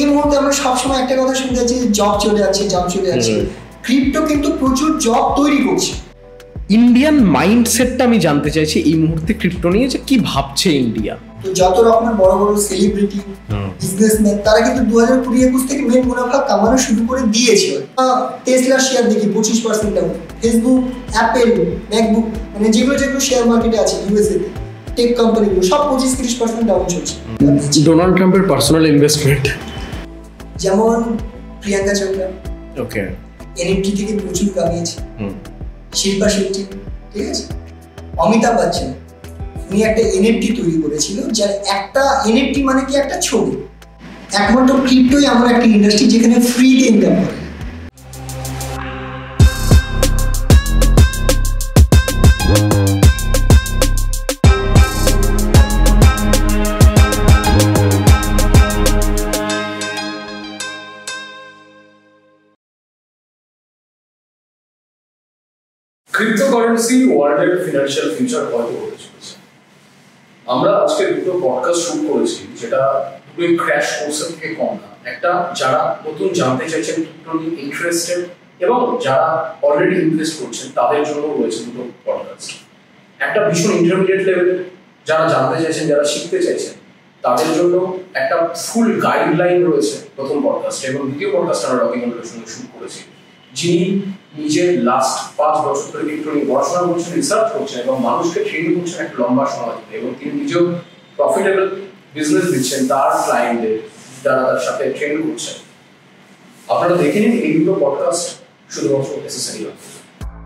এই মুহূর্তে আমরা সবসময় একটা কথা শুনতে যাচ্ছি যে জব চলে যাচ্ছে, ক্রিপ্টো কিন্তু প্রচুর জব তৈরি করছে। ইন্ডিয়ান মাইন্ডসেটটা আমি জানতে চাইছি এই মুহূর্তে ক্রিপ্টো নিয়ে, যে কি ভাবছে ইন্ডিয়া। তো যত রকমের বড় বড় সেলিব্রিটি, বিজনেসম্যান, তারা কিন্তু 2020-21 থেকে মেন মুনাফা কামানো শুরু করে দিয়েছে। টেসলা শেয়ার দেখি 25% ডাউন, ফেসবুক, অ্যাপেল, ম্যাকবুক, মানে যেগুলো শেয়ার মার্কেটে আছে ইউএসএ তে টেক কোম্পানিগুলো সব 25-30% ডাউন চলছে। ডোনাল্ড ট্রাম্পের পার্সোনাল ইনভেস্টমেন্ট, যেমন প্রিয়াঙ্কা চোপড়া, ওকে, এনএফটি থেকে প্রচুর কামিয়েছে। শিল্পা শেট্টি, ঠিক আছে, অমিতাভ বচ্চন, উনি একটা এনএফটি তৈরি করেছিল, যার একটা এনএফটি মানে কি একটা ছবি। একমাত্র ক্রিপ্টোই এমন একটা ইন্ডাস্ট্রি যেখানে ফ্রিতে ইনকাম করে। ক্রিপ্টোকারেন্সি ওয়ার্ল্ডের ফিনান্সিয়াল ফিউচার হয়তো হতে চলেছে। আমরা আজকে দুটো পডকাস্ট শুরু করেছি, যেটা দুটোই ক্র্যাশ কোর্সের থেকে কম না। একটা যারা নতুন জানতে চাইছেন, ক্রিপ্টো নিয়ে ইন্টারেস্টেড, এবং যারা অলরেডি ইনভেস্ট করছেন তাদের জন্য রয়েছে দুটো পডকাস্ট। একটা ভীষণ ইন্টারমিডিয়েট লেভেলের, যারা জানতে চাইছেন, যারা শিখতে চাইছেন, তাদের জন্য একটা ফুল গাইডলাইন রয়েছে প্রথম পডকাস্ট। এবং দ্বিতীয় পডকাস্ট আমরা রকি মন্ডলের সঙ্গে শুরু করেছি, যিনি নিজের লাস্ট 5 বছর ধরে ক্রিপ্টো নিয়ে পড়াশোনা করছেন, রিসার্চ করছেন এবং মানুষকে ট্রেন করছেন একটা লম্বা সময় ধরে, এবং তিনি নিজেও প্রফিটেবল বিজনেস দিচ্ছেন তার ক্লায়েন্টদের, যারা তার সাথে ট্রেন করছেন। আপনারা দেখে নিন এই দুটো পডকাস্ট শুধুমাত্র এসএসএনই।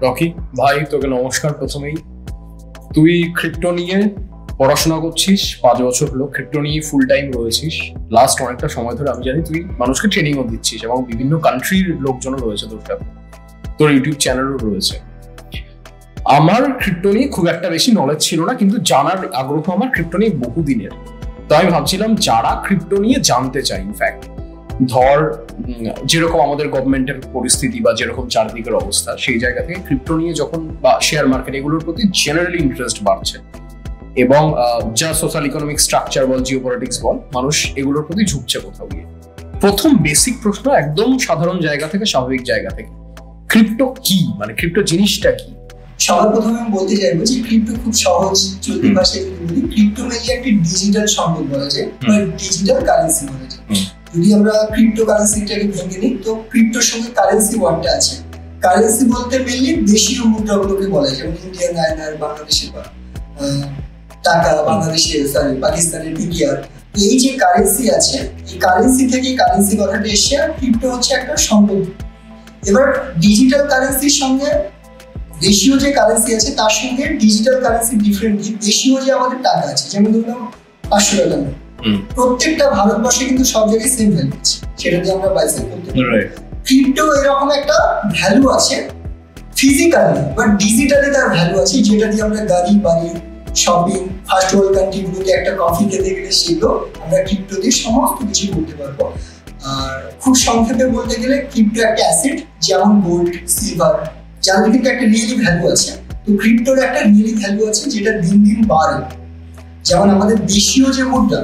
রকি ভাই, তোকে নমস্কার। প্রথমেই, তুই ক্রিপ্টো নিয়ে পড়াশোনা করছিস, 5 বছর হলো ক্রিপ্টো নিয়ে ফুল টাইম রয়েছিস। লাস্ট অনেকটা সময় ধরে আমি জানি তুই মানুষকে ট্রেনিংও দিচ্ছিস, এবং বিভিন্ন কান্ট্রির লোকজনও রয়েছে তোর সাথে, তোর ইউটিউব চ্যানেলও রয়েছে। আমার ক্রিপ্টো নিয়ে খুব একটা বেশি নলেজ ছিল না, কিন্তু জানার আগ্রহ আমার ক্রিপ্টো নিয়ে বহুদিনের। তো আমি ভাবছিলাম যারা ক্রিপ্টো নিয়ে জানতে চায়, ইনফ্যাক্ট ধর যেরকম আমাদের গভর্নমেন্টের পরিস্থিতি বা যেরকম চারদিকের অবস্থা, সেই জায়গা থেকে ক্রিপ্টো নিয়ে যখন, বা শেয়ার মার্কেট, এগুলোর প্রতি জেনারেলি ইন্টারেস্ট বাড়ছে, এবং যা সোশ্যাল ইকোনমিক স্ট্রাকচার বল, জিওপলিটিক্স বল, মানুষ এগুলোর প্রতি ঝুঁকছে কোথাও গিয়ে। প্রথম বেসিক প্রশ্ন, একদম সাধারণ জায়গা থেকে, স্বাভাবিক জায়গা থেকে, ক্রিপ্টো কি, মানে ক্রিপ্টো জিনিসটা কি? সবার প্রথমে আমি বলতে চাইবো যে ক্রিপ্টো খুব সহজ চলতি ভাষায় যদি বলি, ক্রিপ্টো মেনলি একটি ডিজিটাল সম্পদ বলা যায়, বা ডিজিটাল কারেন্সি বলা যায়। যদি আমরা ক্রিপ্টো কারেন্সিটাকে ভেঙে নিই, তো ক্রিপ্টোর সঙ্গে কারেন্সি ওয়ার্ডটা আছে। কারেন্সি বলতে মেনলি দেশীয় মুদ্রাগুলোকে বলা যায়, যেমন ইন্ডিয়ান আইএনআর, বাংলাদেশের টাকা, বাংলাদেশের পাকিস্তানের পিকিআর। এই যে কারেন্সি আছে, এই কারেন্সি থেকে কারেন্সি কথাটা এসে, আর ক্রিপ্টো হচ্ছে একটা সম্পদ। এবার ডিজিটাল কারেন্সির সঙ্গে দেশীয় যে কারেন্সি আছে তার সঙ্গে ডিজিটাল কারেন্সি ডিফারেন্ট কি। দেশীয় যে আমাদের টাকা আছে, যেমন ধরলাম 500 টাকা, প্রত্যেকটা ভারতবর্ষে কিন্তু সব জায়গায় সেম ভ্যালু আছে, সেটা দিয়ে আমরা বাইসেল করতে পারি। ক্রিপ্টো এরকম একটা ভ্যালু আছে ফিজিক্যালি, বাট ডিজিটালি তার ভ্যালু আছে, যেটা দিয়ে আমরা গাড়ি, বাড়ি, শপিং, ফার্স্ট ওয়ার্ল্ড কান্ট্রিগুলোতে একটা কফি খেতে গেলে সেগুলো আমরা ক্রিপ্টো দিয়ে সমস্ত কিছু করতে পারবো। আর খুব সংক্ষেপে বলতে গেলে ক্রিপ্টো একটা অ্যাসেট, যেমন গোল্ড, সিলভার, যাদের কিন্তু একটা রিয়েলি ভ্যালু আছে। তো ক্রিপ্টোর একটা রিয়েলি ভ্যালু আছে, যেটা দিন দিন বাড়ে। যেমন আমাদের দেশীয় যে মুদ্রা,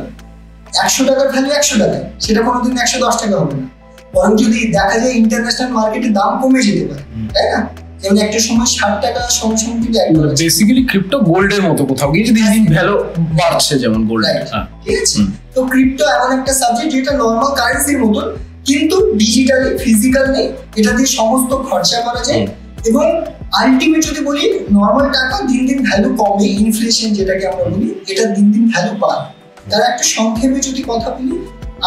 100 টাকার ভ্যালু 100 টাকা, সেটা কোনোদিন 110 টাকা হবে না, বরং যদি দেখা যায় ইন্টারন্যাশনাল মার্কেটে দাম কমে যেতে পারে, তাই না? যেমন একটা সময় 60 টাকা সঙ্গে সঙ্গে কিন্তু বেসিক্যালি ক্রিপ্টো গোল্ডের মতো কোথাও গিয়ে যদি দিন ভ্যালু বাড়ছে, যেমন গোল্ড। ঠিক আছে, তো ক্রিপ্টো এমন একটা সাবজেক্ট যেটা নর্মাল কারেন্সির মতো, কিন্তু ডিজিটালি, ফিজিক্যাল নেই, এটা দিয়ে সমস্ত খরচা করা যায়। এবং আলটিমেট যদি বলি, নর্মাল টাকা দিন দিন ভ্যালু কমে, ইনফ্লেশন যেটাকে আমরা বলি, এটা দিন দিন ভ্যালু পায়। তার একটা সংক্ষেপে যদি কথা বলি,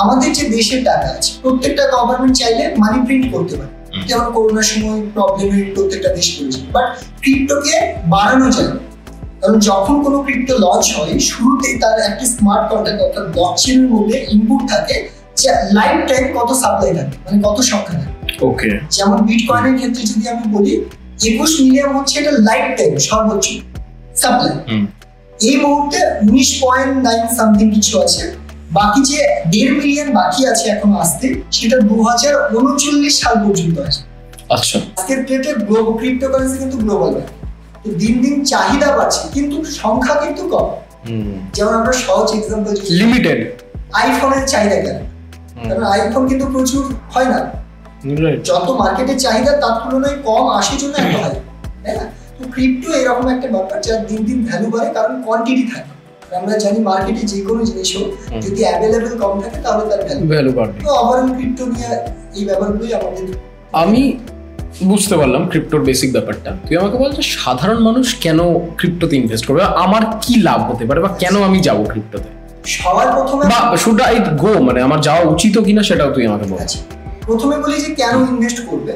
আমাদের যে দেশের টাকা আছে, প্রত্যেকটা গভর্নমেন্ট চাইলে মানি প্রিন্ট করতে পারে, যেমন করোনার সময় প্রবলেমে প্রত্যেকটা দেশ করেছে, বাট ক্রিপ্টোকে বাড়ানো যায়। কারণ যখন কোনো ক্রিপ্টো লঞ্চ হয়, শুরুতেই তার একটা স্মার্ট কন্ট্রাক্ট অর্থাৎ ব্লকচেনের মধ্যে ইনপুট থাকে যে লাইফ টাইম কত সাপ্লাই থাকে, মানে কত সংখ্যা থাকে। ওকে, যেমন বিটকয়েনের ক্ষেত্রে যদি আমি বলি, 21 মিলিয়ন হচ্ছে এটা লাইফ টাইম সর্বোচ্চ সাপ্লাই। এই মুহূর্তে 19.9 সামথিং কিছু আছে, বাকি যে 1.5 মিলিয়ন বাকি আছে এখন আসতে, সেটা 2039 সাল পর্যন্ত আছে। আচ্ছা, আজকের ডেটে ক্রিপ্টোকারেন্সি কিন্তু গ্লোবাল, তো দিন দিন চাহিদা বাড়ছে, কিন্তু সংখ্যা কিন্তু কম। যেমন আমরা সহজ এক্সাম্পল, লিমিটেড। আইফোনের চাহিদা কেন? কারণ আইফোন কিন্তু প্রচুর হয় না, যত মার্কেটের চাহিদা তার তুলনায় কম আসে জন্য এত হয়, তাই না? তো ক্রিপ্টো এরকম একটা ব্যাপার যার দিন দিন ভ্যালু বাড়ে, কারণ কোয়ান্টিটি থাকে। আমরা জানি মার্কেটে যে কোনো জিনিস হোক যদি অ্যাভেলেবেল কম থাকে তাহলে তার ভ্যালু বাড়বে। তো ওভারঅল ক্রিপ্টো নিয়ে এই ব্যাপারগুলোই আমাদের। আমি বুঝতে পারলাম ক্রিপ্টোর বেসিক ব্যাপারটা। তুই আমাকে বল যে সাধারণ মানুষ কেন ক্রিপ্টোতে ইনভেস্ট করবে, আমার কি লাভ হতে পারে, বা কেন আমি যাব ক্রিপ্টোতে? সবার প্রথমে বা শুড আই গো, মানে আমার যাওয়া উচিত কিনা সেটাও তুই আমাকে বল। প্রথমে বলি যে কেন ইনভেস্ট করবে।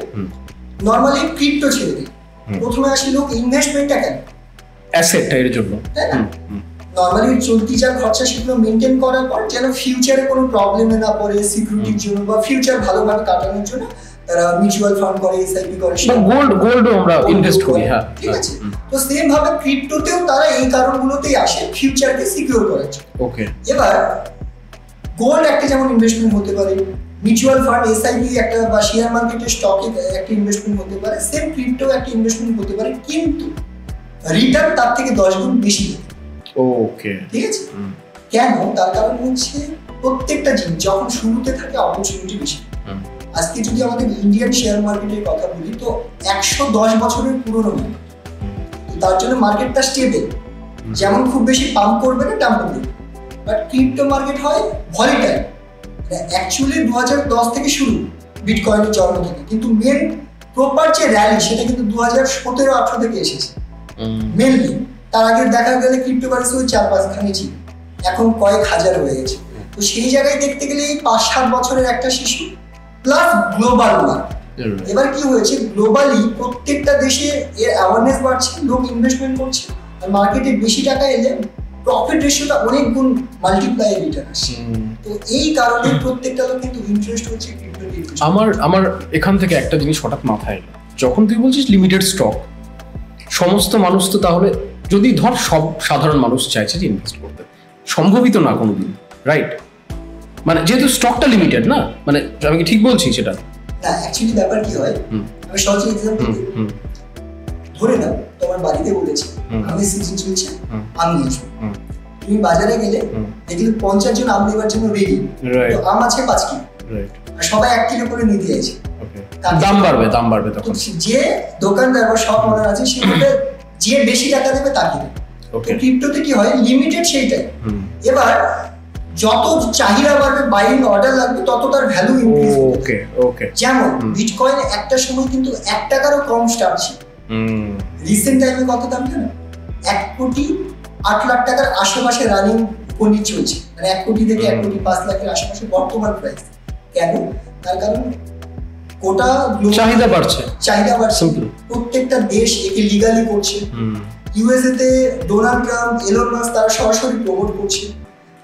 নরমালি ক্রিপ্টো ছেড়ে দিই, প্রথমে আসি লোক ইনভেস্টমেন্টটা কেন, অ্যাসেটটা এর জন্য, তাই না? নরমালি চলতি যা খরচা সেগুলো মেনটেন করার পর যেন ফিউচারে কোনো প্রবলেমে না পড়ে, সিকিউরিটির জন্য বা ফিউচার ভালোভাবে কাটানোর জন্য তারা মিউচুয়াল ফান্ড করে, এসআইপি করে, গোল্ড আমরা ইনভেস্ট করি। হ্যাঁ, ঠিক আছে। তো সেম ভাবে ক্রিপ্টোতেও তারা এই কারণগুলোতেই আসে ফিউচারকে সিকিউর করার জন্য। ওকে, এবার গোল্ড একটা যেমন ইনভেস্টমেন্ট হতে পারে, মিউচুয়াল ফান্ড, এসআইপি একটা, বা শেয়ার মার্কেটের স্টকে একটা ইনভেস্টমেন্ট হতে পারে, সেম ক্রিপ্টো একটা ইনভেস্টমেন্ট হতে পারে, কিন্তু রিটার্ন তার থেকে 10 গুণ বেশি দেবে। ওকে, ঠিক আছে। কেন? তার কারণ হচ্ছে প্রত্যেকটা জিনিস যখন শুরুতে থাকে অপরচুনিটি বেশি। আজকে যদি আমাদের ইন্ডিয়ান শেয়ার মার্কেটের কথা বলি তো 110 বছরের পুরনো মার্কেট, তো তার জন্য মার্কেটটা স্টেবল, যেমন খুব বেশি পাম্প করবে না, ডাম্প করবে। বাট ক্রিপ্টো মার্কেট হয় ভলিটাইল, অ্যাকচুয়ালি 2010 থেকে শুরু বিটকয়েনের জন্ম থেকে, কিন্তু মেন প্রপার যে র্যালি সেটা কিন্তু 2017-18 থেকে এসেছে মেনলি। তার আগে দেখা গেলে ক্রিপ্টোকারেন্সি ওই 4-5 খানি ছিল, এখন কয়েক হাজার হয়ে গেছে। তো সেই জায়গায় দেখতে গেলে এই 5-7 বছরের একটা শিশু প্লাস গ্লোবাল মার্কেট। এবার কি হয়েছে, গ্লোবালি প্রত্যেকটা দেশে এর অ্যাওয়ারনেস বাড়ছে, লোক ইনভেস্টমেন্ট করছে, আর মার্কেটে বেশি টাকা এলে প্রফিট রেশিওটা অনেক গুণ মাল্টিপ্লাই রিটার্ন আসছে। তো এই কারণে প্রত্যেকটা লোক কিন্তু ইন্টারেস্ট হচ্ছে ক্রিপ্টোতে। আমার এখান থেকে একটা জিনিস হঠাৎ মাথায় এলো, যখন তুই বলছিস লিমিটেড স্টক, সমস্ত মানুষ তো তাহলে যদি ধর সব সাধারণ মানুষ চাইছে যে ইনভেস্ট করতে, সম্ভবই তো না কোনোদিন, রাইট? মানে যেহেতু স্টকটা লিমিটেড না, মানে আমি কি ঠিক বলছি সেটা? না, অ্যাকচুয়ালি ব্যাপার কি হয়, আমি সহজ এক্সাম্পল দিই। ধরে নাও তোমার বাড়িতে বলেছে আমি সিজন চলছে, আম নিয়ে এসো। তুমি বাজারে গেলে দেখলে 50 জন আম নেবার জন্য রেডি, তো আম আছে 5 কিলো, আর সবাই 1 কিলো করে নিতে চাইছে। দাম বাড়বে তখন যে দোকানদার বা শপ ওনার আছে সে বলে যে বেশি টাকা দেবে তাকে। ক্রিপ্টোতে কি হয়, লিমিটেড সেইটাই। এবার যত চাহিদা বাড়বে, বাইং অর্ডার লাগবে, তত তার ভ্যালু ইনক্রিজ হবে। ওকে, যেমন বিটকয়েন একটা সময় কিন্তু 1 টাকারও কম স্টার্ট ছিল। রিসেন্ট টাইমে কত দাম জানো? 1,08,00,000 টাকার আশেপাশে রানিং কোনি চলছে, মানে 1 কোটি থেকে 1,05,00,000 আশেপাশে বর্তমান প্রাইস। কেন? তার কারণ গোটা চাহিদা বাড়ছে, প্রত্যেকটা দেশ একে লিগালি করছে। ইউএসএ তে ডোনাল্ড ট্রাম্প, এলন মাস্ক তারা সরাসরি প্রমোট করছে।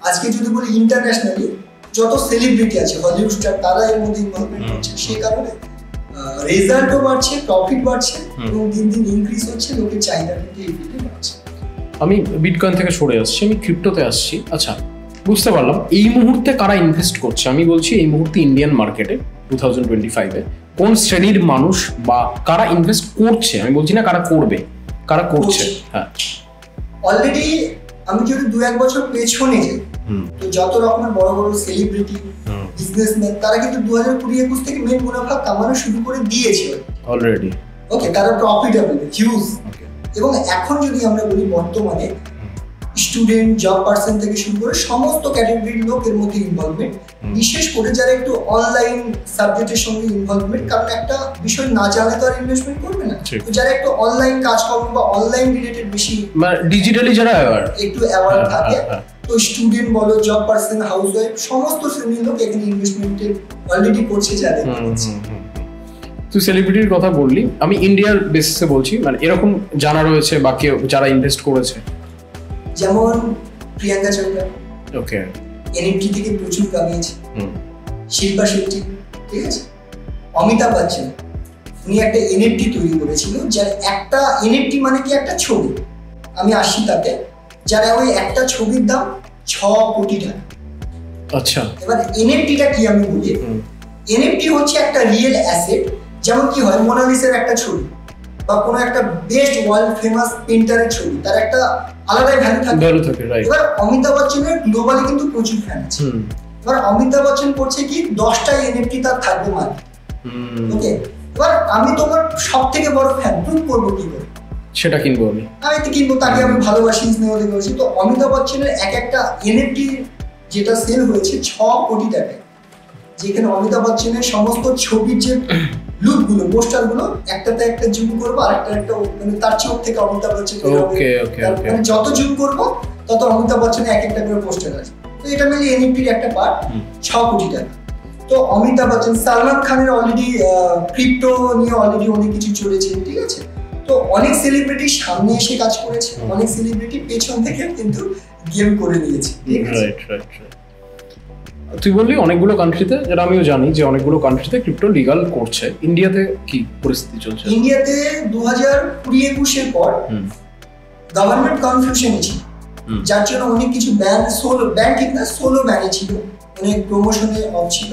আজকে যদি বলি ইন্টারন্যাশনালি যত সেলিব্রিটি আছে, হলিউড স্টার, তারা এর মধ্যে ইনভলভমেন্ট করছে। সেই কারণে রেজাল্টও বাড়ছে, প্রফিট বাড়ছে, এবং দিন দিন ইনক্রিজ হচ্ছে, লোকের চাহিদা কিন্তু এই ফিল্ডে বাড়ছে। আমি বিটকয়েন থেকে সরে আসছি, আমি ক্রিপ্টোতে আসছি। আচ্ছা, বুঝতে পারলাম এই মুহূর্তে কারা ইনভেস্ট করছে। আমি বলছি এই মুহূর্তে ইন্ডিয়ান মার্কেটে 2025-এ কোন শ্রেণীর মানুষ বা কারা ইনভেস্ট করছে। আমি বলছি না কারা করবে, কারা করছে। হ্যাঁ, অলরেডি আমি যদি 2-1 বছর পেছনে যাই, তো যত রকমের বড় বড় সেলিব্রিটি, বিজনেসম্যান, তারা কিন্তু 2020-21 থেকে মেন মুনাফা কামানো শুরু করে দিয়েছে অলরেডি। ওকে, তারা প্রফিটেবল, হিউজ। এবং এখন যদি আমরা বলি বর্তমানে স্টুডেন্ট, জব পার্সন থেকে শুরু করে সমস্ত ক্যাটাগরির লোক এর মধ্যে ইনভলভমেন্ট, বিশেষ করে যারা একটু অনলাইন সাবজেক্টের সঙ্গে ইনভলভমেন্ট, কারণ একটা বিষয় না জানলে তো আর ইনভেস্টমেন্ট করবে না। তো যারা একটু অনলাইন কাজকর্ম বা অনলাইন রিলেটেড বেশি, মানে ডিজিটালি যারা একটু অ্যাওয়ার থাকে, তো স্টুডেন্ট বলো, জব পার্সন, হাউসওয়াইফ, সমস্ত শ্রেণীর লোক এখানে ইনভেস্টমেন্টে অলরেডি করছে। যাদের তুই সেলিব্রিটির কথা বললি, আমি ইন্ডিয়ার বেসিসে বলছি, মানে এরকম জানা রয়েছে বা কেউ যারা ইনভেস্ট করেছে, যেমন প্রিয়াঙ্কা চোপড়া, ওকে, এনএফটি থেকে প্রচুর কামিয়েছে। শিল্পা শেট্টি, ঠিক আছে। অমিতাভ বচ্চন, উনি একটা এনএফটি তৈরি করেছিল, যার একটা এনএফটি মানে কি একটা ছবি, আমি আসি তাতে, যারা ওই একটা ছবির দাম 6 কোটি টাকা। আচ্ছা, এবার এনএফটিটা কি আমি বলি, এনএফটি হচ্ছে একটা রিয়েল অ্যাসেট। যেমন কি হয়, মোনালিসার একটা ছবি বা কোনো একটা বেস্ট ওয়ার্ল্ড ফেমাস পেইন্টারের ছবি, তার একটা আলাদা ভ্যালু থাকে। এবার অমিতাভ বচ্চনের গ্লোবালি কিন্তু প্রচুর ফ্যান আছে, এবার অমিতাভ বচ্চন করছে কি 10টা এনএফটি তার থাকবে মার্কেট। ওকে, এবার আমি তোমার সব থেকে বড় ফ্যান, প্রুভ করবো কি করে? সেটা কিনবো আমি তো কিনবো, তাকে আমি ভালোবাসি, স্নেহ করেছি। তো অমিতাভ বচ্চনের এক একটা এনএফটি যেটা সেল হয়েছে 6 কোটি টাকায়, যেখানে অমিতাভ বচ্চনের সমস্ত ছবির যে লুকগুলো, পোস্টারগুলো একটাতে একটা জুম করবো, আরেকটা একটা মানে তার চোখ থেকে অমিতাভ বচ্চন, মানে যত জুম করবো তত অমিতাভ বচ্চনের এক একটা করে পোস্টার আছে। তো এটা মিলে এনএফটির একটা পার্ট 6 কোটি টাকা। তো অমিতাভ বচ্চন, সালমান খানের অলরেডি ক্রিপ্টো নিয়ে অলরেডি অনেক কিছু চলেছে, ঠিক আছে। তো অনেক সেলিব্রিটি সামনে এসে কাজ করেছে, অনেক সেলিব্রিটি পেছন থেকে কিন্তু গেম করে নিয়েছে। তুই বললি অনেকগুলো কান্ট্রিতে, যেটা আমিও জানি যে অনেকগুলো কান্ট্রিতে ক্রিপ্টো লিগাল করছে। ইন্ডিয়াতে কি পরিস্থিতি চলছে? ইন্ডিয়াতে 2020-21 পর গভর্নমেন্ট কনফিউশন ছিল, যার জন্য অনেক কিছু ব্যান, সোলো ব্যান ঠিক না, সোলো ব্যানে ছিল, অনেক প্রমোশনে অফ ছিল।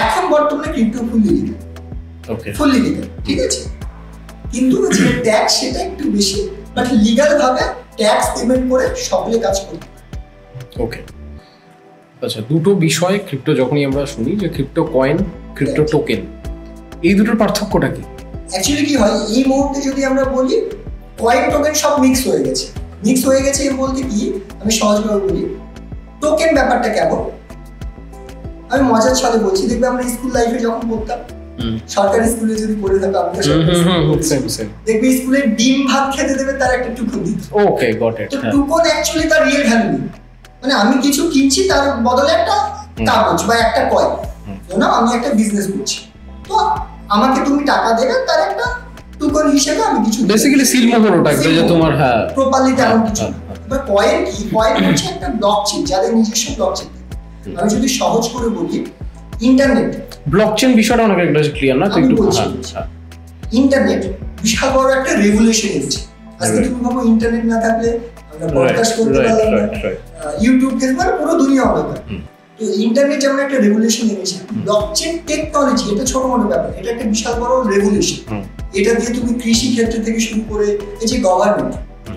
এখন বর্তমানে crypto fully legal, fully legal, ঠিক আছে। কিন্তু যে ট্যাক্স সেটা একটু বেশি, বাট লিগাল ভাবে ট্যাক্স পেমেন্ট করে সকলে কাজ করতে। ওকে, আচ্ছা, দুটো বিষয় ক্রিপ্টো যখনই আমরা শুনি যে ক্রিপ্টো কয়েন, ক্রিপ্টো টোকেন, এই দুটোর পার্থক্যটা কি? অ্যাকচুয়ালি কি হয় এই মুহূর্তে যদি আমরা বলি, কয়েন টোকেন সব মিক্স হয়ে গেছে। এর বলতে কি, আমি সহজভাবে বলি টোকেন ব্যাপারটা কেমন, আমি মজার ছলে বলছি। দেখবে আমরা স্কুল লাইফে যখন পড়তাম, সরকারি স্কুলে যদি পড়ে থাকো, আমি দেখবে স্কুলে ডিম ভাত খেতে দেবে, তার একটা টুকন দিত। ওকে, গট ইট। তো টুকন অ্যাকচুয়ালি তার রিয়েল ভ্যালু নেই, মানে আমি কিছু কিনছি তার বদলে একটা কাগজ বা একটা কয়েন, না আমি একটা বিজনেস করছি, তো আমাকে তুমি টাকা দেবে, তার একটা টোকেন হিসেবে আমি কিছু বেসিক্যালি সিলমোহর, ওটা যে তোমার প্রপারলি তেমন কিছু। এবার কয়েন কি, কয়েন হচ্ছে একটা ব্লকচেন, যাদের নিজস্ব ব্লকচেন। আমি যদি সহজ করে বলি, ইন্টারনেট ব্লকচেন বিষয়টা অনেক একটা ক্লিয়ার না, তো একটু ইন্টারনেট বিশাল বড় একটা রেভলিউশন এসেছে। আজকে তুমি ভাবো ইন্টারনেট না থাকলে আমরা পডকাস্ট করতে পারলাম না, ইউটিউব, ফেসবুক, পুরো দুনিয়া অন্ধকার। তো ইন্টারনেট যেমন একটা রেভলিউশন এনেছে, ব্লকচেন টেকনোলজি এটা ছোট মোটো ব্যাপার, এটা একটা বিশাল বড় রেভলিউশন। এটা দিয়ে তুমি কৃষি ক্ষেত্র থেকে শুরু করে এই যে গভর্নমেন্ট,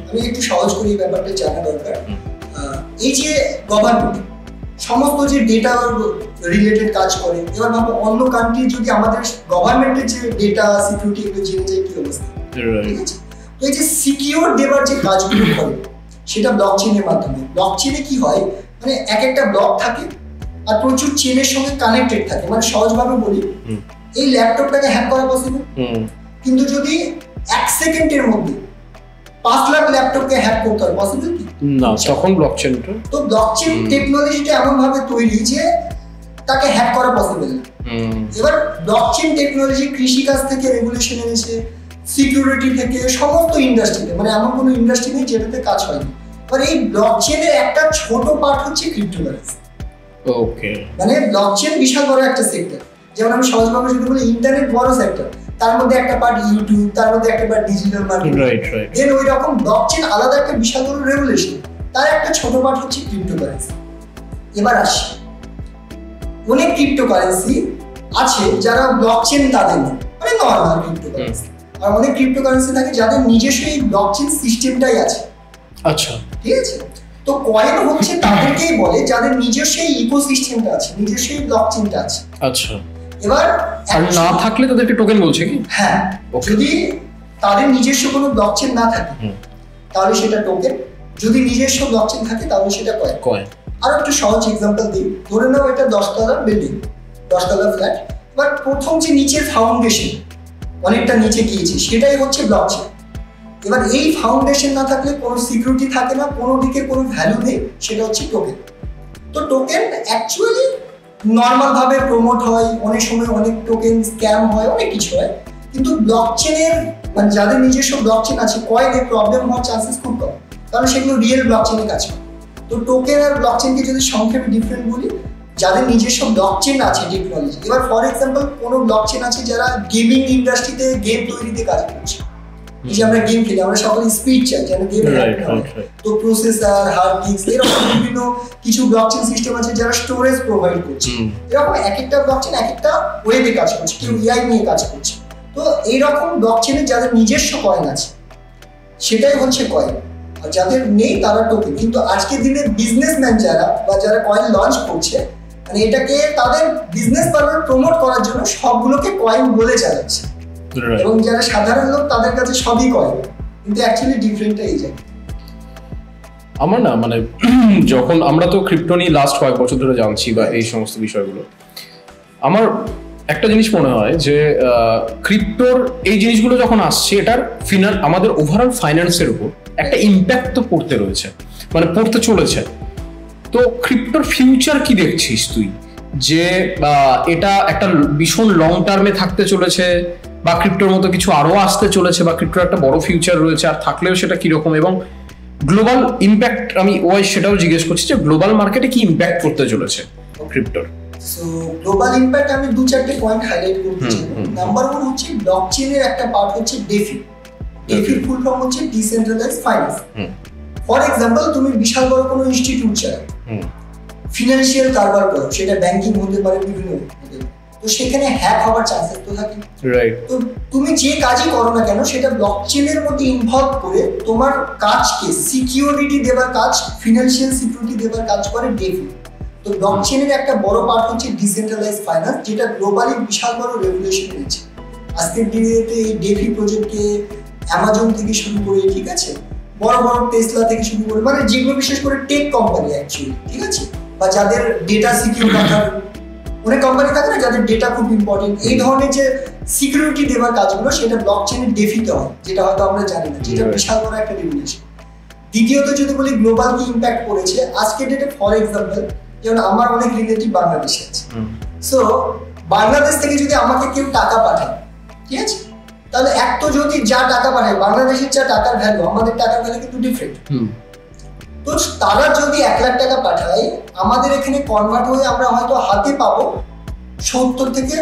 আমি একটু সহজ করে এই ব্যাপারটা জানা দরকার। এই যে গভর্নমেন্ট সমস্ত যে ডেটা রিলেটেড কাজ করে, এবার ভাবো অন্য কান্ট্রি যদি আমাদের গভর্নমেন্টের যে ডেটা সিকিউরিটি এগুলো জেনে যায় কি অবস্থা, ঠিক আছে। তো এই যে সিকিউর দেবার যে কাজগুলো করে সেটা ব্লকচেনের মাধ্যমে। ব্লকচেনে কি হয়, মানে এক একটা ব্লক থাকে আর প্রচুর চেনের সঙ্গে কানেক্টেড থাকে। মানে সহজভাবে বলি, এই ল্যাপটপটাকে হ্যাক করা পসিবল, কিন্তু যদি 1 সেকেন্ডের মধ্যে 5 লাখ ল্যাপটপকে হ্যাক করতে হয়, পসিবল কি না? তখন ব্লকচেনটা, তো ব্লকচেন টেকনোলজিটা এমন ভাবে তৈরি যে তাকে হ্যাক করা পসিবল না। এবার ব্লকচেন টেকনোলজি কৃষিকাজ থেকে রেগুলেশন এনেছে, সিকিউরিটি থেকে সমস্ত ইন্ডাস্ট্রিতে, মানে এমন কোনো ইন্ডাস্ট্রি নেই যেটাতে কাজ হয়নি। আর এই ব্লকচেনের একটা ছোট পার্ট হচ্ছে ক্রিপ্টোকারেন্সি। ওকে, মানে ব্লকচেন বিশাল বড় একটা সেক্টর। যেমন আমি সহজভাবে যদি বলি, ইন্টারনেট বড় সেক্টর, তার মধ্যে একটা পার্ট ইউটিউব, তার মধ্যে একটা পার্ট ডিজিটাল মার্কেটিং, দেন ওই রকম ব্লকচেন আলাদা একটা বিশাল বড় রেগুলেশন, তার একটা ছোট পার্ট হচ্ছে ক্রিপ্টোকারেন্সি। এবার আসি, অনেক ক্রিপ্টোকারেন্সি আছে যারা ব্লকচেন তাদের নেই, মানে নর্মাল ক্রিপ্টোকারেন্সি, আর অনেক ক্রিপ্টোকারেন্সি থাকে যাদের নিজস্ব এই ব্লকচেন সিস্টেমটাই আছে। আচ্ছা, ঠিক আছে। তো কয়েন হচ্ছে তাদেরকেই বলে যাদের নিজস্ব এই ইকোসিস্টেমটা আছে, নিজস্ব এই ব্লকচেনটা আছে। আচ্ছা, এবার আর না থাকলে তাদেরকে টোকেন বলছে কি? হ্যাঁ, যদি তাদের নিজস্ব কোনো ব্লকচেন না থাকে তাহলে সেটা টোকেন, যদি নিজস্ব ব্লকচেন থাকে তাহলে সেটা কয়েন। আর একটু সহজ এক্সাম্পল দিই, ধরে নাও এটা 10 তলার বিল্ডিং, 10 তলার ফ্ল্যাট। এবার প্রথম যে নিচের ফাউন্ডেশন অনেকটা নিচে গিয়েছে, সেটাই হচ্ছে ব্লকচেন। এবার এই ফাউন্ডেশন না থাকলে কোনো সিকিউরিটি থাকে না, কোনো দিকে কোনো ভ্যালু নেই, সেটা হচ্ছে টোকেন। তো টোকেন অ্যাকচুয়ালি নর্মাল ভাবে প্রমোট হয়, অনেক সময় অনেক টোকেন স্ক্যাম হয়, অনেক কিছু হয়, কিন্তু ব্লকচেনের মানে যাদের নিজস্ব ব্লকচেন আছে, কয়েনের প্রবলেম হওয়ার চান্সেস খুব কম, কারণ সেগুলো রিয়েল ব্লকচেনে কাজ করে। তো টোকেন আর ব্লকচেনকে যদি সংক্ষেপে ডিফারেন্ট বলি, যাদের নিজস্ব ব্লকচেন আছে টেকনোলজি। এবার ফর এক্সাম্পল কোনো ব্লকচেন আছে যারা গেমিং ইন্ডাস্ট্রিতে গেম তৈরিতে কাজ করছে, যে আমরা গেম খেলি, আমরা সকলে স্পিড চাই যেন গেম, তো প্রসেসর, হার্ড ডিস্ক, এরকম বিভিন্ন কিছু ব্লকচেন সিস্টেম আছে যারা স্টোরেজ প্রোভাইড করছে। এরকম এক একটা ব্লকচেন এক একটা ওয়েবে কাজ করছে, কেউ এআই নিয়ে কাজ করছে। তো এইরকম ব্লকচেনে যাদের নিজস্ব কয়েন আছে সেটাই হচ্ছে কয়েন, আর যাদের নেই তারা টোকেন। কিন্তু আজকের দিনে বিজনেসম্যান যারা বা যারা কয়েন লঞ্চ করছে, মানে এটাকে তাদের বিজনেস পারপাস প্রমোট করার জন্য সবগুলোকে কয়েন বলে চালাচ্ছে, এবং যারা সাধারণ লোক তাদের কাছে সবই কয়েন, কিন্তু অ্যাকচুয়ালি ডিফারেন্টটা এই জায়গায়। আমার না মানে যখন আমরা তো ক্রিপ্টো নিয়ে লাস্ট কয়েক বছর ধরে জানছি বা এই সমস্ত বিষয়গুলো, আমার একটা জিনিস মনে হয় যে ক্রিপ্টোর এই জিনিসগুলো যখন আসছে এটার আমাদের ওভারঅল ফাইন্যান্সের উপর একটা ইম্প্যাক্ট তো পড়তে রয়েছে, মানে পড়তে চলেছে। তো ক্রিপ্টোর ফিউচার কি দেখছিস তুই, যে এটা একটা ভীষণ লং টার্মে থাকতে চলেছে, বা ক্রিপ্টোর মতো কিছু আরো আসতে চলেছে, বা ক্রিপ্টোর একটা বড় ফিউচার রয়েছে, আর থাকলেও সেটা কিরকম, এবং গ্লোবাল ইম্প্যাক্ট আমি সেটাও জিজ্ঞেস করছি যে গ্লোবাল মার্কেটে কি ইম্প্যাক্ট করতে চলেছে ক্রিপ্টোর। সো গ্লোবাল ইম্প্যাক্ট আমি 2-4টে পয়েন্ট হাইলাইট করতে চাই। নাম্বার 1 হচ্ছে ব্লকচেইনের একটা পার্ট হচ্ছে ডেফি। ডেফির ফুল ফর্ম হচ্ছে ডিসেন্ট্রালাইজড ফাইন্যান্স। ফর এক্সাম্পল, তুমি বিশাল বড় কোনো ইনস্টিটিউট চালাও, ফিনান্সিয়াল কারবার করো, সেটা ব্যাংকিং হতে পারে, বিভিন্ন হতে পারে, তো সেখানে হ্যাক হওয়ার চান্সেস তো থাকে। রাইট। তো তুমি যে কাজই করো না কেন সেটা ব্লকচেইনের মধ্যে ইনভলভ করে তোমার কাজকে সিকিউরিটি দেওয়ার কাজ, ফিনান্সিয়াল সিকিউরিটি দেওয়ার কাজ করে ডেফি। তো ব্লকচেইনের একটা বড় পার্ট হচ্ছে ডিসেন্ট্রালাইজড ফাইন্যান্স, যেটা গ্লোবালি বিশাল বড় রেগুলেশন হয়েছে। আজকের দিনেতে এই ডেফি প্রজেক্টকে অ্যামাজন থেকে শুরু করে, ঠিক আছে, বড় বড় টেসলা থেকে শুরু করে, মানে যেগুলো বিশেষ করে টেক কোম্পানি অ্যাকচুয়ালি, ঠিক আছে, বা যাদের ডেটা সিকিউর রাখার অনেক কোম্পানি থাকে না, যাদের ডেটা খুব ইম্পর্টেন্ট, এই ধরনের যে সিকিউরিটি দেওয়ার কাজগুলো সেটা ব্লকচেইনের ডেফিতে হয়, যেটা হয়তো আমরা জানি না, যেটা বিশাল বড় একটা রেগুলেশন। দ্বিতীয়ত যদি বলি গ্লোবাল কি ইম্প্যাক্ট করেছে আজকের ডেটে, ফর এক্সাম্পল যেমন আমার অনেক রিলেটিভ বাংলাদেশে আছে। সো বাংলাদেশ থেকে যদি আমাকে কেউ টাকা পাঠায়, ঠিক আছে, তাহলে এক তো যদি যা টাকা পাঠায়, বাংলাদেশের যা টাকার ভ্যালু, আমাদের টাকার ভ্যালু কিন্তু ডিফারেন্ট। তো তারা যদি 1 লাখ টাকা পাঠায়, আমাদের এখানে কনভার্ট হয়ে আমরা হয়তো হাতে পাবো 70 থেকে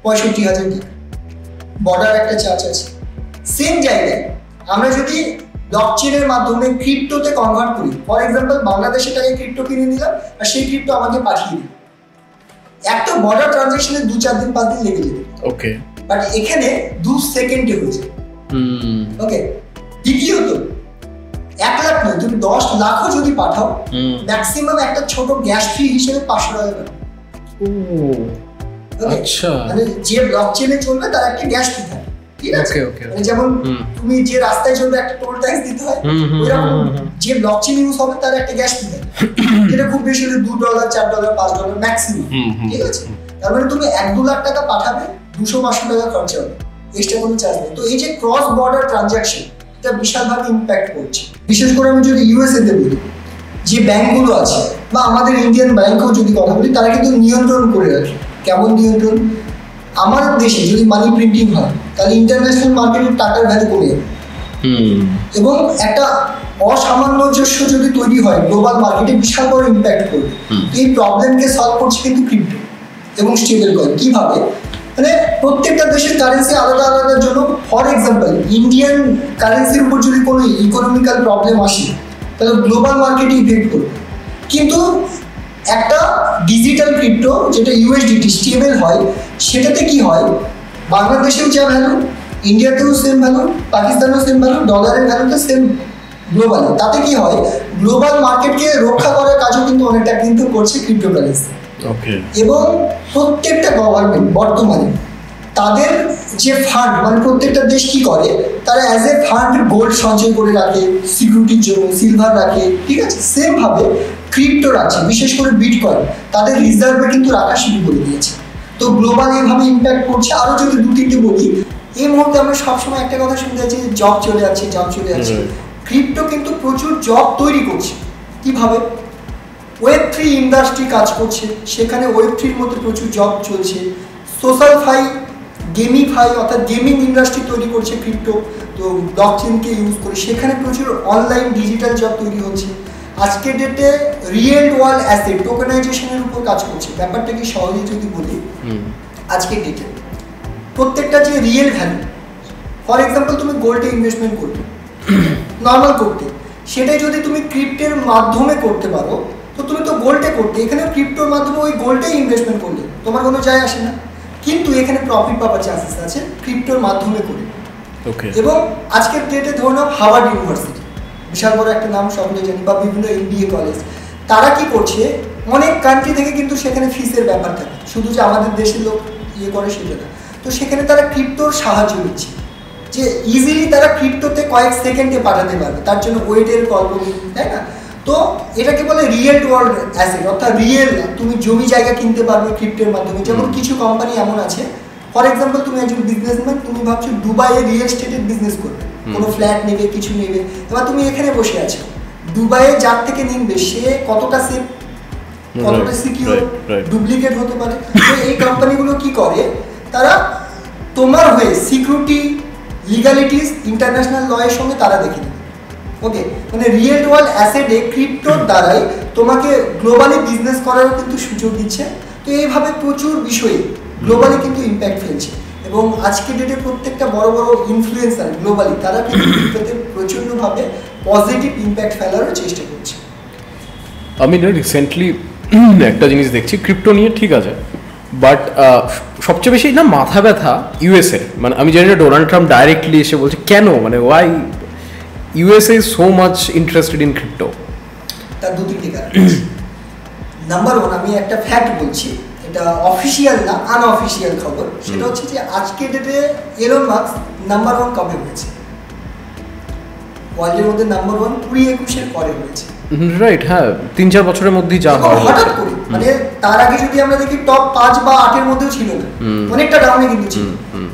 65,000 টাকা, বর্ডার একটা চার্জ আছে। সেম জায়গায় আমরা যদি ব্লকচেইনের মাধ্যমে ক্রিপ্টোতে কনভার্ট করি, ফর এক্সাম্পল বাংলাদেশের টাকায় ক্রিপ্টো কিনে নিলাম আর সেই ক্রিপ্টো আমাকে পাঠিয়ে দিল, একটা বর্ডার ট্রানজাকশনে 2-4 দিন 5 দিন লেগে যেত। ওকে, বাট এখানে 2 সেকেন্ডে হয়েছে। ওকে। দ্বিতীয়ত 1 লাখ নয়, তুমি 10 লাখও যদি পাঠাও, ম্যাক্সিমাম একটা ছোট গ্যাস ফি হিসেবে 500 টাকা পাবে। আচ্ছা, মানে যে ব্লকচেইনে চলবে তার একটা গ্যাস ফি থাকে, ঠিক আছে, মানে যেমন তুমি যে রাস্তায় চলবে একটা টোল ট্যাক্স দিতে হয়, ওইরকম যে ব্লকচেইন ইউজ হবে তার একটা গ্যাস ফি থাকে, যেটা খুব বেশি হলে $2, $4, $5 ম্যাক্সিমাম, ঠিক আছে। তার মানে তুমি 1-2 লাখ টাকা পাঠাবে, 200-500 টাকা খরচা হবে, এক্সট্রা কোনো চার্জ নেই। তো এই যে ক্রস বর্ডার ট্রানজাকশন, এটা বিশালভাবে ইম্প্যাক্ট করছে। বিশেষ করে আমি যদি ইউএসএ তে বলি, যে ব্যাংকগুলো আছে বা আমাদের ইন্ডিয়ান ব্যাংকও যদি কথা বলি, তারা কিন্তু নিয়ন্ত্রণ করে রাখে। কেমন নিয়ন্ত্রণ? আমাদের দেশে যদি মানি প্রিন্টিং হয়, তাহলে ইন্টারন্যাশনাল মার্কেটের টাকার ভ্যালু কমে যাবে, এবং একটা অসামঞ্জস্য যদি তৈরি হয় গ্লোবাল মার্কেটে, বিশাল বড় ইম্প্যাক্ট করবে। এই প্রবলেমকে সলভ করছে কিন্তু ক্রিপ্টো এবং স্টেবল কয়েন। কিভাবে? মানে প্রত্যেকটা দেশের কারেন্সি আলাদা আলাদার জন্য, ফর এক্সাম্পল ইন্ডিয়ান কারেন্সির উপর যদি কোনো ইকোনমিক্যাল প্রবলেম আসে, তাহলে গ্লোবাল মার্কেটে ইফেক্ট করবে। কিন্তু একটা ডিজিটাল ক্রিপ্টো যেটা ইউএসডিটি স্টেবল হয়, সেটাতে কি হয়, বাংলাদেশেও যা ভ্যালু, ইন্ডিয়াতেও সেম ভ্যালু, পাকিস্তানেও সেম ভ্যালু, ডলারের ভ্যালুতে সেম গ্লোবালে। তাতে কি হয়, গ্লোবাল মার্কেটকে রক্ষা করার কাজও কিন্তু অনেকটা কিন্তু করছে ক্রিপ্টোকারেন্সি। এবং প্রত্যেকটা গভর্নমেন্ট বর্তমানে তাদের যে ফান্ড, মানে প্রত্যেকটা দেশ কি করে, তারা অ্যাজ এ ফান্ড গোল্ড সঞ্চয় করে রাখে সিকিউরিটির জন্য, সিলভার রাখে, ঠিক আছে, সেম ভাবে ক্রিপ্টো রাখছে, বিশেষ করে বিটকয়েন তাদের রিজার্ভে কিন্তু রাখা শুরু করে দিয়েছে। তো গ্লোবাল এইভাবে ইম্প্যাক্ট করছে। আরো যদি 2-3টে বলি, এই মুহূর্তে আমরা সবসময় একটা কথা শুনতে যাচ্ছি, জব চলে যাচ্ছে, জব চলে যাচ্ছে। ক্রিপ্টো কিন্তু প্রচুর জব তৈরি করছে। কিভাবে? ওয়েব3 ইন্ডাস্ট্রি কাজ করছে, সেখানে ওয়েব3-র মধ্যে প্রচুর জব চলছে। সোশ্যালফাই, গেমিফাই অর্থাৎ গেমিং ইন্ডাস্ট্রি তৈরি করছে ক্রিপ্টো, তো ব্লকচেইনকে ইউজ করে সেখানে প্রচুর অনলাইন ডিজিটাল জব তৈরি হচ্ছে। আজকের ডেটে রিয়েল ওয়ার্ল্ড অ্যাসেট টোকেনাইজেশনের উপর কাজ করছে। ব্যাপারটাকে সহজে যদি বলি, আজকের ডেটে প্রত্যেকটা যে রিয়েল ভ্যালু, ফর এক্সাম্পল তুমি গোল্ডে ইনভেস্টমেন্ট করতে, নর্মাল করতে, সেটাই যদি তুমি ক্রিপ্টোর মাধ্যমে করতে পারো, তো তুমি তো গোল্ডে করতে, এখানে ক্রিপ্টোর মাধ্যমে ওই গোল্ডে ইনভেস্টমেন্ট করলে তোমার কোনো যায় আসে না, কিন্তু এখানে প্রফিট পাওয়ার চান্সেস আছে ক্রিপ্টোর মাধ্যমে করে। এবং আজকের ডেটে ধরে নাও হার্ভার্ড ইউনিভার্সিটি, বিশাল বড় একটা নাম, সকলে জানি, বা বিভিন্ন MBA কলেজ, তারা কি করছে, অনেক কান্ট্রি থেকে কিন্তু সেখানে ফিসের ব্যাপার থাকে, শুধু যে আমাদের দেশের লোক ইয়ে করে সেটা না। তো সেখানে তারা ক্রিপ্টোর সাহায্য নিচ্ছে, যে ইজিলি তারা ক্রিপ্টোতে কয়েক সেকেন্ডে পাঠাতে পারবে, তার জন্য ওয়েটের গল্প নেই, তাই না? তো এটাকে বলে রিয়েল ওয়ার্ল্ড অ্যাসেট, অর্থাৎ রিয়েল তুমি জমি জায়গা কিনতে পারবে ক্রিপ্টোর মাধ্যমে। যেমন কিছু কোম্পানি এমন আছে, ফর এক্সাম্পল তুমি একজন বিজনেসম্যান, তুমি ভাবছো দুবাইয়ে রিয়েল এস্টেটের বিজনেস করবে, কোনো ফ্ল্যাট নেবে, কিছু নেবে, এবার তুমি এখানে বসে আছো, দুবাইয়ে যার থেকে নিনবে সে কতটা সেফ, কতটা সিকিউর, ডুপ্লিকেট হতে পারে। তো এই কোম্পানিগুলো কি করে, তারা তোমার হয়ে সিকিউরিটি, লিগালিটিস, ইন্টারন্যাশনাল ল এর সঙ্গে তারা দেখে নেবে। ওকে, মানে রিয়েল ওয়ার্ল্ড অ্যাসেটে ক্রিপ্টোর দ্বারাই তোমাকে গ্লোবালি বিজনেস করারও কিন্তু সুযোগ দিচ্ছে। তো এইভাবে প্রচুর বিষয়ে গ্লোবালি কিন্তু ইম্প্যাক্ট ফেলছে, এবং আজকে ডেটে প্রত্যেকটা বড় বড় ইনফ্লুয়েন্সার গ্লোবালি তারা কিন্তু ক্রিপ্টোতে প্রচণ্ডভাবে পজিটিভ ইম্প্যাক্ট ফেলারও চেষ্টা করছে। আমি রিসেন্টলি একটা জিনিস দেখছি ক্রিপ্টো নিয়ে, ঠিক আছে, বাট সবচেয়ে বেশি না মাথা ব্যথা ইউএসএ, মানে আমি জানি না ডোনাল্ড ট্রাম্প ডাইরেক্টলি এসে বলছে কেন, মানে why USA is so much interested in crypto. তার দু তিনটি কারণ। নাম্বার ওয়ান, আমি একটা ফ্যাক্ট বলছি, এটা অফিসিয়াল না, আনঅফিসিয়াল খবর, সেটা হচ্ছে যে আজকে ডেটে এলন মাস্ক নাম্বার ওয়ান কবে হয়েছে ওয়ার্ল্ডের মধ্যে? নাম্বার ওয়ান 2021-এর পরে হয়েছে, রাইট? হ্যাঁ, 3-4 বছরের মধ্যেই যা হয় হঠাৎ করে, মানে তার আগে যদি আমরা দেখি টপ 5 বা 8-এর মধ্যেও ছিল না, অনেকটা ডাউনে কিন্তু ছিল।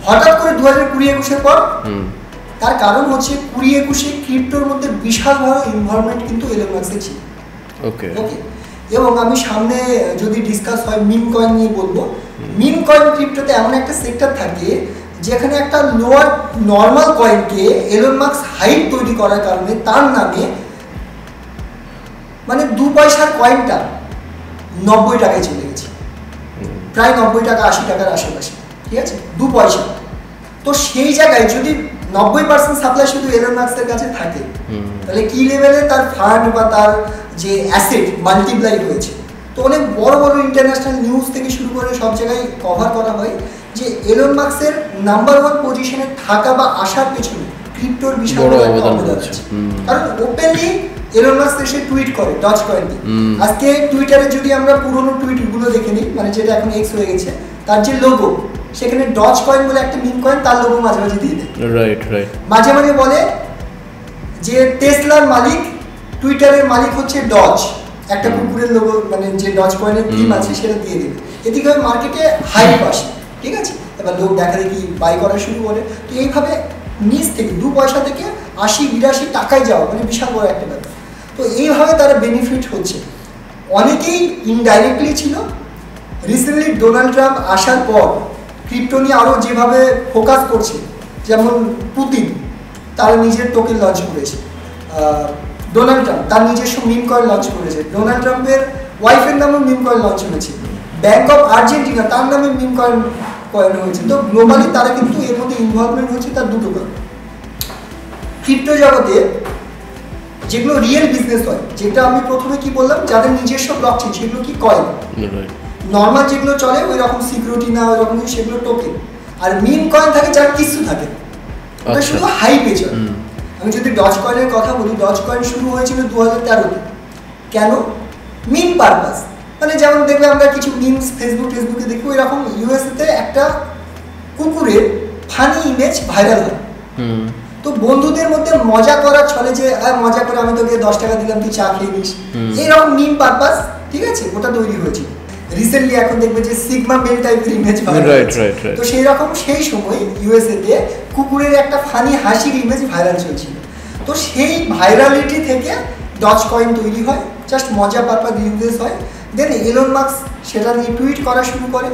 হঠাৎ করে 2020-21-এর পর, তার কারণ হচ্ছে 2021-এ ক্রিপ্টোর মধ্যে বিশাল বড় ইনভলভমেন্ট কিন্তু এলন মাস্কের ছিল। ওকে, এবং আমি সামনে যদি ডিসকাস হয় মিম কয়েন নিয়ে বলবো। মিম কয়েন ক্রিপ্টোতে এমন একটা সেক্টর থাকে যেখানে একটা লোয়ার নর্মাল কয়েনকে এলন মাস্ক হাইপ তৈরি করার কারণে তার নামে, মানে 2 পয়সার কয়েনটা 90 টাকায় চলে গেছে, প্রায় 90 টাকা 80 টাকার আশেপাশে, ঠিক আছে, 2 পয়সা। তো সেই জায়গায় যদি 90% সাপ্লাই শুধু এলন মাস্কের কাছে থাকে, তাহলে কি লেভেলে তার ফান্ড বা তার যে অ্যাসেট মাল্টিপ্লাই হয়েছে। তো অনেক বড় বড় ইন্টারন্যাশনাল নিউজ থেকে শুরু করে সব জায়গায় কভার করা হয় যে এলন মাস্কের নাম্বার ওয়ান পজিশনে থাকা বা আসার পেছনে ক্রিপ্টোর বিশাল অবদান আছে। কারণ ওপেনলি এলন মাস্ক এসে টুইট করে ডজ কয়েন দিয়ে। আজকে টুইটারে যদি আমরা পুরোনো টুইটগুলো দেখে নিই, মানে যেটা এখন এক্স হয়ে গেছে, তার যে লোগো, সেখানে ডজ কয়েন বলে একটা মিম কয়েন, তার লোগো মাঝে মাঝে দিয়ে দেয়। মাঝে মাঝে বলে যে টেসলার মালিক, টুইটারের মালিক হচ্ছে ডজ, একটা কুকুরের লোগো, মানে যে ডজ কয়েনের থিম আছে সেটা দিয়ে দেবে। এদিকে মার্কেটে হাইপ আসে, ঠিক আছে, এবার লোক দেখা দেখি বাই করা শুরু করে। তো এইভাবে নিচ থেকে 2 পয়সা থেকে 80-82 টাকায় যাওয়া, মানে বিশাল বড় একটা ব্যাপার। তো এইভাবে তারা বেনিফিট হচ্ছে। অনেকেই ইনডাইরেক্টলি ছিল। রিসেন্টলি ডোনাল্ড ট্রাম্প আসার পর ক্রিপ্টো নিয়ে আরও যেভাবে ফোকাস করছে, যেমন পুতিন তার নিজের টোকেন লঞ্চ করেছে, ডোনাল্ড ট্রাম্প তার নিজস্ব মিম কয়েন লঞ্চ করেছে, ডোনাল্ড ট্রাম্পের ওয়াইফের নামে মিম কয়েন লঞ্চ হয়েছে, ব্যাংক অফ আর্জেন্টিনা তার নামে মিম কয়েন হয়েছে। তো গ্লোবালি তারা কিন্তু এর মধ্যে ইনভলভমেন্ট হচ্ছে তার দুটো কারণ। ক্রিপ্টো জগতে যেগুলো রিয়েল বিজনেস হয়, যেটা আমি প্রথমে কি বললাম, যাদের নিজস্ব ব্লকচেন, সেগুলো কি কয়েন। নর্মাল যেগুলো চলে ওই রকম সিকিউরিটি না, ওই রকম সেগুলো টোকেন। আর মিম কয়েন থাকে যার কিছু থাকে, ওটা শুধু হাইপে চলে। আমি যদি ডজ কয়েনের কথা বলি, ডজ কয়েন শুরু হয়েছিল 2013-তে। কেন? মিম পারপাস। মানে যেমন দেখবে আমরা কিছু মিমস ফেসবুকে দেখি, ওই রকম ইউএসএতে একটা কুকুরের ফানি ইমেজ ভাইরাল হয়। তো বন্ধুদের মধ্যে মজা করার ছলে যে মজা করে আমি তোকে 10 টাকা দিলাম, তুই চা খেয়ে নিস, এইরকম মিম পারপাস, ঠিক আছে, ওটা তৈরি হয়েছিল। রিসেন্টলি এখন দেখবে যে সিগমা মেল টাইপের ইমেজ ভাইরাল হচ্ছে। তো সেই রকম সেই সময় ইউএসএ তে কুকুরের একটা ফানি হাসির ইমেজ ভাইরাল চলছিল। তো সেই ভাইরালিটি থেকে ডজ কয়েন তৈরি হয়, জাস্ট মজা পারপাস ইউজ হয়। দেন এলন মাস্ক সেটা নিয়ে টুইট করা শুরু করে।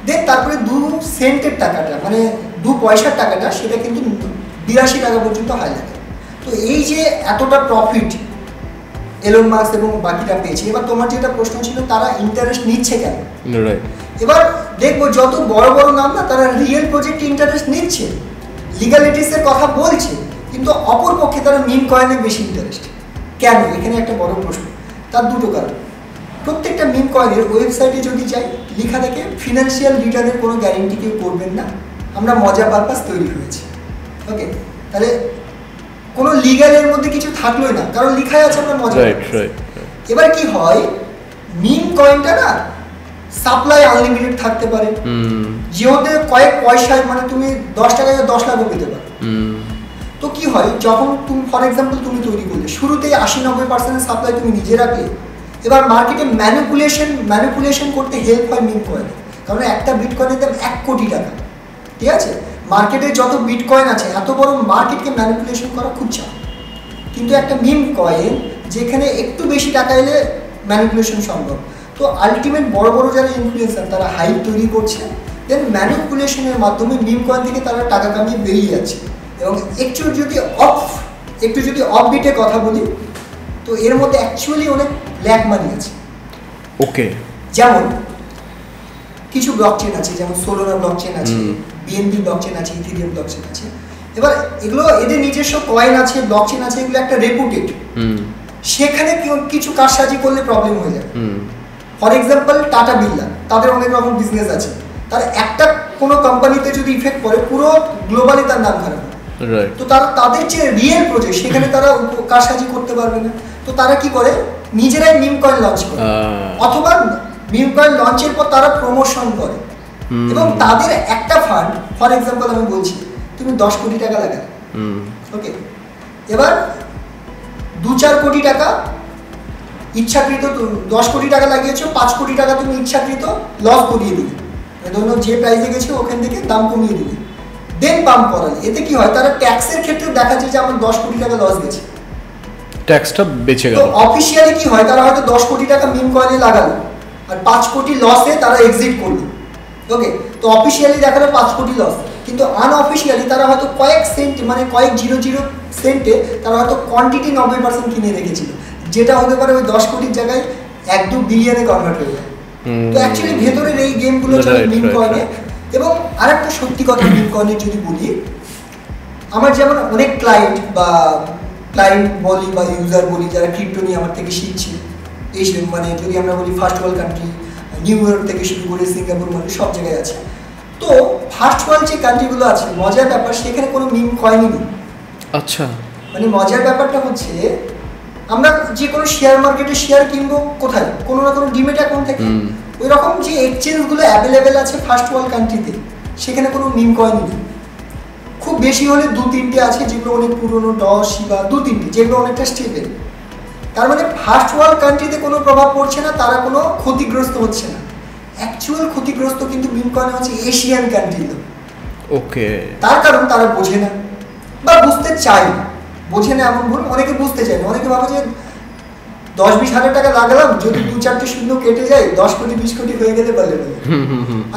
দেন তারপরে 2 সেন্টের টাকাটা, মানে 2 পয়সার টাকাটা, সেটা কিন্তু 82 টাকা পর্যন্ত হাই লাগে। তো এই যে এতটা প্রফিট এলন মাস্ক এবং বাকিরা পেয়েছে। এবার তোমার যেটা প্রশ্ন ছিল, তারা ইন্টারেস্ট নিচ্ছে কেন? এবার দেখবো যত বড় বড় নাম না, তারা রিয়েল প্রজেক্ট ইন্টারেস্ট নিচ্ছে, লিগালিটিসের কথা বলছে, কিন্তু অপরপক্ষে তারা মিম কয়েনে বেশি ইন্টারেস্ট কেন? এখানে একটা বড় প্রশ্ন। তার দুটো কারণ। প্রত্যেকটা মিম কয়েনের ওয়েবসাইটে যদি যাই, লেখা থাকে ফিনান্সিয়াল রিটার্নের কোনো গ্যারেন্টি কেউ করবেন না, আমরা মজা পারপাস তৈরি হয়েছে। ওকে, তাহলে কোনো লিগালের মধ্যে কিছু থাকলোই না, কারণ লেখাই আছে আমরা মজা। এবার কি হয়, মিম কয়েনটা না সাপ্লাই আনলিমিটেড থাকতে পারে, যেহেতু কয়েক পয়সায় মানে তুমি 10 টাকায় 10 লাখও পেতে পারো। তো কি হয়, যখন তুমি ফর এক্সাম্পল তুমি তৈরি করলে শুরুতেই 80-90% সাপ্লাই তুমি নিজে রাখলে, এবার মার্কেটে ম্যানিপুলেশন করতে হেল্প হয় মিম কয়েনে। কারণ একটা বিটকয়েনের দাম 1 কোটি টাকা, ঠিক আছে? মার্কেটে যত বিটকয়েন আছে এত বড় মার্কেটকে ম্যানিপুলেশন করা খুব চাপ। কিন্তু একটা মিম কয়েন যেখানে একটু বেশি টাকা এলে ম্যানিপুলেশন সম্ভব। তো আলটিমেট বড় বড় যারা ইনফ্লুয়েন্সার তারা হাইপ তৈরি করছে, দেন ম্যানিপুলেশনের মাধ্যমে মিম কয়েন থেকে তারা টাকা কামিয়ে বেরিয়ে যাচ্ছে। এবং একটু যদি অফ বিটে কথা বলি, তো এর মধ্যে অ্যাকচুয়ালি অনেক ব্ল্যাক মানি আছে। ওকে, যেমন কিছু ব্লকচেন আছে, যেমন সোলোনা ব্লকচেন আছে, বিএনপি ব্লকচেন আছে, ইথেরিয়াম ব্লকচেন আছে। এবার এগুলো এদের নিজস্ব কয়েন আছে, ব্লকচেন আছে, এগুলো একটা রেপুটেড। সেখানে কিছু কারসাজি করলে প্রবলেম হয়ে যায়। ফর এক্সাম্পল টাটা বিড়লা, তাদের অনেক রকম বিজনেস আছে, তার একটা কোনো কোম্পানিতে যদি ইফেক্ট পড়ে পুরো গ্লোবালি তার নাম খারাপ হয়। তো তাদের যে রিয়েল প্রজেক্ট সেখানে তারা কারসাজি করতে পারবে না। তো তারা কি করে, নিজেরাই মিম কয়েন লঞ্চ করে, অথবা মিম কয়েন লঞ্চের পর তারা প্রমোশন করে। এবং তাদের একটা ফান্ড, ফর এক্সাম্পল আমি বলছি, তুমি 10 কোটি টাকা লাগালে, ওকে, এবার 2-4 কোটি টাকা ইচ্ছাকৃত, 10 কোটি টাকা লাগিয়েছো, 5 কোটি টাকা তুমি ইচ্ছাকৃত লস করিয়ে দিলে, ধরুন যে প্রাইসে গেছে ওখান থেকে দাম কমিয়ে দিলে, দেন পাম্প করালে। এতে কি হয়, তারা ট্যাক্সের ক্ষেত্রে দেখাচ্ছে যে আমার 10 কোটি টাকা লস গেছে, ট্যাক্সটা বেঁচে গেল। তো অফিশিয়ালি কি হয়, তারা হয়তো 10 কোটি টাকা মিম কয়েনে লাগালো আর 5 কোটি লসে তারা এক্সিট করলো, ওকে। তো অফিশিয়ালি দেখালো 5 কোটি লস, কিন্তু আনঅফিশিয়ালি তারা হয়তো কয়েক সেন্ট, মানে কয়েক 00 সেন্টে তারা হয়তো কোয়ান্টিটি 90% কিনে রেখেছিল, যেটা হতে পারে ওই 10 কোটির জায়গায় 1-2 বিলিয়নে কনভার্ট হয়ে যায়। তো অ্যাকচুয়ালি ভেতরের এই গেমগুলো চলে মিম কয়েনে। এবং আরেকটা সত্যি কথা মিম কয়েনের যদি বলি, আমার যেমন অনেক ক্লায়েন্ট বলি বা ইউজার বলি যারা ক্রিপ্টো নিয়ে আমার থেকে শিখছে, এই মানে যদি আমরা বলি first world country, new York থেকে শুরু করে সিঙ্গাপুর, মানে সব জায়গায় আছে। তো ফার্স্ট ওয়ার্ল্ড যে কান্ট্রিগুলো আছে, মজার ব্যাপার সেখানে কোনো মিম কয়েনই নেই। আচ্ছা, মানে মজার ব্যাপারটা হচ্ছে, আমরা যে কোনো শেয়ার মার্কেটে শেয়ার কিনবো কোথায়, কোনো না কোনো ডিমেট অ্যাকাউন্ট থেকে। ওই রকম যে এক্সচেঞ্জগুলো অ্যাভেলেবেল আছে ফার্স্ট ওয়ার্ল্ড কান্ট্রিতে, সেখানে কোনো মিম কয়েন নেই। খুব বেশি হলে 2-3টে আছে যেগুলো অনেক পুরনো, 10 বা 2-3টে যেগুলো অনেকটা স্টেবল। তার মানে ফার্স্ট ওয়ার্ল্ড কান্ট্রিতে কোনো প্রভাব পড়ছে না, তারা কোনো ক্ষতিগ্রস্ত হচ্ছে না। অ্যাকচুয়াল ক্ষতিগ্রস্ত কিন্তু মিম কয়েন হচ্ছে এশিয়ান কান্ট্রিগুলো। ওকে, তার কারণ তারা বোঝে না বা বুঝতে চায় না। বোঝে না এমন ভুল, অনেকে বুঝতে চায় না। অনেকে ভাবে যে 10-20 হাজার টাকা লাগালাম, যদি 2-4টে শূন্য কেটে যায় 10 কোটি 20 কোটি হয়ে গেলে বলে।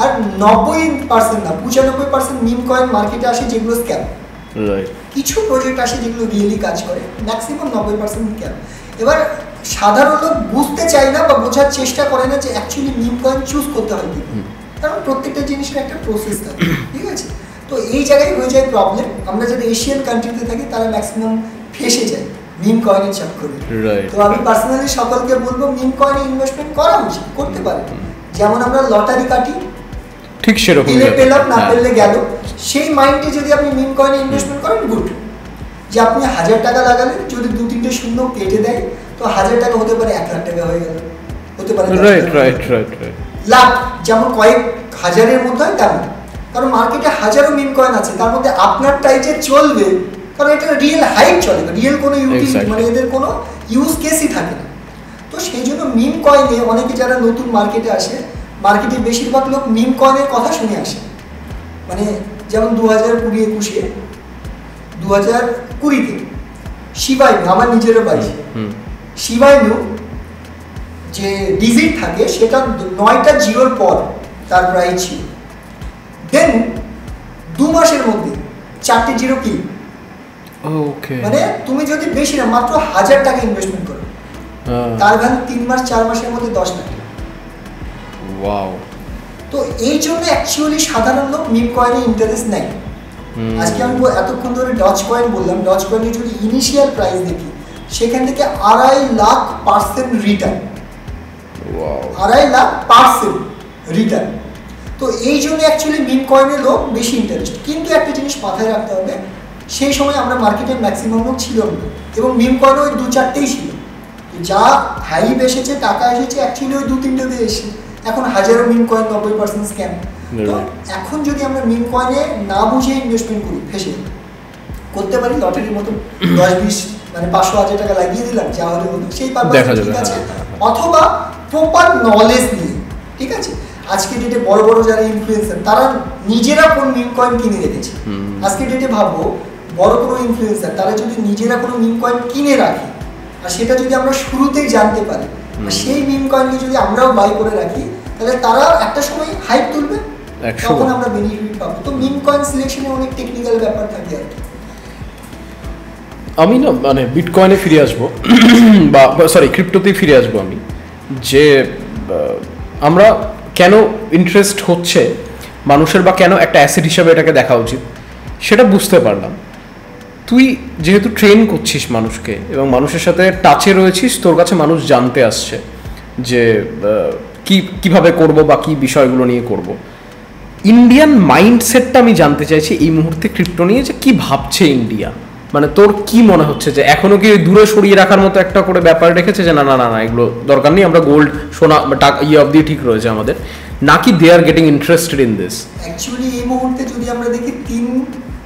আর 90% না, 95% মিম কয়েন মার্কেটে আসে যেগুলো স্ক্যাম। কিছু প্রজেক্ট আসে যেগুলো রিয়েলি কাজ করে, ম্যাক্সিমাম 90% স্ক্যাম। এবার সাধারণ লোক বুঝতে চায় না বা বোঝার চেষ্টা করে না যে অ্যাকচুয়ালি মিম কয়েন চুজ করতে হয় কি, কারণ প্রত্যেকটা জিনিসের একটা প্রসেস থাকে, ঠিক আছে? তো এই জায়গায় হয়ে যায় প্রবলেম। আমরা যারা এশিয়ান কান্ট্রিতে থাকি তারা ম্যাক্সিমাম ফেসে যায় মিম কয়েনের চক্করে। তো আমি পার্সোনালি সকলকে বলবো মিম কয়েনে ইনভেস্টমেন্ট করা উচিত, করতে পারে। যেমন আমরা লটারি কাটি, ঠিক সেরকম পেলাম না পেলে গেল, সেই মাইন্ডে যদি আপনি মিম কয়েনে ইনভেস্টমেন্ট করেন, গুড। যে আপনি 1000 টাকা লাগালেন, যদি 2-3টে শূন্য কেটে দেয়, তো 1000 টাকা হতে পারে 1 লাখ টাকা হয়ে গেল, হতে পারে লাখ। যেমন কয়েক হাজারের মধ্যে হয় তেমন, কারণ মার্কেটে হাজারো মিম কয়েন আছে, তার মধ্যে আপনারটাই যে চলবে, কারণ এটা রিয়েল হাইপ চলে না, রিয়েল কোনো ইউটিলিটি, মানে এদের কোনো ইউজ কেসই থাকে না। তো সেই জন্য মিম কয়েনে অনেকে যারা নতুন মার্কেটে আসে, মার্কেটে বেশিরভাগ লোক মিম কয়েনের কথা শুনে আসে। মানে যেমন 2020-21-এ 2020-তে শিবাইনু, আমার নিজেরও বাড়ি, শিবাইনু যে ডিজিট থাকে সেটা 9টা জিরোর পর তার প্রাইস ছিল। দেন 2 মাসের মধ্যে 4টে জিরো কি, মানে তুমি যদি বেশি না মাত্র 1000 টাকা ইনভেস্টমেন্ট করো, তার ভ্যালু 3 মাস 4 মাসের মধ্যে 10 লাখ। ওয়াও। তো এই জন্য অ্যাকচুয়ালি সাধারণ লোক মিম কয়েনে ইন্টারেস্ট নেয়। আজকে আমি এতক্ষণ ধরে ডজ কয়েন বললাম, ডজ কয়েনের যদি ইনিশিয়াল প্রাইস দেখি, সেখান থেকে 2.5 লাখ% রিটার্ন, 2.5 লাখ% রিটার্ন। তো এই জন্য অ্যাকচুয়ালি মিম কয়েনে লোক বেশি ইন্টারেস্ট। কিন্তু একটা জিনিস মাথায় রাখতে হবে, সেই সময় আমরা মার্কেটের ম্যাক্সিমাম লোক ছিল না, এবং মিম কয়েনে ওই 2-4টেই ছিল। যা হাইপ এসেছে, টাকা এসেছে, অ্যাকচুয়ালি ওই 2-3 দিয়ে এসেছে। এখন হাজারো মিম কয়েন 90% স্ক্যাম। তো এখন যদি আমরা মিম কয়েনে না বুঝে ইনভেস্টমেন্ট করি, ফেসে করতে পারি লটারির মতো 10-20 মানে 500-1000 টাকা লাগিয়ে দিলাম, যা হলে হলো সেই পারপাস, ঠিক আছে। অথবা প্রপার নলেজ নিয়ে, ঠিক আছে। আজকে ডেটে বড় বড় যারা ইনফ্লুয়েন্সার, তারা নিজেরা কোন মিম কয়েন কিনে রেখেছে। আজকে ডেটে ভাবো বড় কোনো ইনফ্লুয়েন্সার তারা যদি নিজেরা কোনো মিম কয়েন কিনে রাখে, আর সেটা যদি আমরা শুরুতেই জানতে পারি, আর সেই মিম কয়েনকে যদি আমরাও বাই করে রাখি, তাহলে তারা একটা সময় হাইপ তুলবে, তখন আমরা বেনিফিট পাবো। তো মিম কয়েন সিলেকশনে অনেক টেকনিক্যাল ব্যাপার থাকে আর কি। আমি না মানে বিটকয়েনে ফিরে আসবো বা সরি ক্রিপ্টোতেই ফিরে আসবো আমি, যে আমরা কেন ইন্টারেস্ট হচ্ছে মানুষের বা কেন একটা অ্যাসেট হিসাবে এটাকে দেখা উচিত সেটা বুঝতে পারলাম। তুই যেহেতু ট্রেন করছিস মানুষকে এবং মানুষের সাথে টাচে রয়েছিস, তোর কাছে মানুষ জানতে আসছে যে কিভাবে করব বা কি বিষয়গুলো নিয়ে করব। ইন্ডিয়ান মাইন্ডসেটটা আমি জানতে চাইছি এই মুহূর্তে ক্রিপ্টো নিয়ে, যে কি ভাবছে ইন্ডিয়া। মানে তোর কি মনে হচ্ছে যে এখনো কি দূরে সরিয়ে রাখার মতো একটা করে ব্যাপার রেখেছে যে না না না না এগুলো দরকার নেই, আমরা গোল্ড সোনা টাকা অবধি ঠিক রয়েছে আমাদের, নাকি they are getting interested in this? Actually এই মুহূর্তে যদি আমরা দেখি 3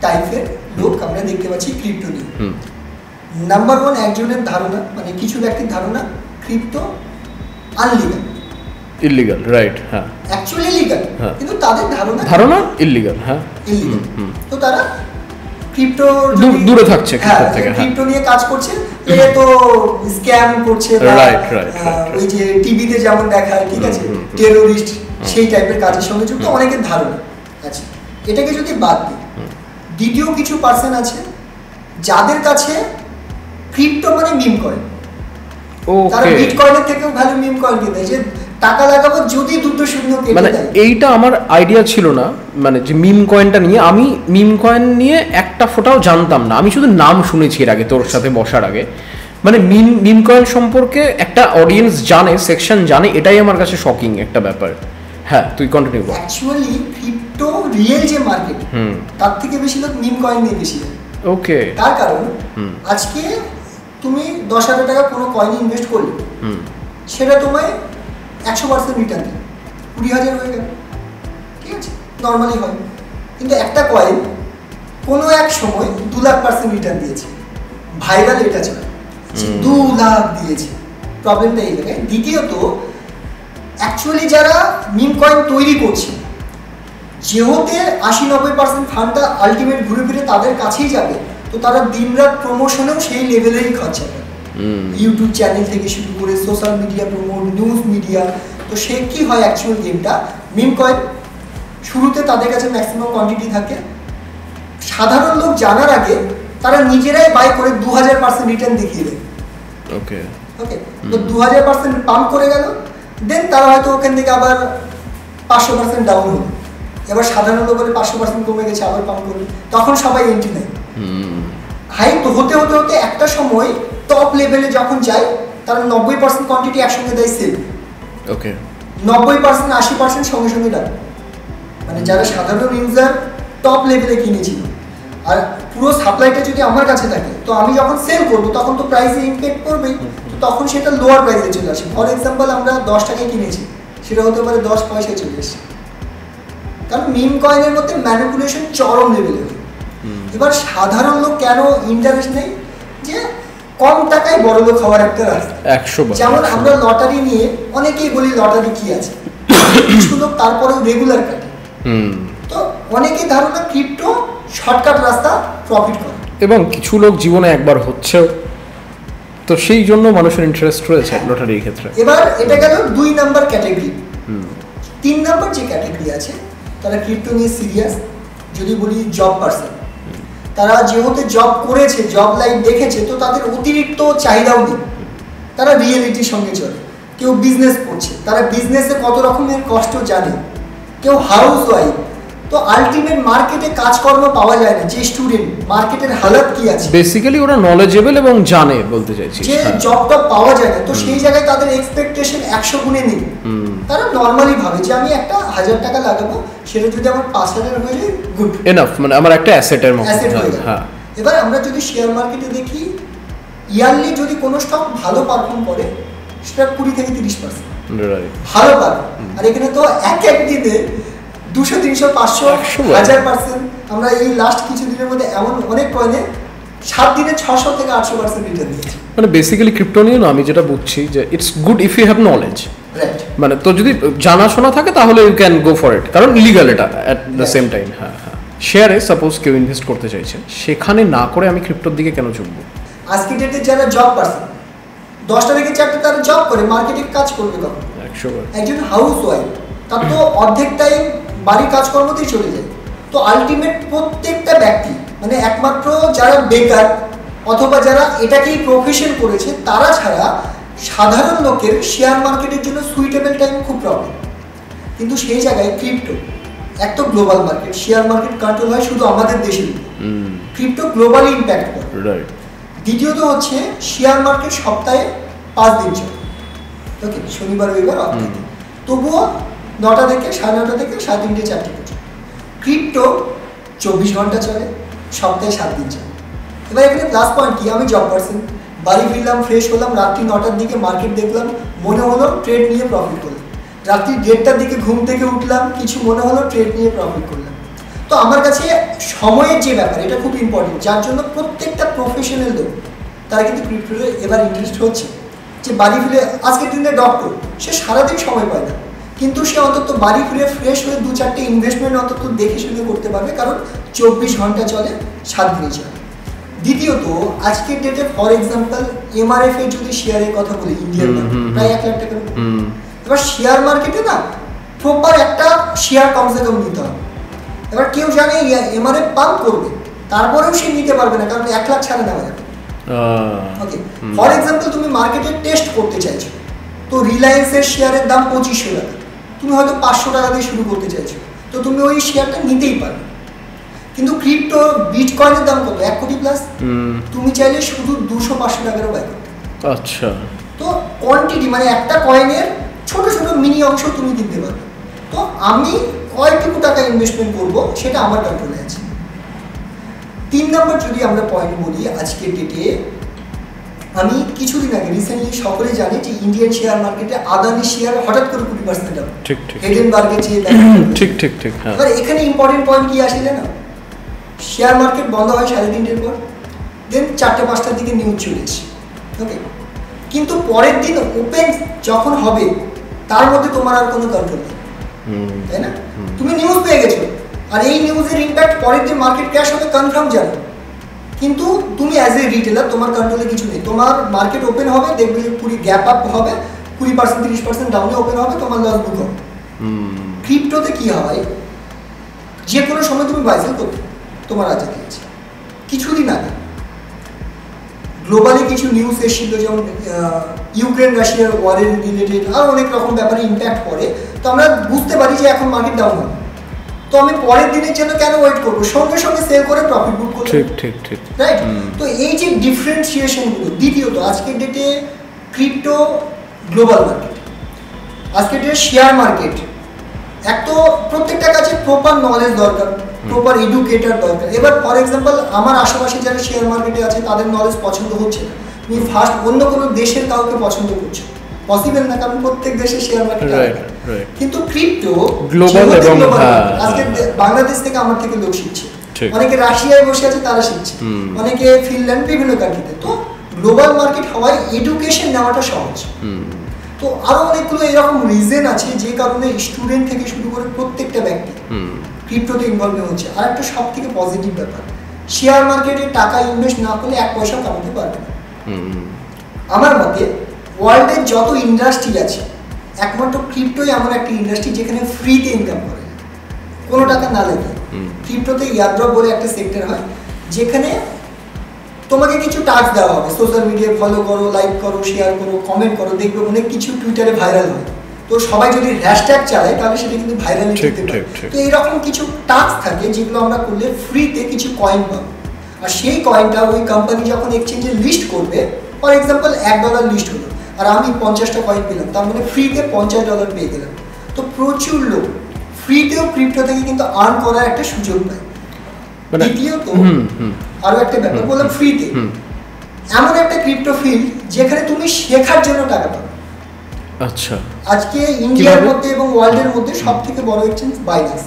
টাইপের লোক আমরা দেখতে পাচ্ছি ক্রিপ্টো নিয়ে। নাম্বার 1, একজনের ধারণা, মানে কিছু ব্যক্তির ধারণা ক্রিপ্টো আনলিগাল, ইল্লিগাল, রাইট? হ্যাঁ, অ্যাকচুয়ালি লিগাল, কিন্তু তাদের ধারণা ইল্লিগাল। হ্যাঁ, ইল্লিগাল। তো তারা ক্রিপ্টো দূরে থাকছে ক্রিপ্টো থেকে, ক্রিপ্টো নিয়ে কাজ করছে, এ তো স্ক্যাম করছে, ওই যে টিভিতে যেমন দেখায়, ঠিক আছে, টেরোরিস্ট, সেই টাইপের কাজের সঙ্গে যুক্ত অনেকের ধারণা আছে। এটাকে যদি বাদ দিই, দ্বিতীয় কিছু পার্সন আছে যাদের কাছে ক্রিপ্টো মানে মিম কয়েন, তারা বিটকয়েনের থেকেও ভালো মিম কয়েন কিনে, যে টাকা লাগাবো যদি দুটো শূন্য কেটে মানে দেয়। এইটা আমার আইডিয়া ছিল না, মানে যে মিম কয়েনটা নিয়ে, আমি মিম কয়েন নিয়ে একটা ফোটাও জানতাম না, আমি শুধু নাম শুনেছি এর আগে তোর সাথে বসার আগে। মানে মিম কয়েন সম্পর্কে একটা অডিয়েন্স জানে, সেকশন জানে, এটাই আমার কাছে শকিং একটা ব্যাপার। হ্যাঁ, তুই কন্টিনিউ কর। অ্যাকচুয়ালি ক্রিপ্টো রিয়েল যে মার্কেট, তার থেকে বেশি লোক মিম কয়েন নিয়ে বেশি যায়। ওকে, তার কারণ আজকে তুমি 10,000 টাকা কোনো কয়েনে ইনভেস্ট করলে, সেটা তোমায় 100% রিটার্ন দেয়, 20,000 হয়ে গেল, ঠিক আছে, নর্মালি হয়। কিন্তু একটা কয়েন কোনো এক সময় 2,00,000% রিটার্ন দিয়েছে, ভাইরাল এটা ছিল, 2 লাখ দিয়েছে। প্রবলেমটা এই জায়গায়। দ্বিতীয়ত, অ্যাকচুয়ালি যারা মিম কয়েন তৈরি করছে, যেহেতু 80-90% ফান্ডটা আলটিমেট ঘুরে ফিরে তাদের কাছেই যাবে, তো তারা দিনরাত প্রমোশনেও সেই লেভেলেরই খরচা করে, ইউটিউব চ্যানেল থেকে শুরু করে social media promote, news media. তো সে কি হয়, অ্যাকচুয়াল গেমটা মিম কয়েন শুরুতে তাদের কাছে ম্যাক্সিমাম কোয়ান্টিটি থাকে, সাধারণ লোক জানার আগে তারা নিজেরাই বাই করে 2,000% রিটার্ন দেখিয়ে দেয়। ওকে, তো 2,000% পাম্প করে গেল, দেন তারা হয়তো ওখান থেকে আবার 500% ডাউন হলো, এবার সাধারণ লোকের 500% কমে গেছে, আবার পাম্প করবে, তখন সবাই এন্ট্রি নেয়। হাই তো হতে হতে হতে একটা সময় টপ লেভেলে যখন যায়, তারা 90% কোয়ান্টিটি একসঙ্গে দেয় সেল। ওকে, 90% 80% সঙ্গে সঙ্গে ডাউন। মানে যারা সাধারণ ইউজার টপ লেভেলে কিনেছিল, আর পুরো সাপ্লাইটা যদি আমার কাছে থাকে, তো আমি যখন সেল করবো তখন তো প্রাইসে ইমপ্যাক্ট করবেই, তো তখন সেটা লোয়ার প্রাইসে চলে আসে। ফর এক্সাম্পল, আমরা 10 টাকায় কিনেছি, সেটা হতে পারে 10 পয়সায় চলে এসেছে, কারণ মিম কয়েনের মধ্যে ম্যানিপুলেশন চরম লেভেলে। এবার সাধারণ লোক কেন ইন্টারেস্ট নেই, যে কম টাকায় বড় লোক হওয়ার একটা রাস্তা। যেমন আমরা লটারি নিয়ে অনেকেই বলি লটারি কি আছে, কিছু লোক তারপরেও রেগুলার কাটে। তো অনেকেই ধারণা ক্রিপ্টো শর্টকাট রাস্তা প্রফিট করে, এবং কিছু লোক জীবনে একবার হচ্ছেও, তো সেই জন্য মানুষের ইন্টারেস্ট রয়েছে লটারির ক্ষেত্রে। এবার এটা গেল 2 নাম্বার ক্যাটাগরি। 3 নাম্বার যে ক্যাটাগরি আছে, তারা ক্রিপ্টো নিয়ে সিরিয়াস। যদি বলি জব পার্সন, তারা যেহেতু জব করেছে, জব লাইফ দেখেছে, তো তাদের অতিরিক্ত চাহিদাও নেই, তারা রিয়েলিটির সঙ্গে চলে। কেউ বিজনেস করছে, তারা বিজনেসে কত রকমের কষ্ট জানে। কেউ হাউস ওয়াইফ, তো আলটিমেট মার্কেটে কাজকর্ম পাওয়া যায় না, যে স্টুডেন্ট মার্কেটের হালত কি আছে, বেসিক্যালি ওরা নলেজেবল এবং জানে, বলতে চাইছি যে জবটা পাওয়া যায় না, তো সেই জায়গায় তাদের এক্সপেকটেশন 100 গুণে নেই। তারা নরমালি ভাবে যে আমি একটা 1,000 টাকা লাগাবো, সেটা যদি আমার 5,000 হয়ে যায়, গুড এনাফ, মানে আমার একটা অ্যাসেটের মতো। হ্যাঁ, এবার আমরা যদি শেয়ার মার্কেটে দেখি, ইয়ারলি যদি কোনো স্টক ভালো পারফর্ম করে সেটা 20 থেকে 30% ভালো পারফর্ম। আর এখানে তো এক দিনে 200, 300, 500, 1000%। আমরা এই লাস্ট কিছু দিনের মধ্যে এমন অনেক কয়েনে 7 দিনে 600 থেকে 800% রিটার্ন দিয়েছে। মানে বেসিক্যালি ক্রিপ্টো নিয়ে না আমি যেটা বুঝছি যে it's good if you have knowledge, right? মানে তো যদি জানাশোনা থাকে তাহলে you can go for it, কারণ লিগাল এটা অ্যাট দ্য সেম টাইম। হ্যাঁ হ্যাঁ, শেয়ারে সাপোজ কেউ ইনভেস্ট করতে চাইছে, সেখানে না করে আমি ক্রিপ্টোর দিকে কেন ঝুঁকবো? আজকে ডেটে যারা জব পারসন 10টা থেকে 4টা তারা জব করে, মার্কেটে কাজ করবে কখন? 100বার। একজন হাউস ওয়াইফ তার তো অর্ধেক টাইম বাড়ির কাজকর্মতেই চলে যায়। তো আলটিমেট প্রত্যেকটা ব্যক্তি, মানে একমাত্র যারা বেকার অথবা যারা এটাকেই প্রফেশন করেছে তারা ছাড়া সাধারণ লোকের শেয়ার মার্কেটের জন্য সুইটেবল টাইম খুব প্রবলেম। কিন্তু সেই জায়গায় ক্রিপ্টো এক তো global market, share market control হয় শুধু আমাদের দেশের উপর, ক্রিপ্টো গ্লোবালি ইম্প্যাক্ট করে। রাইট। দ্বিতীয়ত হচ্ছে শেয়ার মার্কেট সপ্তাহে 5 দিন চলে, ওকে, শনিবার রবিবার অফ থাকে, তবুও 9টা থেকে 9:30 থেকে 3:30 4টা পর্যন্ত। ক্রিপ্টো 24 ঘন্টা চলে, সপ্তাহে 7 দিন চলে। এবার এখানে প্লাস পয়েন্ট কি, আমি জব পারসন, বাড়ি ফিরলাম, ফ্রেশ হলাম, রাত্রি 9টার দিকে মার্কেট দেখলাম, মনে হলো ট্রেড নিয়ে প্রফিট করলাম। রাত্রি 1:30টার দিকে ঘুম থেকে উঠলাম, কিছু মনে হলো ট্রেড নিয়ে প্রফিট করলাম। তো আমার কাছে সময়ের যে ব্যাপার এটা খুব ইম্পর্টেন্ট, যার জন্য প্রত্যেকটা প্রফেশনাল লোক তারা কিন্তু ক্রিপ্টোতে এবার ইন্টারেস্ট হচ্ছে। যে বাড়ি ফিরে আজকের দিনে ডক্টর, সে সারাদিন সময় পায় না, কিন্তু সে অন্তত বাড়ি ফিরে ফ্রেশ হয়ে 2-4টে ইনভেস্টমেন্ট অন্তত দেখে শুনে করতে পারবে, কারণ 24 ঘন্টা চলে, 7 দিনে চলে। দ্বিতীয়ত আজকের ডেটে ফর এক্সাম্পল MRF এর যদি শেয়ারের কথা বলি, ইন্ডিয়ান প্রায় 1 লাখ টাকা। এবার শেয়ার মার্কেটে না প্রপার একটা শেয়ার কমসে কম নিতে হবে। এবার কেউ জানে MRF পাম্প করবে, তারপরেও সে নিতে পারবে না, কারণ 1 লাখ ছাড়া নেওয়া যাবে। ওকে, ফর এক্সাম্পল তুমি মার্কেটে টেস্ট করতে চাইছো, তো রিলায়েন্সের শেয়ারের দাম 2500 টাকা, তুমি হয়তো 500 টাকা দিয়ে শুরু করতে চাইছো, তো তুমি ওই শেয়ারটা নিতেই পারবে। কিন্তু ক্রিপ্টো বিটকয়েনের দাম কত, 1 কোটি প্লাস, তুমি চাইলে শুধু 200-500 টাকারও বাই করতে। আচ্ছা, তো কোয়ান্টিটি মানে একটা কয়েনের ছোট ছোট মিনি অংশ তুমি কিনতে পারবে। তো আমি কয়টুকু টাকা ইনভেস্টমেন্ট করব সেটা আমার কন্ট্রোলে আছে। 3 নম্বর যদি আমরা পয়েন্ট বলি, আজকের ডেটে আমি কিছুদিন আগে রিসেন্টলি সকলে জানে যে ইন্ডিয়ান শেয়ার মার্কেটে আদানি শেয়ার হঠাৎ করে 20% আপ, ঠিক ঠিক হেডেনবার্গের যে ঠিক ঠিক ঠিক। হ্যাঁ, এবার এখানে ইম্পর্টেন্ট পয়েন্ট কি আসে না, শেয়ার মার্কেট বন্ধ হয় 3:30টার পর, দেন 4টে-5টার দিকে নিউজ চলে এসে, ওকে, কিন্তু পরের দিন ওপেন যখন হবে তার মধ্যে তোমার আর কোনো কন্ট্রোল নেই, তাই না? তুমি নিউজ পেয়ে গেছো, আর এই নিউজের ইম্প্যাক্ট পরের দিন মার্কেট ক্র্যাশ হবে কনফার্ম জানো, কিন্তু তুমি অ্যাজ এ রিটেলার তোমার কন্ট্রোলে কিছু নেই। তোমার মার্কেট ওপেন হবে, দেখবে যে পুরো গ্যাপ আপ হবে, 20%-30% ডাউনে ওপেন হবে, তোমার লস বুক হবে। ক্রিপ্টোতে কি হয়, যে কোনো সময় তুমি বাই সেল করবে, তোমার আজাদি আছে। কিছুদিন আগে গ্লোবালি কিছু নিউজ এসেছিল, যেমন ইউক্রেন রাশিয়ার ওয়ারের রিলেটেড আর অনেক রকম ব্যাপারে ইম্প্যাক্ট পড়ে, তো আমরা বুঝতে পারি যে এখন মার্কেট ডাউন হবে, তো আমি পরের দিনের জন্য কেন ওয়েট করবো, সঙ্গে সঙ্গে সেল করে প্রফিট বুক করব। ঠিক ঠিক ঠিক, রাইট? তো এই যে ডিফারেন্সিয়েশনগুলো। দ্বিতীয়ত আজকের ডেটে ক্রিপ্টো গ্লোবাল মার্কেট, আজকের ডেটে শেয়ার মার্কেট, এক তো প্রত্যেকটা কাছে প্রপার নলেজ দরকার, প্রপার এডুকেটার দরকার। এবার ফর এক্সাম্পল আমার আশেপাশে যারা শেয়ার মার্কেটে আছে তাদের নলেজ পছন্দ হচ্ছে না, তুমি ফার্স্ট অন্য কোনো দেশের কাউকে পছন্দ করছো, পসিবল না, কারণ প্রত্যেক দেশের শেয়ার মার্কেট আলাদা। কিন্তু ক্রিপ্টো গ্লোবাল, এবং আজকে বাংলাদেশ থেকে আমার থেকে লোক শিখছে, অনেকে রাশিয়ায় বসে আছে তারা শিখছে, অনেকে ফিনল্যান্ড, বিভিন্ন কান্ট্রিতে। তো গ্লোবাল মার্কেট হওয়ায় এডুকেশন নেওয়াটা সহজ। তো আরো অনেকগুলো এরকম রিজন আছে যে কারণে স্টুডেন্ট থেকে শুরু করে প্রত্যেকটা ব্যক্তি ক্রিপ্টোতে ইনভলভ হচ্ছে। আর একটা সব থেকে পজিটিভ ব্যাপার, শেয়ার মার্কেটে টাকা ইনভেস্ট না করলে 1 পয়সা কামাতে পারবে না। আমার মতে ওয়ার্ল্ডের যত ইন্ডাস্ট্রি আছে, একমাত্র ক্রিপ্টোই এমন একটা ইন্ডাস্ট্রি যেখানে ফ্রিতে ইনকাম করে, কোনো টাকা না লাগে। ক্রিপ্টোতে এয়ারড্রপ বলে একটা সেক্টর হয়, যেখানে তোমাকে কিছু টাস্ক দেওয়া হবে, সোশ্যাল মিডিয়ায় ফলো করো, লাইক করো, শেয়ার করো, কমেন্ট করো, দেখবে অনেক কিছু টুইটারে ভাইরাল হয়। তো সবাই যদি হ্যাশট্যাগ চালায় তাহলে সেটা কিন্তু ভাইরাল হতে পারে। তো এইরকম কিছু টাস্ক থাকে যেগুলো আমরা করলে ফ্রিতে কিছু কয়েন পাবো, আর সেই কয়েনটা ওই কোম্পানি যখন এক্সচেঞ্জে লিস্ট করবে, ফর এক্সাম্পল $1 লিস্ট হলো, আর আমি 50টা কয়েন পেলাম, তার মানে ফ্রিতে $50 পেয়ে গেলাম। তো প্রচুর লোক ফ্রিতেও ক্রিপ্টো থেকে কিন্তু আর্ন করার একটা সুযোগ পায়। দ্বিতীয়ত আরো একটা ব্যাপার বললাম ফ্রিতে, এমন একটা ক্রিপ্টো ফিল্ড যেখানে তুমি শেখার জন্য টাকা পাবে। আচ্ছা, আজকে ইন্ডিয়ার মধ্যে এবং ওয়ার্ল্ডের মধ্যে সবথেকে বড় এক্সচেঞ্জ বাইন্যান্স।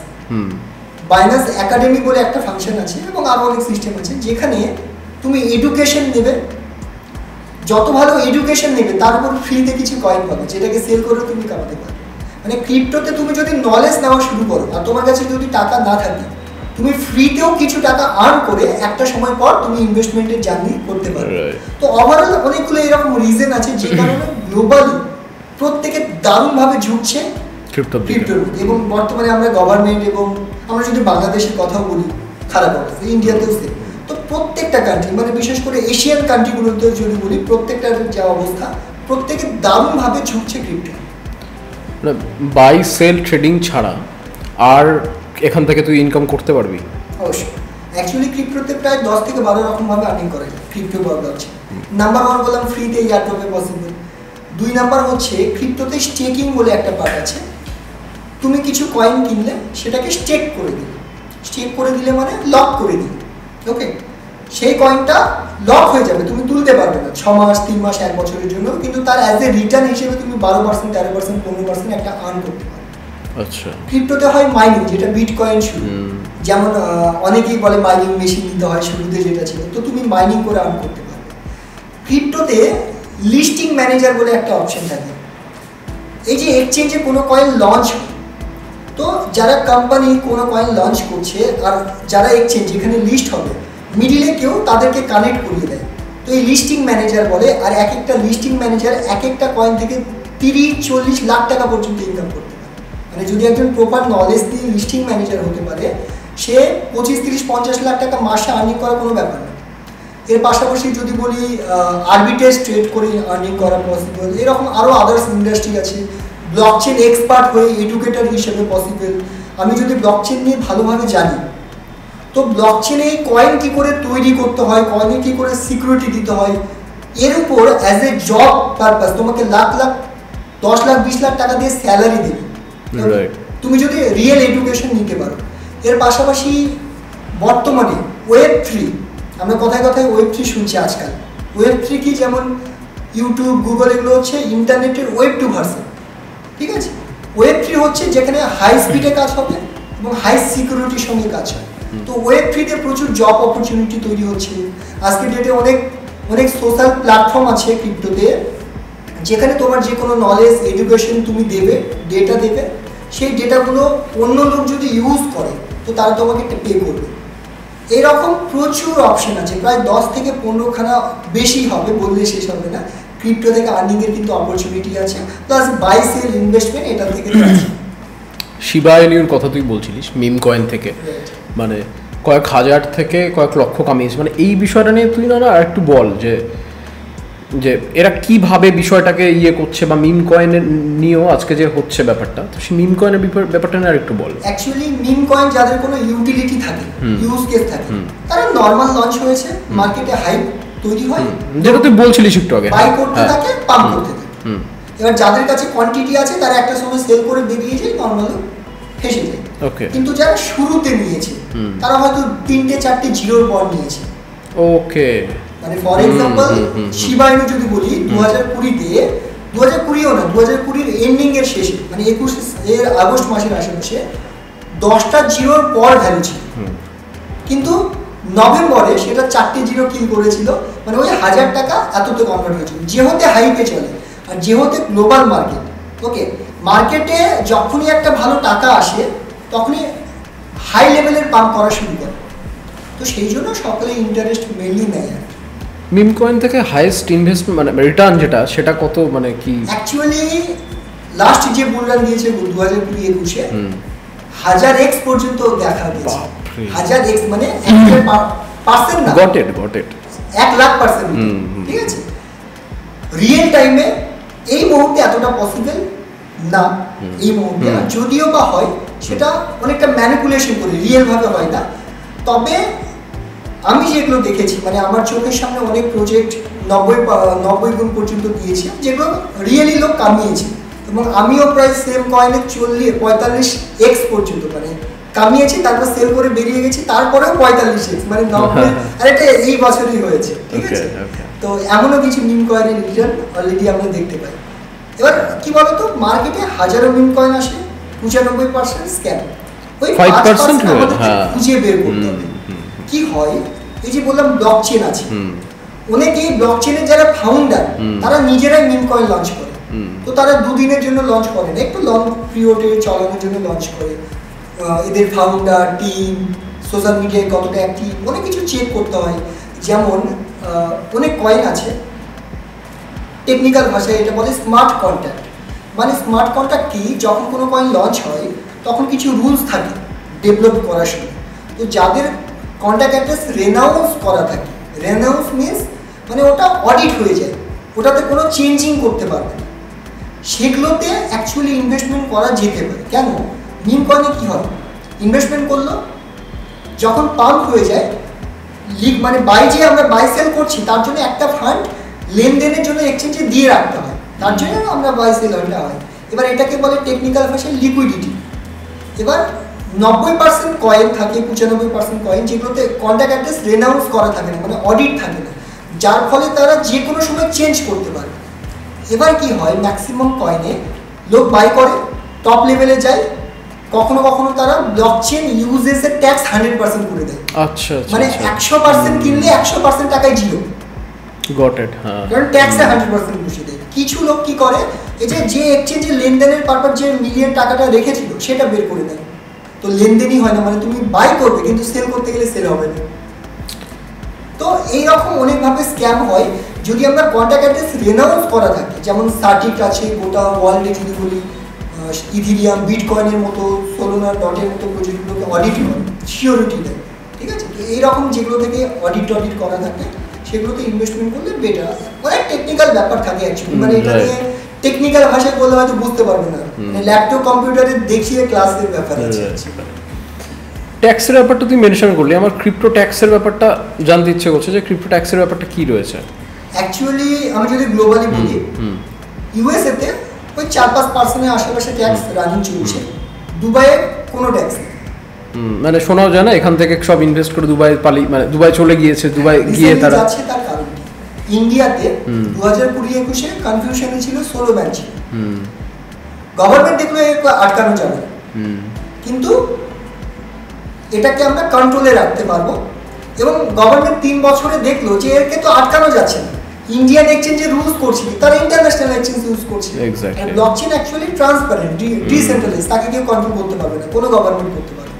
বাইন্যান্স একাডেমি বলে একটা ফাংশন আছে এবং আরো অনেক সিস্টেম আছে যেখানে তুমি এডুকেশন নেবে, যত ভালো এডুকেশন নেবে তার উপর ফ্রিতে কিছু কয়েন পাবে যেটাকে সেল করে তুমি কামাতে পারবে। মানে ক্রিপ্টোতে তুমি যদি নলেজ নেওয়া শুরু করো আর তোমার কাছে যদি টাকা না থাকে, তুমি ফ্রিতেও কিছু টাকা আর্ন করে একটা সময় পর তুমি ইনভেস্টমেন্টের জার্নি করতে পারবে। তো ওভারঅল অনেকগুলো এরকম রিজন আছে যে কারণে গ্লোবালি প্রত্যেকে দারুণভাবে ঝুঁকছে ক্রিপ্টোর। এবং বর্তমানে আমরা গভর্নমেন্ট এবং আমরা যদি বাংলাদেশের কথাও বলি, খারাপ অবস্থা, ইন্ডিয়াতেও সে, তো প্রত্যেকটা কান্ট্রি মানে বিশেষ করে এশিয়ান কান্ট্রিগুলোতে যদি বলি প্রত্যেকটার যা অবস্থা, প্রত্যেকে দারুণভাবে ঝুঁকছে ক্রিপ্টো। বাই সেল ট্রেডিং ছাড়া আর এখান থেকে তুই ইনকাম করতে পারবি? অবশ্যই। অ্যাকচুয়ালি ক্রিপ্টোতে প্রায় 10 থেকে 12 রকমভাবে আর্নিং করা যায় ক্রিপ্টো ব্লকচেন। নাম্বার 1 বললাম ফ্রিতে এয়ারড্রপে পসিবল। 2 নাম্বার হচ্ছে ক্রিপ্টোতে স্টেকিং বলে একটা পার্ট আছে। তুমি কিছু কয়েন কিনলে সেটাকে স্টেক করে দিলে, স্টেক করে দিলে মানে লক করে দিলে, ওকে, সেই কয়েনটা লক হয়ে যাবে, তুমি তুলতে পারবে না 6 মাস 3 মাস 1 বছরের জন্য, কিন্তু তার অ্যাজ এ রিটার্ন হিসেবে তুমি 12% 13% 15% একটা আর্ন করতে পারবে। আচ্ছা, ক্রিপ্টোতে হয় মাইনিং, যেটা বিটকয়েন শুরু, যেমন অনেকেই বলে মাইনিং মেশিন নিতে হয়, শুরুতে যেটা ছিল, তো তুমি মাইনিং করে আর্ন করতে পারবে। ক্রিপ্টোতে লিস্টিং ম্যানেজার বলে একটা অপশন থাকে। এই যে এক্সচেঞ্জে কোনো কয়েন লঞ্চ, তো যারা কোম্পানি কোনো কয়েন লঞ্চ করছে আর যারা এক্সচেঞ্জ যেখানে লিস্ট হবে মিডিলে কেউ তাদেরকে কানেক্ট করিয়ে দেয়, তো এই লিস্টিং ম্যানেজার বলে। আর এক একটা লিস্টিং ম্যানেজার এক একটা কয়েন থেকে 30-40 লাখ টাকা পর্যন্ত ইনকাম করতে পারে। মানে যদি একজন প্রপার নলেজ দিয়ে লিস্টিং ম্যানেজার হতে পারে, সে 25-30-50 লাখ টাকা মাসে আর্নিং করা কোনো ব্যাপার না। এর পাশাপাশি যদি বলি আরবিট্রেজ ট্রেড করে আর্নিং করা পসিবল, এরকম আরও আদার্স ইন্ডাস্ট্রি আছে। ব্লকচেন এক্সপার্ট হয়ে এডুকেটর হিসেবে পসিবল। আমি যদি ব্লকচেন নিয়ে ভালোভাবে জানি, তো ব্লকচেনে কয়েন কী করে তৈরি করতে হয়, কয়েনে কী করে সিকিউরিটি দিতে হয়, এর উপর অ্যাজ এ জব পারপাস তোমাকে লাখ লাখ 10 লাখ 20 লাখ টাকা দিয়ে স্যালারি দেবে তুমি যদি রিয়েল এডুকেশন নিতে পারো। এর পাশাপাশি বর্তমানে Web3, আমরা কথায় কথায় Web3 শুনছি আজকাল। Web3 কি, যেমন ইউটিউব, গুগল, এগুলো হচ্ছে ইন্টারনেটের Web2 ভার্সন, ঠিক আছে। Web3 হচ্ছে যেখানে হাই স্পিডে কাজ হবে এবং হাই সিকিউরিটির সঙ্গে কাজ হয়। তো Web3-তে প্রচুর জব অপরচুনিটি তৈরি হচ্ছে। আজকের ডেটে অনেক অনেক সোশ্যাল প্ল্যাটফর্ম আছে ক্রিপ্টোতে, যেখানে তোমার যে কোনো নলেজ এডুকেশন তুমি দেবে, ডেটা দেবে, সেই ডেটাগুলো অন্য লোক যদি ইউজ করে তো তারা তোমাকে একটা পে করবে। এরকম প্রচুর অপশন আছে, প্রায় 10 থেকে 15খানা বেশি হবে, বললে শেষ হবে না। ক্রিপ্টো থেকে আর্নিংয়ের কিন্তু অপরচুনিটি আছে, প্লাস বাই সেল ইনভেস্টমেন্ট এটা থেকে আছে। শিবা ইনুর কথা তুই বলছিলিস, মিম কয়েন থেকে মানে কয়েক হাজার থেকে কয়েক লক্ষ কামিয়েছে, মানে এই বিষয়টা নিয়ে তুই না আর একটু বল যে যে এরা কিভাবে বিষয়টাকে ইয়ে করছে, বা মিম কয়েনের নিয়েও আজকে যে হচ্ছে ব্যাপারটা, তো সেই মিম কয়েনের ব্যাপারটা নিয়ে আর একটু বল। অ্যাকচুয়ালি মিম কয়েন যাদের কোনো ইউটিলিটি থাকে, ইউজ কেস থাকে, তারা নর্মাল লঞ্চ হয়েছে, মার্কেটে হাইপ তৈরি হয়, যেটা তুই বলছিলিস একটু আগে, বাই করতে থাকে, পাম্প করতে থাকে। এবার যাদের কাছে কোয়ান্টিটি আছে তারা একটা সময় সেল করে বেরিয়ে যায়, নর্মাল ফেসে যায়। কিন্তু যারা শুরুতে নিয়েছে তারা হয়তো 3-4 জিরোর পর নিয়েছে। ওকে, মানে ফর এক্সাম্পল শিবা ইনু যদি বলি 2020-তে, 2020ও না, 2020-র এন্ডিং এর শেষে, মানে 21 আগস্ট মাসের আশেপাশে 10টা জিরোর পর ভ্যালু ছিল, কিন্তু নভেম্বরে সেটা 4টে জিরো কিল করেছিল। মানে ওই 1000 টাকা এততে কনভার্ট হয়েছিল, যেহেতু হাইপে চলে আর যেহেতু গ্লোবাল মার্কেট। ওকে, মার্কেটে যখনই একটা ভালো টাকা আসে তখনই হাই লেভেলের পাম্প করা শুরু করে, তো সেই জন্য সকলে ইন্টারেস্ট মেনলি নেয়। আর মিম কয়েন থেকে হাইয়েস্ট ইনভেস্টমেন্ট মানে রিটার্ন যেটা, সেটা কত, মানে কি? অ্যাকচুয়ালি লাস্ট যে বুলরান দিয়েছে 2020-21-এ 1000x পর্যন্ত দেখা গেছে। 1000x মানে 100% না, গট ইট 1,00,000%, ঠিক আছে। রিয়েল টাইমে এই মুহূর্তে এতটা পসিবল না, এই মুহূর্তে যদিও বা হয় সেটা অনেকটা ম্যানিপুলেশন করে, রিয়েল ভাবে হয় না। তবে আমি যেগুলো দেখেছি, মানে আমার চোখের সামনে অনেক প্রজেক্ট 90 গুণ পর্যন্ত দিয়েছে, যেগুলো রিয়েলি লোক কামিয়েছে, এবং আমিও প্রায় সেম কয়েনে 40-45x পর্যন্ত মানে কামিয়েছি, তারপর সেল করে বেরিয়ে গেছি, তারপরেও 45x, মানে 90, আর এটা এই বছরই হয়েছে, ঠিক আছে। তো এমনও কিছু মিম কয়েনের রিটার্ন অলরেডি আমরা দেখতে পাই। এবার কি বলতো, মার্কেটে হাজারো মিম কয়েন আসে, 95% স্ক্যাম, ওই 5% আমাদের খুঁজে বের করতে হবে। কি হয়, এই যে বললাম ব্লকচেন আছে, অনেকে ব্লকচেনের যারা ফাউন্ডার তারা নিজেরাই মিম কয়েন লঞ্চ করে। তো তারা দুদিনের জন্য লঞ্চ করে না, একটু লং পিরিয়ডে চালানোর জন্য লঞ্চ করে। এদের ফাউন্ডার টিম সোশ্যাল মিডিয়ায় কতটা অ্যাক্টিভ, অনেক কিছু চেক করতে হয়। যেমন অনেক কয়েন আছে, টেকনিক্যাল ভাষায় এটা বলে স্মার্ট কন্ট্রাক্ট। মানে স্মার্ট কন্ট্রাক্ট কি, যখন কোনো কয়েন লঞ্চ হয় তখন কিছু রুলস থাকে ডেভেলপ করার সময়। তো যাদের কন্ট্রাক্ট অ্যাড্রেস রেনাউন্স করা থাকে, রেনাউন্স মিনস মানে ওটা অডিট হয়ে যায়, ওটাতে কোনো চেঞ্জিং করতে পারবে না, সেগুলোতে অ্যাকচুয়ালি ইনভেস্টমেন্ট করা যেতে পারে। কেন, মিম কয়েনে কী হয়, ইনভেস্টমেন্ট করলো, যখন পাম্প হয়ে যায় লিগ, মানে বাই যে আমরা বাই সেল করছি তার জন্য একটা ফান্ড লেনদেনের জন্য এক্সচেঞ্জে দিয়ে রাখতে হয়, তার জন্য আমরা বাই সেল হয়। এবার এটাকে বলে টেকনিক্যাল ভাষায় লিকুইডিটি। এবার 90% কয়েন থাকে, 95% কয়েন যেগুলোতে কন্ট্রাক্ট অ্যাড্রেস রেনাউন্স করা থাকে না, মানে অডিট থাকে না, যার ফলে তারা যে কোনো সময় চেঞ্জ করতে পারে। এবার কি হয়, ম্যাক্সিমাম কয়েনে লোক বাই করে, টপ লেভেলে যায়, কখনো কখনো তারা ব্লকচেন ইউজেসের ট্যাক্স 100% করে দেয়। আচ্ছা, মানে 100% কিনলে 100% টাকায় জিরো, গট ইট। হ্যাঁ, কারণ ট্যাক্সে 100% বসে দেয়। কিছু লোক কি করে, এই যে এক্সচেঞ্জে লেনদেনের পারপাস যে মিলিয়ন টাকাটা রেখেছিল সেটা বের করে দেয়, তো লেনদেনই হয় না, মানে তুমি বাই করবে কিন্তু সেল করতে গেলে সেল হবে না। তো এইরকম অনেকভাবে স্ক্যাম হয় যদি আমরা কন্ট্রাক্ট অ্যাড্রেস রেনাউন্স করা থাকে। যেমন সার্টিক আছে, গোটা ওয়ার্ল্ডে যদি বলি, ইথিরিয়াম, বিটকয়েনের মতো, সোলোনা ডটের মতো প্রজেক্টগুলোকে অডিট করে, সিওরিটি দেয়, ঠিক আছে। তো এইরকম যেগুলো থেকে অডিট করা থাকে সেগুলোতে ইনভেস্টমেন্ট করলে বেটার। অনেক টেকনিক্যাল ব্যাপার থাকে অ্যাকচুয়ালি, মানে এটা নিয়ে টেকনিক্যাল ভাষায় বললে হয়তো বুঝতে পারবে না, মানে ল্যাপটপ কম্পিউটারে দেখিয়ে ক্লাসের ব্যাপার আছে। ট্যাক্সের ব্যাপারটা তুই মেনশন করলি, আমার ক্রিপ্টো ট্যাক্সের ব্যাপারটা জানতে ইচ্ছে করছে যে ক্রিপ্টো ট্যাক্সের ব্যাপারটা কি রয়েছে। অ্যাকচুয়ালি আমি যদি গ্লোবালি বলি, ইউএসএ তে ওই 4-5% আশেপাশে ট্যাক্স রানিং চলছে, দুবাইয়ে কোনো ট্যাক্স নেই। মানে শোনাও যায় না এখান থেকে সব ইনভেস্ট করে দুবাই মানে দুবাই চলে গিয়েছে, দুবাই গিয়ে তারা যাচ্ছে। তার কারণ ইন্ডিয়াতে 2020-21 কনফিউশনে ছিল, 16 ব্যাংক ছিল, গভর্নমেন্ট দেখলো আটকানো যাবে না, কিন্তু এটাকে আমরা কন্ট্রোলে রাখতে পারবো। এবং গভর্নমেন্ট 3 বছরে দেখলো যে এরকে তো আটকানো যাচ্ছে না, ইন্ডিয়ান এক্সচেঞ্জের রুলস করছে, তারা ইন্টারন্যাশনাল এক্সচেঞ্জ ইউজ করছে। আর ব্লকচেন অ্যাকচুয়ালি ট্রান্সপারেন্ট, ডিসেন্ট্রালাইজ, তাকে কেউ কন্ট্রোল করতে পারবে না, কোনো গভর্নমেন্ট করতে পারবে না।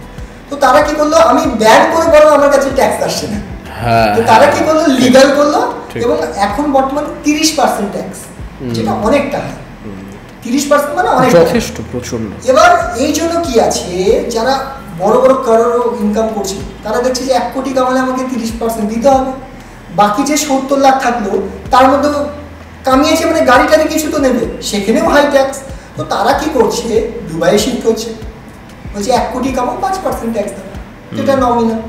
তো তারা কি করলো, আমি ব্যান করে বরং আমার কাছে ট্যাক্স আসছে না, তো তারা কি করলো, লিগাল করলো, এবং এখন বর্তমানে 30% ট্যাক্স, যেটা অনেকটা হয়। 30% মানে অনেক, যথেষ্ট, প্রচন্ড। এবার এই জন্য কি আছে, যারা বড় বড় কারোর ইনকাম করছে তারা দেখছে যে 1 কোটি কামালে আমাকে 30% দিতে হবে, বাকি যে 70 লাখ থাকলো তার মধ্যে কামিয়েছে, মানে গাড়িটারে কিছু তো নেবে, সেখানেও হাই ট্যাক্স। তো তারা কি করছে, দুবাইয়ে শিফট হচ্ছে, বলছে 1 কোটি কামাও 5% ট্যাক্স দেবে, যেটা নমিনাল।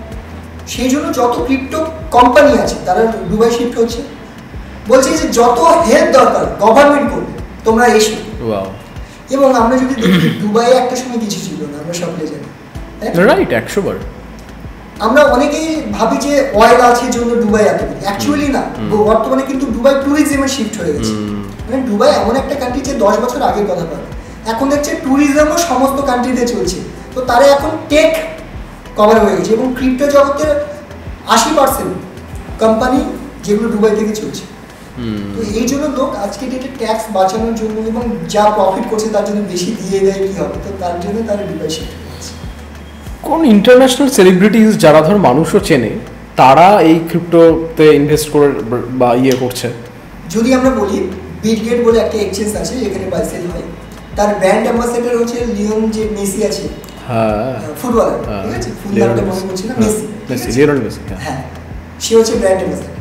সেই জন্য যত ক্রিপ্টো কোম্পানি আছে তারা দুবাই শিফট হচ্ছে, বলছে যে যত হেল্প দরকার গভর্নমেন্ট করবে, তোমরা এসো। এবং আমরা যদি দেখি দুবাইয়ে একটা সময় কিছু ছিল না, আমরা সকলে জানি, রাইট, 100 বার। আমরা অনেকেই ভাবি যে অয়েল আছে জন্য দুবাই এত, অ্যাকচুয়ালি না, বর্তমানে কিন্তু দুবাই ট্যুরিজমে শিফট হয়ে গেছে। মানে দুবাই এমন একটা কান্ট্রি যে 10 বছর আগের কথা পাবে, এখন দেখছে ট্যুরিজমও সমস্ত কান্ট্রিতে চলছে। তো তারা এখন টেক কভার হয়ে গেছে, এবং ক্রিপ্টো জগতের 80% কোম্পানি যেগুলো দুবাই থেকে চলছে। তো এই জন্য লোক আজকে ডেটে ট্যাক্স বাঁচানোর জন্য এবং যা প্রফিট করছে তার জন্য বেশি দিয়ে দেয়, কি হবে, তো তার জন্য তারা দুবাই শিফট করছে। কোন ইন্টারন্যাশনাল সেলিব্রিটিজ যারা ধর মানুষও চেনে তারা এই ক্রিপ্টোতে ইনভেস্ট করে বা ইয়ে করছে? যদি আমরা বলি, বিটগেট বলে একটা এক্সচেঞ্জ আছে যেখানে বাই সেল হয়, তার ব্র্যান্ড অ্যাম্বাসেডর হচ্ছে লিওন যে মেসি আছে, হ্যাঁ ফুটবলার, ঠিক আছে, ফুল নামটা মনে পড়ছে না, মেসি, লিওনেল মেসি, হ্যাঁ, সে হচ্ছে ব্র্যান্ড অ্যাম্বাসেডর।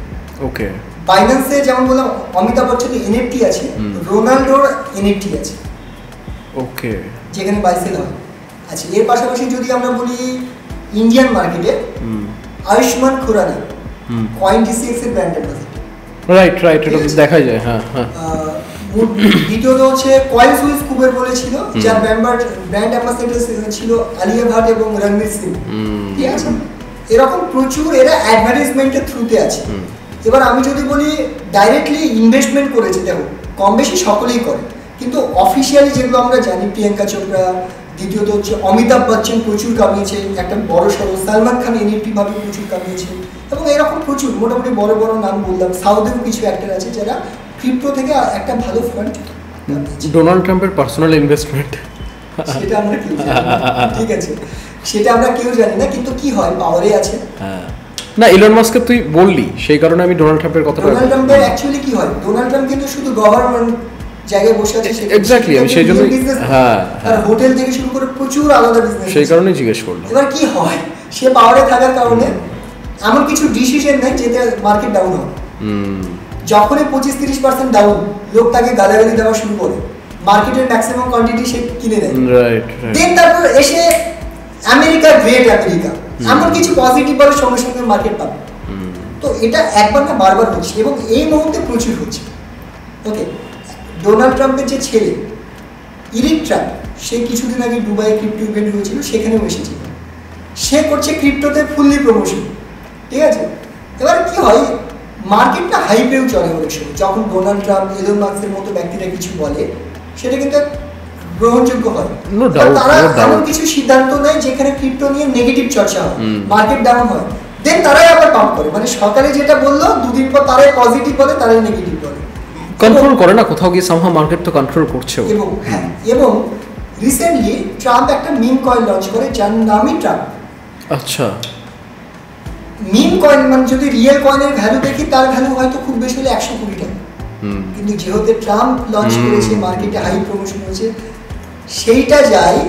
ওকে। বাইন্যান্সে যেমন বললাম অমিতাভ বচ্চনের এনএফটি আছে, রোনাল্ডোর এনএফটি আছে, ওকে, যেখানে বাই সেল হয়। আচ্ছা, এর পাশাপাশি যদি আমরা বলি ইন্ডিয়ান মার্কেটে আয়ুষ্মান খুরানা কয়েন ডিসিএক্স এর ব্র্যান্ড অ্যাম্বাসেডর। রাইট, এটা দেখা যায়, হ্যাঁ। দ্বিতীয়ত হচ্ছে কয়েল সুইচ কুবের বলেছিল, যার ব্র্যান্ড অ্যাম্বাসেডর ছিল আলিয়া ভাট এবং রণবীর সিং, ঠিক আছে? এরকম প্রচুর এরা অ্যাডভার্টাইজমেন্টের থ্রুতে আছে। এবার আমি যদি বলি ডাইরেক্টলি ইনভেস্টমেন্ট করেছে, দেখো কম বেশি সকলেই করে, কিন্তু অফিসিয়ালি যেগুলো আমরা জানি, প্রিয়াঙ্কা চোপড়া, দ্বিতীয়ত হচ্ছে অমিতাভ বচ্চন প্রচুর কামিয়েছে, একটা বড় সড়ো সালমান খান এনএফটি ভাবে প্রচুর কামিয়েছে, এবং এরকম প্রচুর মোটামুটি বড় বড় নাম বললাম। সাউথেও কিছু অ্যাক্টর আছে যারা ক্রিপ্টো থেকে একটা ভালো ফান্ড। ডোনাল্ড ট্রাম্পের পার্সোনাল ইনভেস্টমেন্ট, সেটা আমরা কেউ জানি না, ঠিক আছে? সেটা আমরা কেউ জানি না, কিন্তু কি হয় পাওয়ারে আছে। না, ইলন মাস্ককে তুই বললি, সেই কারণে আমি ডোনাল্ড ট্রাম্পের কথাটা। ডোনাল্ড ট্রাম্পের অ্যাকচুয়ালি কি হয়, ডোনাল্ড ট্রাম্প কিন্তু শুধু গভর্নমেন্ট জায়গায় বসে আছে, এক্স্যাক্টলি, আমি সেই জন্য আর হোটেল থেকে শুরু করে প্রচুর আলাদা বিজনেস, সেই কারণেই জিজ্ঞেস করলাম। এবার কি হয়, সে পাওয়ারে থাকার কারণে এমন কিছু ডিসিশন নেয় যেটা মার্কেট ডাউন হয়। যখনই 25-30% ডাউন, লোক তাকে গালাগালি দেওয়া শুরু করে, মার্কেটের ম্যাক্সিমাম কোয়ান্টিটি সে কিনে নেয়। দেন তারপর এসে আমেরিকা গ্রেট আমেরিকা, এমন কিছু পজিটিভ বলে সঙ্গে সঙ্গে মার্কেট পাবে। তো এটা একবার না বারবার হচ্ছে, এবং এই মুহূর্তে প্রচুর হচ্ছে। ওকে, ডোনাল্ড ট্রাম্পের যে ছেলে ইরিক ট্রাম্প, সে কিছুদিন আগে দুবাইয়ে ক্রিপ্টো ইভেন্ট হয়েছিল, সেখানেও এসেছিল। সে করছে ক্রিপ্টোতে ফুললি প্রমোশন, ঠিক আছে? এবার কি হয়, মার্কেটটা হাইপেও চলে অনেক সময়। যখন ডোনাল্ড ট্রাম্প, এলন মাস্কের মতো ব্যক্তিরা কিছু বলে, সেটা কিন্তু গ্রহণযোগ্য হয়। তারা এমন কিছু সিদ্ধান্ত নেয় যেখানে ক্রিপ্টো নিয়ে নেগেটিভ চর্চা হয়, মার্কেট ডাউন হয়, দেন তারাই আবার পাম্প করে। মানে সরকারে যেটা বললো, দুদিন পর তারাই পজিটিভ বলে, তারাই নেগেটিভ বলে, কন্ট্রোল করে না কোথাও গিয়ে। সামহাও মার্কেট তো কন্ট্রোল করছে। এবং হ্যাঁ, এবং রিসেন্টলি ট্রাম্প একটা মিম কয়েন লঞ্চ করে, যার নামই ট্রাম্প। আচ্ছা, মিম কয়েন মানে যদি রিয়েল কয়েনের ভ্যালু দেখি, তার ভ্যালু হয়তো খুব বেশি হলে 100 কোটি টাকা, কিন্তু যেহেতু ট্রাম্প লঞ্চ করেছে, মার্কেটে হাই প্রমোশন হয়েছে, সেইটা যায়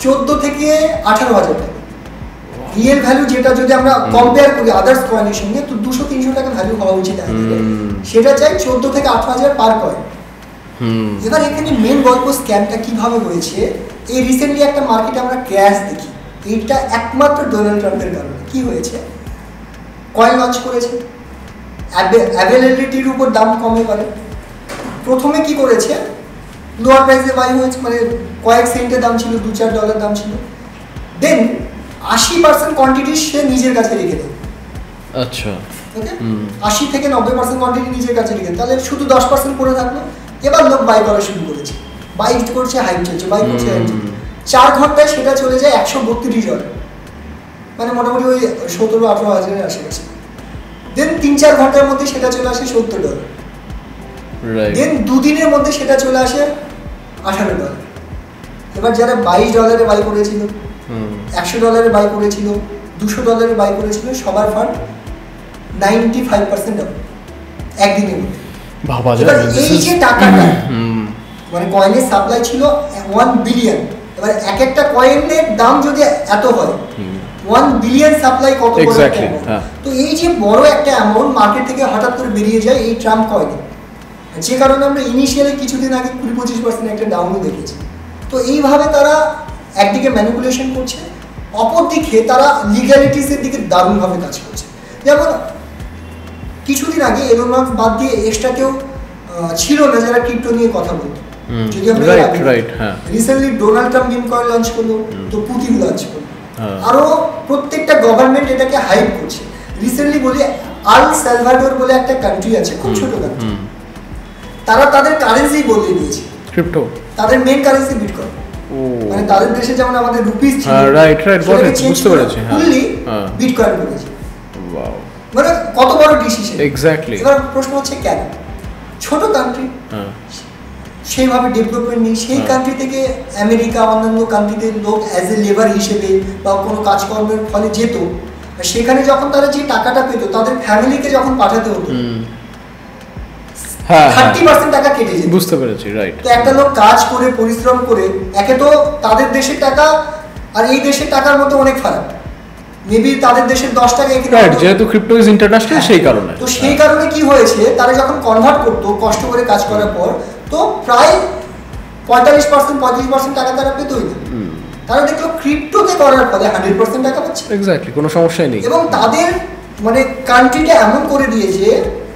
14 থেকে 18,000 টাকা। রিয়েল ভ্যালু যেটা যদি আমরা কম্পেয়ার করি আদার্স কয়েনের সঙ্গে, তো 200-300 টাকা ভ্যালু হওয়া উচিত, সেটা চাই 14 থেকে 18,000 পার কয়েন। এবার এখানে মেন গল্প স্ক্যামটা কিভাবে হয়েছে, এই রিসেন্টলি একটা মার্কেটে আমরা ক্র্যাশ দেখি, এইটা একমাত্র ডোনাল্ড ট্রাম্পের কারণে। কি হয়েছে, কয়েন লঞ্চ করেছে, অ্যাভেলেবিলিটির উপর দাম কমে পারে। প্রথমে কি করেছে, লোয়ার প্রাইসে বাই হয়েছে, মানে কয়েক সেন্টের দাম ছিল, $2-4 দাম ছিল। দেন 80% কোয়ান্টিটি সে নিজের কাছে রেখে দেয়। আচ্ছা, ওকে, 80 থেকে 90% কোয়ান্টিটি নিজের কাছে রেখে, তাহলে শুধু 10% পড়ে থাকলো। এবার লোক বাই করা শুরু করেছে, বাই করছে, হাইপ চলছে, বাই করছে, হাইপ চলছে। 4 ঘন্টায় সেটা চলে যায় $132, মানে মোটামুটি ওই 17-18 হাজারের আশেপাশে। দেন 3-4 ঘন্টার মধ্যে সেটা চলে আসে $70। দেন 2 দিনের মধ্যে সেটা চলে আসে $18। এবার যারা $22 বাই করেছিল, $100 বাই করেছিল, $200 বাই করেছিল, সবার ফান্ড 95% ডাউন একদিনের মধ্যে। এই যে টাকাটা, মানে কয়েনের সাপ্লাই ছিল 1 বিলিয়ন, এবার এক একটা কয়েনের দাম যদি এত হয়, 1 বিলিয়ন সাপ্লাই কত বড় একটা অ্যামাউন্ট। তো এই যে বড় একটা অ্যামাউন্ট মার্কেট থেকে হঠাৎ করে বেরিয়ে যায় এই ট্রাম্প কয়েনে, যে কারণে আমরা ইনিশিয়ালি কিছুদিন আগে 20-25% একটা ডাউনও দেখেছি। তো এইভাবে তারা একদিকে ম্যানিপুলেশন করছে, অপরদিকে তারা লিগ্যালিটিসের দিকে দারুণভাবে কাজ করছে। যেমন কিছুদিন আগে এলন মাস্ক বাদ দিয়ে এক্সট্রা কেউ ছিল না যারা ক্রিপ্টো নিয়ে কথা বলতো। যদি আমরা recently Donald Trump meme coin launch করলো, তো পুতিন লঞ্চ করলো, আরো প্রত্যেকটা গভর্নমেন্ট এটাকে হাইপ করছে। রিসেন্টলি বলি আল সালভাডোর বলে একটা কান্ট্রি আছে, খুব ছোট কান্ট্রি, তারা তাদের কারেন্সি বদলে দিয়েছে ক্রিপ্টো, তাদের মেইন কারেন্সি বিটকয়েন। মানে তাদের দেশে যেমন আমাদের রুপিস ছিল, রাইট বুঝতে পেরেছি, ফুললি বিটকয়েন করেছে। ওয়াও, মানে কত বড় ডিসিশন। এক্স্যাক্টলি। এবার প্রশ্ন হচ্ছে কেন ছোট কান্ট্রি, সেইভাবে ডেভেলপমেন্ট নেই, সেই কান্ট্রি থেকে আমেরিকা অন্যান্য কান্ট্রিতে লোক অ্যাজ এ লেবার হিসেবে বা কোনো কাজকর্মের ফলে যেত, সেখানে যখন তারা যে টাকাটা পেত তাদের ফ্যামিলিকে যখন পাঠাতে হতো 30% টাকা কেটে যেত। বুঝতে পেরেছি, রাইট। তো একটা লোক কাজ করে পরিশ্রম করে, একে তো তাদের দেশের টাকা আর এই দেশের টাকার মধ্যে অনেক ফারাক, মেবি তাদের দেশের 10 টাকা এখানে, রাইট, যেহেতু ক্রিপ্টো ইজ ইন্টারন্যাশনাল, সেই কারণে। তো সেই কারণে কি হয়েছে, তারা যখন কনভার্ট করতো কষ্ট করে কাজ করার পর, তো প্রায় 45-35% টাকা তারা পেতই না। তারা দেখলো ক্রিপ্টোতে করার ফলে 100% টাকা পাচ্ছে। এক্স্যাক্টলি, কোনো সমস্যাই নেই। এবং তাদের মানে কান্ট্রিটা এমন করে দিয়েছে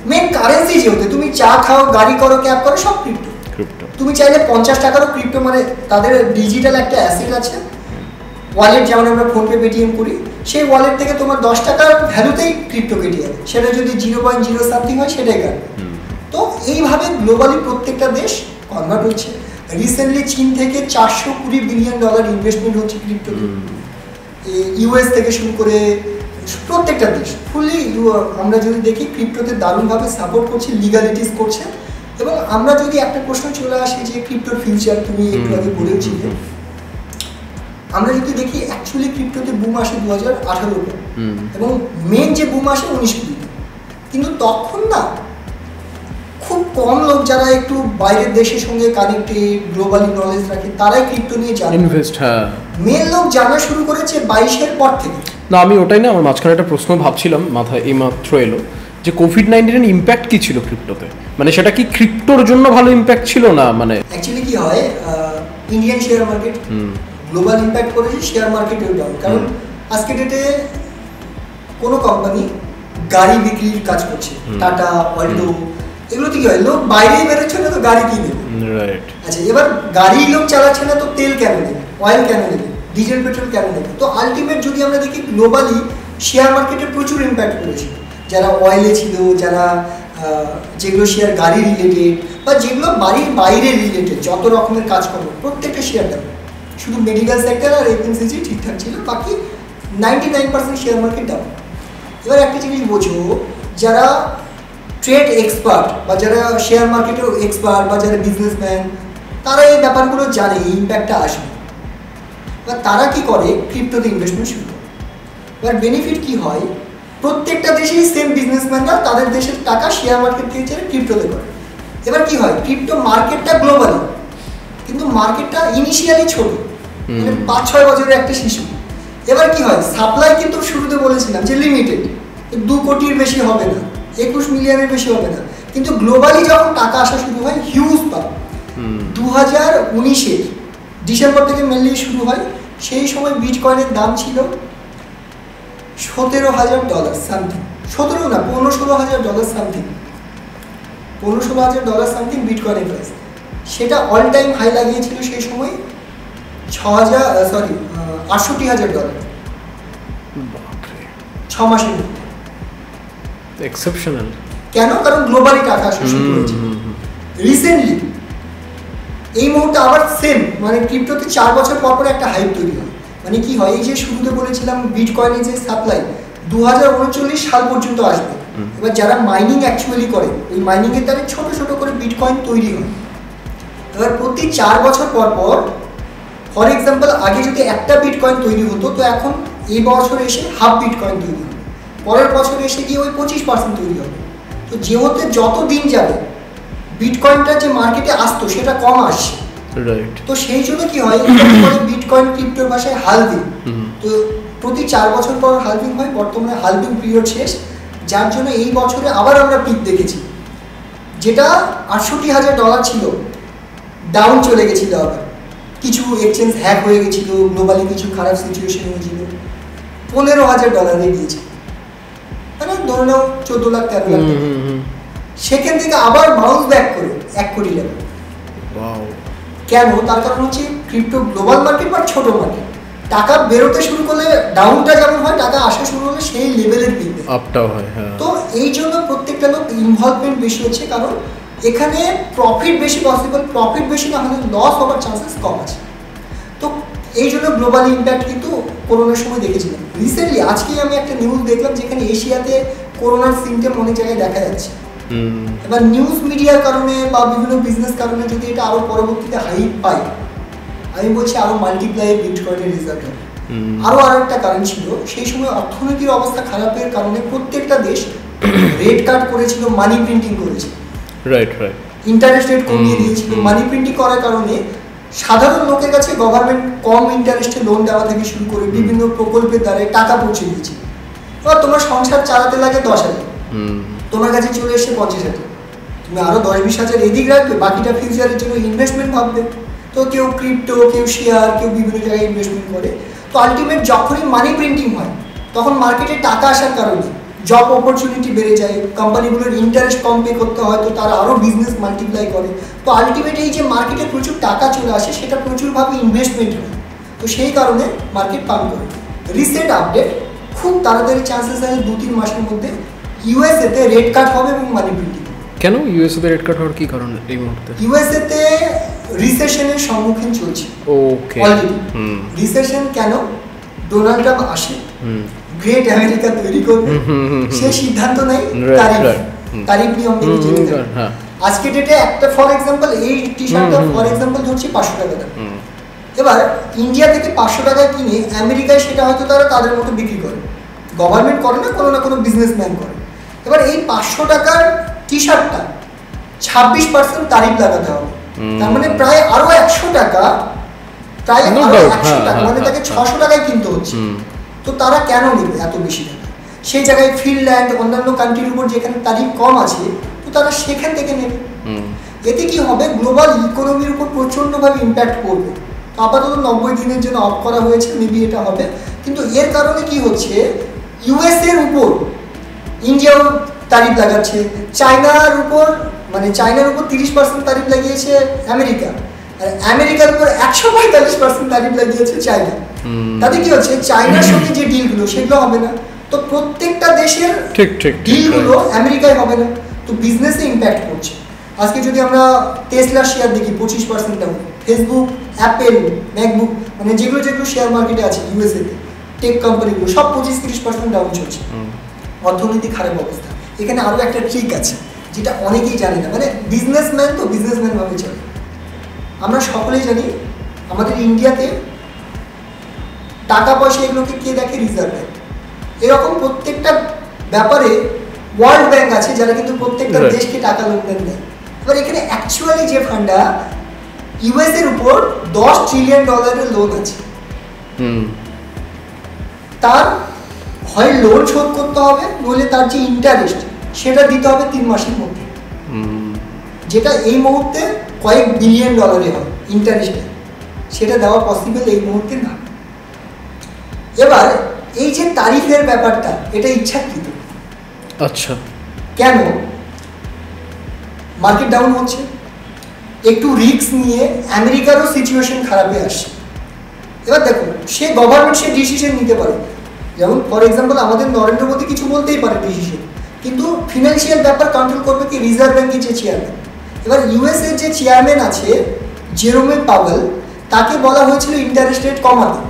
মেন কারেন্সি যেহেতু তুমি চা খাও, গাড়ি করো, ক্যাব করো, সব ক্রিপ্টো। তুমি চাইলে 50 টাকারও ক্রিপ্টো, মানে তাদের ডিজিটাল একটা অ্যাসেট আছে, ওয়ালেট, যেমন আমরা ফোনপে, পেটিএম করি, সেই ওয়ালেট থেকে তোমার 10 টাকার ভ্যালুতেই ক্রিপ্টো কেটে যাবে, সেটা যদি 0.0 সামথিং হয় সেটাই কাটবে। তো এইভাবে গ্লোবালি প্রত্যেকটা দেশ কনভার্ট হচ্ছে। রিসেন্টলি চীন থেকে $420 বিলিয়ন ইনভেস্টমেন্ট হচ্ছে ক্রিপ্টোতে। ইউএস থেকে শুরু করে প্রত্যেকটা দেশ ফুলি, আমরা যদি দেখি ক্রিপ্টোতে দারুণভাবে সাপোর্ট করছে, লিগালিটিস করছে। এবং আমরা যদি একটা প্রশ্ন চলে আসি যে ক্রিপ্টোর ফিউচার, তুমি একটু আগে বলেছিলে, আমরা যদি দেখি অ্যাকচুয়ালি ক্রিপ্টোতে বুম আসে 2018-তে, এবং মেন যে বুম আসে 19-20, কিন্তু তখন না খুব কম লোক যারা একটু বাইরের দেশের সঙ্গে কানেক্টেড, গ্লোবালি নলেজ রাখে, তারাই ক্রিপ্টো নিয়ে জানে। ইনভেস্ট, হ্যাঁ, মেন লোক জানা শুরু করেছে 22-এর পর থেকে। না, আমি ওটাই না, আমার মাঝখানে একটা প্রশ্ন ভাবছিলাম, মাথায় এই মাত্র এলো, যে কোভিড-19 ইম্প্যাক্ট কি ছিল ক্রিপ্টোতে? মানে সেটা কি ক্রিপ্টোর জন্য ভালো ইম্প্যাক্ট ছিল না? মানে অ্যাকচুয়ালি কি হয়, Indian share market global impact করেছে, শেয়ার মার্কেটেও ডাউন। কারণ আজকে ডেটে কোনো কোম্পানি গাড়ি বিক্রির কাজ করছে, টাটা, অল্টো, এগুলোতে কি হয়, লোক বাইরেই বেরোচ্ছে না, তো গাড়ি কিনে নেবে। আচ্ছা, এবার গাড়ি লোক চালাচ্ছে না, তো তেল কেন নেবে, অয়েল কেন নেবে, ডিজেল পেট্রোল কেন নেবে? তো আলটিমেট যদি আমরা দেখি গ্লোবালি শেয়ার মার্কেটে প্রচুর ইম্প্যাক্ট করেছিল। যারা অয়েলে ছিল, যারা যেগুলো শেয়ার গাড়ি রিলেটেড বা যেগুলো বাড়ির বাইরে রিলেটেড, যত রকমের কাজকর্ম, প্রত্যেকটা শেয়ার ডাউন। শুধু মেডিকেল সেক্টর আর এফএমসিজি ঠিকঠাক ছিল, বাকি 99% শেয়ার মার্কেট ডাউন। এবার একটা জিনিস বোঝো, যারা ট্রেড এক্সপার্ট বা যারা শেয়ার মার্কেটের এক্সপার্ট বা যারা বিজনেসম্যান, তারা এই ব্যাপারগুলো জানে, এই ইম্প্যাক্টটা আসবে। বা তারা কি করে, ক্রিপ্টোতে ইনভেস্টমেন্ট শুরু করে। এবার বেনিফিট কি হয়, প্রত্যেকটা দেশেই সেম বিজনেসম্যানরা তাদের দেশের টাকা শেয়ার মার্কেট থেকে ছেড়ে ক্রিপ্টোতে করে। এবার কি হয়, ক্রিপ্টো মার্কেটটা গ্লোবালি, কিন্তু মার্কেটটা ইনিশিয়ালি ছোট, মানে 5-6 বছরের একটা শিশু। এবার কি হয়, সাপ্লাই কিন্তু শুরুতে বলেছিলাম যে লিমিটেড, 2 কোটির বেশি হবে না, 21 মিলিয়নের বেশি হবে না, কিন্তু গ্লোবালি যখন টাকা আসা শুরু হয় হিউজ পায়। 2019-এর ডিসেম্বর থেকে মেনলি শুরু হয়, সেই সময় বিটকয়েনের দাম ছিল $17,000 সামথিং, 17 না, $15,000 সামথিং, $15,000 সামথিং বিটকয়েনের প্রাইস। সেটা অল টাইম হাই লাগিয়েছিল সেই সময় $68,000, 6 মাসের মধ্যে। এক্সেপশনাল। কেন? কারণ গ্লোবালি টাকা আসা শুরু হয়েছে। রিসেন্টলি এই মুহূর্তে আবার সেম, মানে ক্রিপ্টোতে 4 বছর পর পর একটা হাইপ তৈরি হয়। মানে কি হয়, এই যে শুরুতে বলেছিলাম বিটকয়েনের যে সাপ্লাই 2039 সাল পর্যন্ত আসবে। এবার যারা মাইনিং অ্যাকচুয়ালি করে, ওই মাইনিং এর দ্বারা ছোট ছোট করে বিটকয়েন তৈরি হয়। এবার প্রতি 4 বছর পর পর, ফর এক্সাম্পল, আগে যদি একটা বিটকয়েন তৈরি হতো, তো এখন এই বছর এসে হাফ বিটকয়েন তৈরি হবে, পরের বছর এসে গিয়ে ওই 25% তৈরি হবে। তো যেহেতু যত দিন যাবে বিটকয়েনটা যে মার্কেটে আসতো সেটা কম আসছে, তো সেই জন্য কি হয়, বিটকয়েন ক্রিপ্টোর ভাষায় হালভিং। তো প্রতি 4 বছর পর হালভিং হয়, বর্তমানে হালভিং পিরিয়ড শেষ, যার জন্য এই বছরে আবার আমরা পিক দেখেছি, যেটা $68,000 ছিল, ডাউন চলে গেছিল। আবার কিছু এক্সচেঞ্জ হ্যাক হয়ে গেছিল, গ্লোবালি কিছু খারাপ সিচুয়েশন হয়েছিল, $15,000 গিয়েছে, মানে ধরে নাও 14 লাখ 13 লাখ। সেখান থেকে আবার বাউন্স ব্যাক করে 1 কোটি লেভেল। কেন? তার কারণ হচ্ছে ক্রিপ্টো গ্লোবাল মার্কেট বা ছোট মার্কেট, টাকা বেরোতে শুরু করলে ডাউনটা যেমন হয়, টাকা আসা শুরু হলে সেই লেভেলের পিকবে, আপটাও হয়। তো এই জন্য প্রত্যেকটা লোক ইনভলভমেন্ট বেশি হচ্ছে, কারণ এখানে প্রফিট বেশি পসিবল, প্রফিট বেশি না হলে লস হওয়ার চান্সেস কম আছে। তো এই জন্য গ্লোবাল ইম্প্যাক্ট কিন্তু করোনার সময় দেখেছিলাম। রিসেন্টলি আজকেই আমি একটা নিউজ দেখলাম, যেখানে এশিয়াতে করোনার সিমটম অনেক জায়গায় দেখা যাচ্ছে। এবার নিউজ মিডিয়ার কারণে বা বিভিন্ন বিজনেস কারণে যদি এটা আরো পরবর্তীতে হাইপ পায়, আমি বলছি আরো মাল্টিপ্লাই বিটকয়েনের রেজাল্ট হবে। আরো একটা কারণ ছিল, সেই সময় অর্থনীতির অবস্থা খারাপের কারণে প্রত্যেকটা দেশ রেট কাট করেছিল, মানি প্রিন্টিং করেছিল, ইন্টারেস্ট রেট কমিয়ে দিয়েছিল। মানি প্রিন্টিং করার কারণে সাধারণ লোকের কাছে গভর্নমেন্ট কম ইন্টারেস্টে লোন দেওয়া থেকে শুরু করে বিভিন্ন প্রকল্পের দ্বারা টাকা পৌঁছে দিয়েছে। এবার তোমার সংসার চালাতে লাগে 10,000, তোমার কাছে চলে এসে 50,000, তুমি আরো 10-20 হাজার এদিক রাখবে, বাকিটা ফিউচারের জন্য ইনভেস্টমেন্ট ভাববে। তো কেউ ক্রিপ্টো, কেউ শেয়ার, কেউ বিভিন্ন জায়গায় ইনভেস্টমেন্ট করে। তো আলটিমেট যখনই মানি প্রিন্টিং হয়, তখন মার্কেটে টাকা আসার কারণে জব অপরচুনিটি বেড়ে যায়, কোম্পানিগুলোর ইন্টারেস্ট কম পে করতে হয়, তো তারা আরও বিজনেস মাল্টিপ্লাই করে। তো আলটিমেটলি এই যে মার্কেটে প্রচুর টাকা চলে আসে, সেটা প্রচুরভাবে ইনভেস্টমেন্ট হয়, তো সেই কারণে মার্কেট পাম্প করে। রিসেন্ট আপডেট, খুব তাড়াতাড়ি চান্সেস আছে 2-3 মাসের মধ্যে ইউএসএতে রেড কাট হবে এবং মানি প্রিন্টিং। কেন ইউএসএতে রেড কাট হওয়ার কি কারণ এই মুহূর্তে? ইউএসএতে রিসেশনের সম্মুখীন চলছে ওকে। অলরেডি। রিসেশন কেন? ডোনাল্ড ট্রাম্প আসে, গ্রেট আমেরিকা তৈরি করবে, সে সিদ্ধান্ত নেয় তারিফ নিয়ম মেনে চলতে হবে। আজকে ডেটে একটা ফর এক্সাম্পল, এই টি শার্টটা ফর এক্সাম্পল ধরছি 500 টাকা দাম। এবার ইন্ডিয়া থেকে 500 টাকায় কিনে আমেরিকায় সেটা হয়তো তারা তাদের মতো বিক্রি করে, গভর্নমেন্ট করে না, কোনো না কোনো বিজনেসম্যান করে। এবার এই 500 টাকার টি শার্টটা 26% তারিফ লাগাতে হবে, তার মানে প্রায় আরো 100 টাকা, প্রায় আরো 100 টাকা, মানে তাকে 600 টাকায় কিনতে হচ্ছে। তো তারা কেন নেবে এত বেশি টাকা? সেই জায়গায় ফিনল্যান্ড, অন্যান্য কান্ট্রির উপর যেখানে তারিফ কম আছে, তো তারা সেখান থেকে নেবে। এতে কি হবে? গ্লোবাল ইকোনমির উপর প্রচণ্ডভাবে ইম্প্যাক্ট করবে। তো আপাতত 90 দিনের জন্য অফ করা হয়েছে, মেবি এটা হবে। কিন্তু এর কারণে কি হচ্ছে, ইউএসএর উপর ইন্ডিয়াও তারিফ লাগাচ্ছে, চায়নার উপর 30% তারিফ লাগিয়েছে আমেরিকা, আর আমেরিকার উপর 145% তারিফ লাগিয়েছে চায়না। তাতে কি হচ্ছে, চায়নার সঙ্গে যে ডিলগুলো সেগুলো হবে না, তো প্রত্যেকটা দেশের ডিলগুলো আমেরিকায় হবে না, তো বিজনেসে ইম্প্যাক্ট করছে। আজকে যদি আমরা টেসলার শেয়ার দেখি 25% ডাউন, ফেসবুক, অ্যাপেল, ম্যাকবুক, মানে যেগুলো শেয়ার মার্কেটে আছে ইউএসএতে টেক কোম্পানিগুলো সব 25-30% ডাউন চলছে। অর্থনৈতিক খারাপ অবস্থা। এখানে আরও একটা ট্রিক আছে যেটা অনেকেই জানে না, মানে বিজনেসম্যান তো বিজনেসম্যান ভাবে চলে। আমরা সকলেই জানি আমাদের ইন্ডিয়াতে টাকা পয়সা এগুলোকে কে দেখে? Reserve bank. এরকম প্রত্যেকটা ব্যাপারে ওয়ার্ল্ড ব্যাংক আছে যারা কিন্তু প্রত্যেকটা দেশকে টাকা লেনদেন দেয়। এবার এখানে অ্যাকচুয়ালি যে ফান্ডটা ইউএস এর উপর $10 ট্রিলিয়ন লোন আছে, তার হয় লোন শোধ করতে হবে, নইলে তার যে ইন্টারেস্ট সেটা দিতে হবে 3 মাসের মধ্যে, যেটা এই মুহূর্তে কয়েক বিলিয়ন ডলারে হয় ইন্টারেস্টে, সেটা দেওয়া পসিবল এই মুহূর্তে না। এবার এই যে তারিফের ব্যাপারটা, এটা ইচ্ছাকৃত। আচ্ছা, কেন? মার্কেট ডাউন হচ্ছে, একটু রিস্ক নিয়ে আমেরিকারও সিচুয়েশন খারাপে আসছে। এবার দেখো, সে গভর্নমেন্ট সে ডিসিশন নিতে পারে, যেমন ফর এক্সাম্পল আমাদের নরেন্দ্র মোদী কিছু বলতেই পারে ডিসিশন, কিন্তু ফিনান্সিয়াল ব্যাপার কন্ট্রোল করবে কি? রিজার্ভ ব্যাংকের যে চেয়ারম্যান। এবার ইউএস এর যে চেয়ারম্যান আছে জেরোমে পাওয়েল, তাকে বলা হয়েছিল ইন্টারেস্ট রেট কমাতে,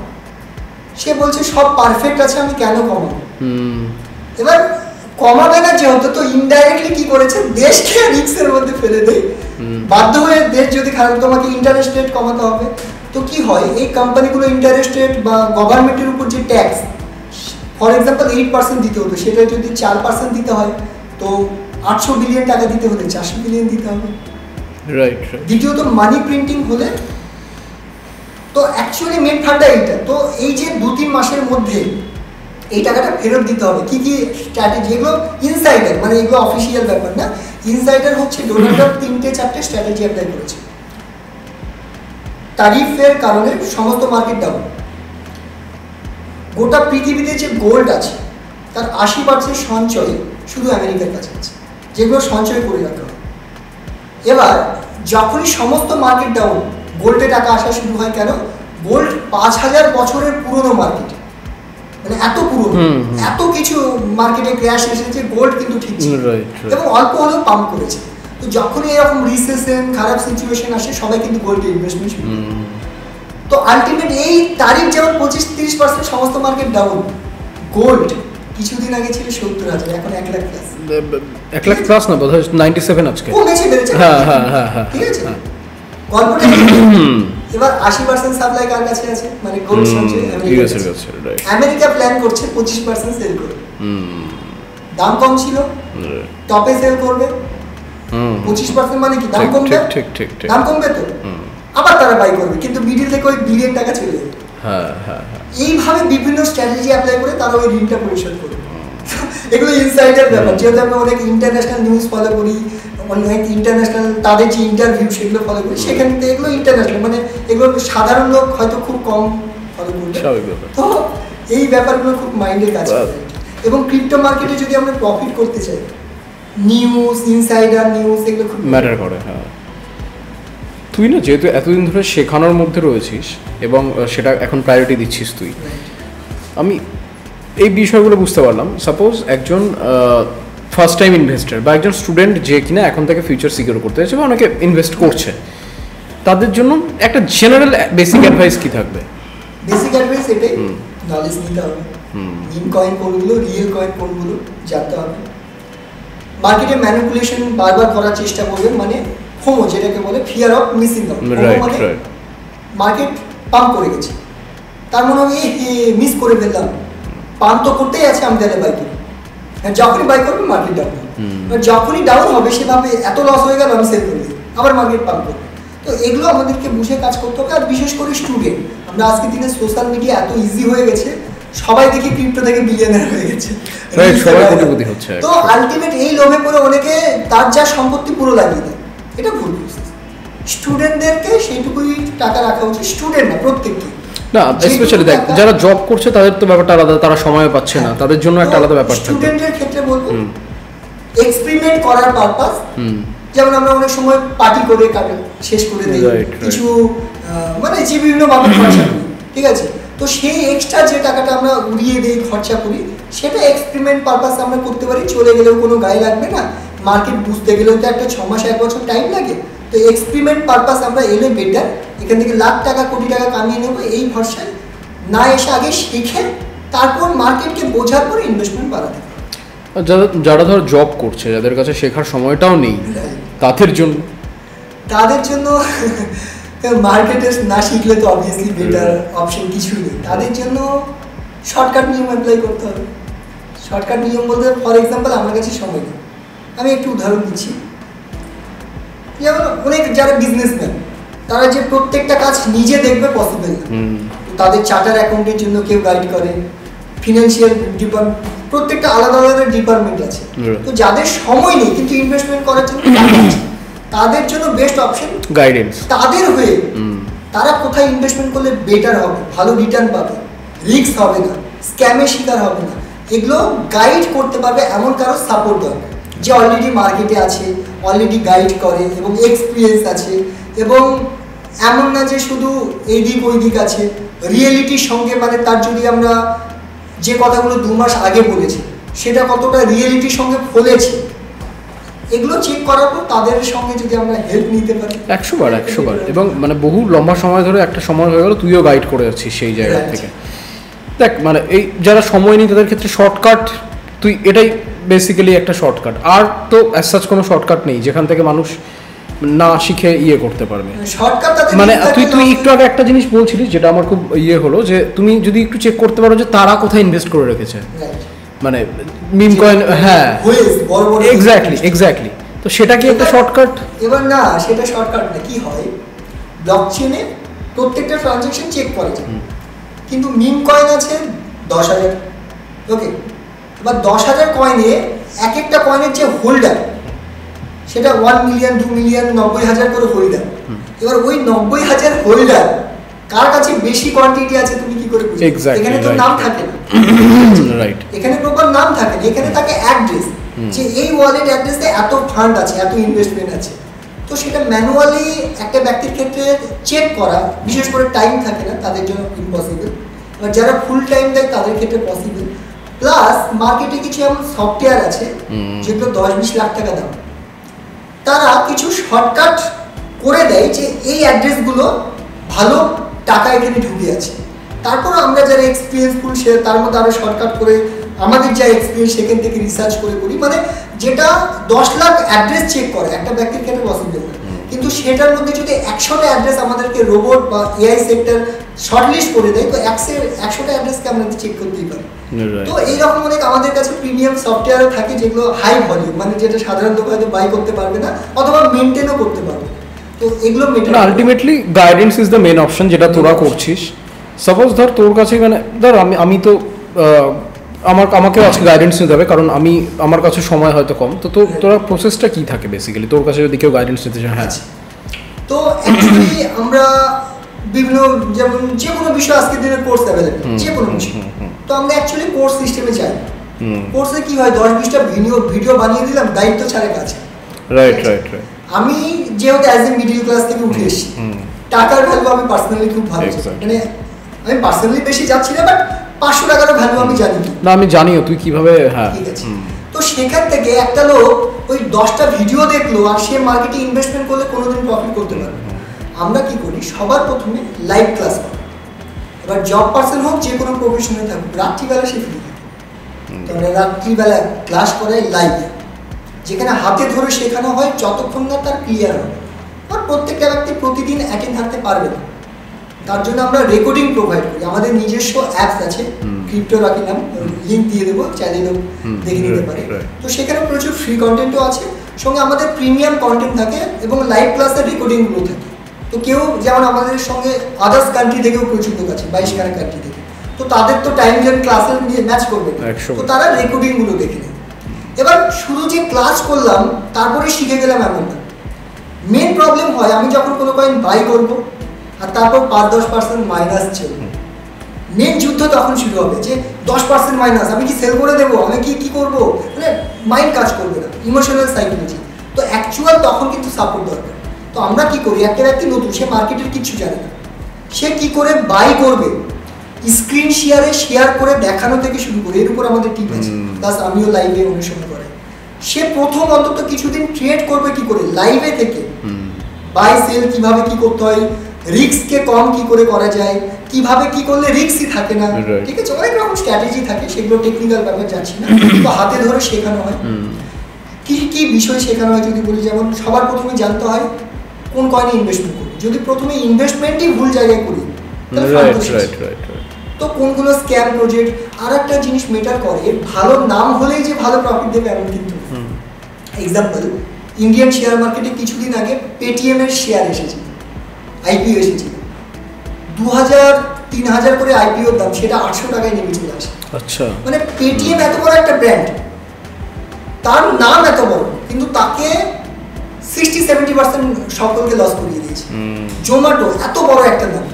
সে বলছে সব পারফেক্ট আছে, আমি কেন কমাবো? এবার কমাবে না যেহেতু, তো ইনডাইরেক্টলি কি করেছে? দেশকে রিস্কের মধ্যে ফেলে দেয়, বাধ্য হয়ে দেশ যদি খারাপ, তোমাকে ইন্টারেস্ট রেট কমাতে হবে। তো কি হয়, এই কোম্পানিগুলো ইন্টারেস্ট রেট বা গভর্নমেন্টের উপর যে ট্যাক্স, ফর এক্সাম্পল 8% দিতে হতো, সেটা যদি 4% দিতে হয়, তো 800 বিলিয়ন টাকা দিতে হলে 400 বিলিয়ন দিতে হবে। রাইট। দ্বিতীয়ত মানি প্রিন্টিং হলে, তো অ্যাকচুয়ালি মেন ফান্ডা এইটা। তো এই যে 2-3 মাসের মধ্যে এই টাকাটা ফেরত দিতে হবে। কি কি স্ট্র্যাটেজি? এগুলো ইনসাইডার, মানে এগুলো অফিসিয়াল ব্যাপার না। ইনসাইডার হচ্ছে ডোনাল্ড ট্রাম্প 3-4টে স্ট্র্যাটেজি অ্যাপ্লাই করেছে। তারিফের কারণে সমস্ত মার্কেট ডাউন, গোটা পৃথিবীতে যে গোল্ড আছে তার 80% সঞ্চয় শুধু আমেরিকার কাছে আছে, যেগুলো সঞ্চয় করে রাখা হয়। এবার যখনই সমস্ত মার্কেট ডাউন, গোল্ডে টাকা আসা শুরু হয়। কেন? গোল্ড 5000 বছরের পুরনো মার্কেট, মানে এত পুরনো, এত কিছু মার্কেটে ক্র্যাশ এসেছে, গোল্ড কিন্তু ঠিক ছিল এবং অল্প হলেও পাম্প করেছে। তো যখনই এরকম রিসেশন, খারাপ সিচুয়েশন আসে, সবাই কিন্তু গোল্ডে ইনভেস্টমেন্ট শুরু করে। তো আলটিমেট এই তারিখ যেমন 25-30% সমস্ত মার্কেট ডাউন, গোল্ড কিছুদিন আগে ছিল 70,000, এখন 1 লাখ প্লাস। 1 লাখ প্লাস না, বোধহয় 97 আজকে। কমেছে, বেড়েছে। হ্যাঁ, ঠিক আছে। গল্পটা এবার 80% সাপ্লাই কার কাছে আছে, মানে গোল্ড সঞ্চয় আমেরিকার কাছে। আমেরিকা প্ল্যান করছে 25% সেল করবে। দাম কম ছিল, টপে সেল করবে। 25% মানে কি? দাম কমবে। ঠিক। দাম কমবে তো আবার তারা বাই করবে, কিন্তু মিডিল থেকে ওই বিলিয়ন টাকা চলে যাবে। এইভাবে বিভিন্ন স্ট্র্যাটেজি অ্যাপ্লাই করে তারা ওই ঋণটা পরিশোধ করবে। এগুলো ইনসাইডার ব্যাপার, যেহেতু আমরা অনেক ইন্টারন্যাশনাল নিউজ ফলো করি, অনেক ইন্টারন্যাশনাল তাদের যে ইন্টারভিউ সেগুলো ফলো করি, সেখান থেকে এগুলো ইন্টারন্যাশনাল, মানে এগুলো সাধারণ লোক হয়তো খুব কম ফলো করবে। তো এই ব্যাপারগুলো খুব মাইন্ডে কাজ করে। এবং ক্রিপ্টো মার্কেটে যদি আমরা প্রফিট করতে চাই, নিউজ, ইনসাইডার নিউজ এগুলো খুব ম্যাটার করে। হ্যাঁ, তুই না যেহেতু এতদিন ধরে শেখানোর মধ্যে রয়েছিস এবং সেটা এখন প্রায়োরিটি দিচ্ছিস তুই, আমি এই বিষয়গুলো বুঝতে পারলাম। সাপোজ একজন ফার্স্ট টাইম ইনভেস্টার বা একজন স্টুডেন্ট যে কিনা এখন থেকে ফিউচার সিকিউর করতে চাইছে বা অনেকে ইনভেস্ট করছে, তাদের জন্য একটা জেনারেল বেসিক অ্যাডভাইস কি থাকবে? বেসিক অ্যাডভাইস এটাই, নলেজ নিতে হবে। মিম কয়েন কোনগুলো, রিয়েল কয়েন কোনগুলো জানতে হবে। মার্কেটে ম্যানিপুলেশন বারবার করার চেষ্টা করবেন, মানে ফোমো যেটাকে বলে, ফিয়ার অফ মিসিং আউট। মানে মার্কেট পাম্প করে গেছে, তার মনে হবে মিস করে ফেললাম, পাম্প তো করতেই আছে, আমি তাহলে বাই করি। যখনই বাই করবে মার্কেট ডাউন হবে, যখনই ডাউন হবে সেভাবে এত লস হয়ে গেল আমি সেল করে দিই, আবার মার্কেট পাম্প করবে। তো এগুলো আমাদেরকে বুঝে কাজ করতে হবে। আর বিশেষ করে স্টুডেন্ট, আমরা আজকের দিনে সোশ্যাল মিডিয়া এত ইজি হয়ে গেছে, সবাই দেখি ক্রিপ্টো থেকে বিলিয়নার হয়ে গেছে, তো আলটিমেট এই লোভে পড়ে অনেকে তার যা সম্পত্তি পুরো লাগিয়ে দেয়, এটা ভুল প্রসেস। স্টুডেন্টদেরকে সেইটুকুই টাকা রাখা উচিত, স্টুডেন্ট না প্রত্যেককে না, স্পেশালি দেখ যারা জব করছে তাদের তো ব্যাপারটা আলাদা, তারা সময় পাচ্ছে না, তাদের জন্য একটা আলাদা ব্যাপার থাকে। স্টুডেন্টের ক্ষেত্রে বলবো এক্সপেরিমেন্ট করার পারপাস, যেমন আমরা অনেক সময় পার্টি করে শেষ করে দিই, কিছু মানে যে বিভিন্ন ভাবে খরচা করি, ঠিক আছে, তো সেই এক্সট্রা যে টাকাটা আমরা উড়িয়ে দিই, খরচা করি, সেটা এক্সপেরিমেন্ট পারপাস আমরা করতে পারি। চলে গেলেও কোনো গায়ে লাগবে না, মার্কেট বুঝতে গেলেও তো একটা 6 মাস 1 বছর টাইম লাগে। তো এক্সপেরিমেন্ট পারপাস আমরা এলে বেটার, এখান থেকে লাখ টাকা কোটি টাকা কামিয়ে নেবো এই ভরসায় না এসে আগে শিখে তারপর মার্কেটকে বোঝার পর ইনভেস্টমেন্ট বাড়াতে। যারা ধর জব করছে, যাদের কাছে শেখার সময়টাও নেই, তাদের জন্য মার্কেটে না শিখলে তো অবভিয়াসলি বেটার অপশন কিছুই নেই। তাদের জন্য শর্টকাট নিয়ম অ্যাপ্লাই করতে হবে। শর্টকাট নিয়ম বলতে ফর এক্সাম্পল আমার কাছে সময় নেই, আমি একটু উদাহরণ দিচ্ছি। যেমন অনেক যারা বিজনেসম্যান, তারা যে প্রত্যেকটা কাজ নিজে দেখবে পসিবল না, তাদের চার্টার অ্যাকাউন্টের জন্য কেউ গাইড করে, ফিনান্সিয়াল ডিপার্টমেন্ট, প্রত্যেকটা আলাদা আলাদা ডিপার্টমেন্ট আছে। তো যাদের সময় নেই কিন্তু ইনভেস্টমেন্ট করার জন্য তাদের জন্য বেস্ট অপশন গাইডেন্স। তাদের হয়ে তারা কোথায় ইনভেস্টমেন্ট করলে বেটার হবে, ভালো রিটার্ন পাবে, রিস্ক হবে না, স্ক্যামের শিকার হবে না, এগুলো গাইড করতে পারবে এমন কারো সাপোর্ট দরকার, যে অলরেডি মার্কেটে আছে, অলরেডি গাইড করে এবং এক্সপিরিয়েন্স আছে, এবং এমন না যে শুধু এই দিক ওই দিক আছে, রিয়েলিটির সঙ্গে, মানে তার যদি আমরা যে কথাগুলো 2 মাস আগে বলেছি সেটা কতটা রিয়েলিটির সঙ্গে ফলেছে, এগুলো চেক করার পর তাদের সঙ্গে যদি আমরা হেল্প নিতে পারি 100 বার এবং মানে বহু লম্বা সময় ধরে একটা সময় হয়ে গেল তুইও গাইড করে যাচ্ছিস সেই জায়গা থেকে। দেখ মানে এই যারা সময় নেই তাদের ক্ষেত্রে শর্টকাট, তুই এটাই বেসিক্যালি একটা শর্টকাট, আর তো অ্যাজ সাচ কোনো শর্টকাট নেই যেখান থেকে মানুষ না শিখে করতে পারবে। মানে তুই একটু আগে একটা জিনিস বলছিলিস যেটা আমার খুব হলো, যে তুমি যদি একটু চেক করতে পারো যে তারা কোথায় ইনভেস্ট করে রেখেছে, মানে মিম কয়েন, হ্যাঁ এক্স্যাক্টলি, তো সেটা কি একটা শর্টকাট? এবার না, সেটা শর্টকাট না। কি হয়, ব্লকচেনে প্রত্যেকটা ট্রানজাকশন চেক করা যায়, কিন্তু মিম কয়েন আছে 10,000, ওকে, এবার 10,000 কয়েনে এক একটা কয়েনের যে হোল্ডার সেটা 1 মিলিয়ন 2 মিলিয়ন 90,000 করে হোল্ডার। এবার ওই 90,000 হোল্ডার কার কাছে বেশি কোয়ান্টিটি আছে তুমি কি করে বুঝবে? এখানে তো নাম থাকে না, রাইট, এখানে প্রপার নাম থাকে না, এখানে থাকে অ্যাড্রেস, যে এই ওয়ালেট অ্যাড্রেসে এত ফান্ড আছে, এত ইনভেস্টমেন্ট আছে। তো সেটা ম্যানুয়ালি একটা ব্যক্তির ক্ষেত্রে চেক করা, বিশেষ করে টাইম থাকে না তাদের জন্য ইম্পসিবল, আর যারা ফুল টাইম দেয় তাদের ক্ষেত্রে পসিবল। প্লাস মার্কেটে কিছু এমন সফটওয়্যার আছে যেগুলো 10-20 লাখ টাকা দাম, তারা কিছু শর্টকাট করে দেয় যে এই অ্যাড্রেসগুলো ভালো টাকা এখানে ঢুকে আছে। তারপর আমরা যারা এক্সপিরিয়েন্সফুল সে তার মধ্যে আরও শর্টকাট করে আমাদের যা এক্সপিরিয়েন্স সেখান থেকে রিসার্চ করে করি, মানে যেটা 10 লাখ অ্যাড্রেস চেক করে একটা ব্যক্তির ক্ষেত্রে পসিবল না, কিন্তু সেটার মধ্যে যদি 100টা অ্যাড্রেস আমাদেরকে রোবট বা এআই সেক্টর শর্টলিস্ট করে দেয়, তো 100টা অ্যাড্রেসকে আমরা চেক করতেই পারি। তো এইরকম অনেক আমাদের কাছে প্রিমিয়াম সফটওয়্যারও থাকে যেগুলো হাই ভলিউম, মানে যেটা সাধারণ লোক হয়তো বাই করতে পারবে না অথবা মেনটেনও করতে পারবে। তো এগুলো ultimately guidance is the main option, যেটা তোরা করছিস। সাপোজ ধর তোর কাছে, মানে ধর আমি তো আমাকেও আজকে গাইডেন্স নিতে হবে, কারণ আমার কাছে সময় হয়তো কম, তো তোরা প্রসেসটা কি থাকে বেসিক্যালি তোর কাছে যদি কেউ গাইডেন্স নিতে চায়? হ্যাঁ, তো অ্যাকচুয়ালি আমরা বিভিন্ন, যেমন যে কোনো বিষয় আজকের দিনের কোর্স অ্যাভেলেবল, যে কোনো বিষয়, তো আমরা অ্যাকচুয়ালি কোর্স সিস্টেমে যাই। কোর্সে কি হয় 10-20টা ভিডিও বানিয়ে দিলাম, দায়িত্ব ছাড়া কাজ। রাইট। আমি যেহেতু অ্যাজ এ মিডল ক্লাস থেকে উঠে এসেছি, টাকার ভ্যালু আমি পার্সোনালি খুব ভালো জানি। মানে আমি পার্সোনালি বেশি যাচ্ছি না, বাট 500 টাকার ভ্যালু আমি জানি। না আমি জানিও তুই কিভাবে। হ্যাঁ ঠিক আছে। তো সেখান থেকে একটা লোক ওই 10টা ভিডিও দেখলো আর সে মার্কেটে ইনভেস্টমেন্ট করলে কোনোদিন প্রফিট করতে পারবে না। আমরা কি করি, সবার প্রথমে লাইভ ক্লাস করি। এবার জব পার্সন হোক, যে কোনো প্রফেশনে থাকুক, রাত্রিবেলা সে ফ্রি থাকে, তাহলে রাত্রিবেলা ক্লাস করায় লাইভ, যেখানে হাতে ধরে শেখানো হয় যতক্ষণ না তার ক্লিয়ার হবে। আর প্রত্যেকটা ব্যক্তি প্রতিদিন অ্যাটেন্ড থাকতে পারবে না, তার জন্য আমরা রেকর্ডিং প্রোভাইড করি। আমাদের নিজস্ব অ্যাপস আছে, ক্রিপ্টো রাখি নাম, লিঙ্ক দিয়ে দেবো, চাইলে লোক দেখে নিতে পারে। তো সেখানে প্রচুর ফ্রি কন্টেন্টও আছে, সঙ্গে আমাদের প্রিমিয়াম কন্টেন্ট থাকে এবং লাইভ ক্লাসের রেকর্ডিংগুলো থাকে। তো কেউ যেমন আমাদের সঙ্গে আদার্স কান্ট্রি থেকেও প্রচুর লোক আছে, 22খানা কান্ট্রি থেকে, তো তাদের তো টাইম জোন ক্লাসের নিয়ে ম্যাচ করবে, তো তারা রেকর্ডিংগুলো দেখে নেয়। এবার শুধু যে ক্লাস করলাম তারপরে শিখে গেলাম এমন না। মেন প্রবলেম হয় আমি যখন কোনো কয়েন বাই করবো আর তারপর 5-10% মাইনাস চলবে, মেন যুদ্ধ তখন শুরু হবে যে 10% মাইনাস, আমি কি সেল করে দেবো, আমি কি করবো, মানে মাইন্ড কাজ করবে না, ইমোশনাল সাইকোলজি। তো অ্যাকচুয়াল তখন কিন্তু সাপোর্ট দরকার। তো আমরা কি করি, একটা ব্যক্তি নতুন, সে মার্কেটের কিছু জানে না, সে কি করে বাই করবে, স্ক্রিন শেয়ার করে দেখানো থেকে শুরু করে, এর উপর আমাদের টিপ আছে, প্লাস আমিও লাইভে অনুসরণ করে। সে প্রথম অন্তত কিছুদিন ট্রেড করবে কি করে লাইভে থেকে, বাই সেল কিভাবে কি করতে হয়, রিস্ককে কম কি করে করা যায়, কিভাবে কি করলে রিস্কই থাকে না, ঠিক আছে, অনেক রকম স্ট্র্যাটেজি থাকে, সেগুলো টেকনিক্যাল ব্যাপার যাচ্ছি না, তো হাতে ধরে শেখানো হয়। কি কি বিষয় শেখানো হয় যদি বলি, যেমন সবার প্রথমে জানতে হয় কোন কয়েনে ইনভেস্টমেন্ট করবো। যদি প্রথমে ইনভেস্টমেন্টই ভুল জায়গায় করি তো কোনগুলো স্ক্যাম প্রজেক্ট। আর একটা জিনিস মেটার করে, ভালো নাম হলেই যে ভালো প্রফিট দেবে এমন কিন্তু। এক্সাম্পল, ইন্ডিয়ান শেয়ার মার্কেটে কিছুদিন আগে পেটিএম এর শেয়ার এসেছিল, আইপিও এসেছিল, 2000-3000 করে আইপিওর দাম, সেটা 800 টাকায় নেমে চলে আসে। আচ্ছা, মানে পেটিএম এত বড় একটা ব্র্যান্ড, তার নাম এত বড়, কিন্তু তাকে 60-70% সকলকে লস করিয়ে দিয়েছে। জোম্যাটো এত বড় একটা নাম,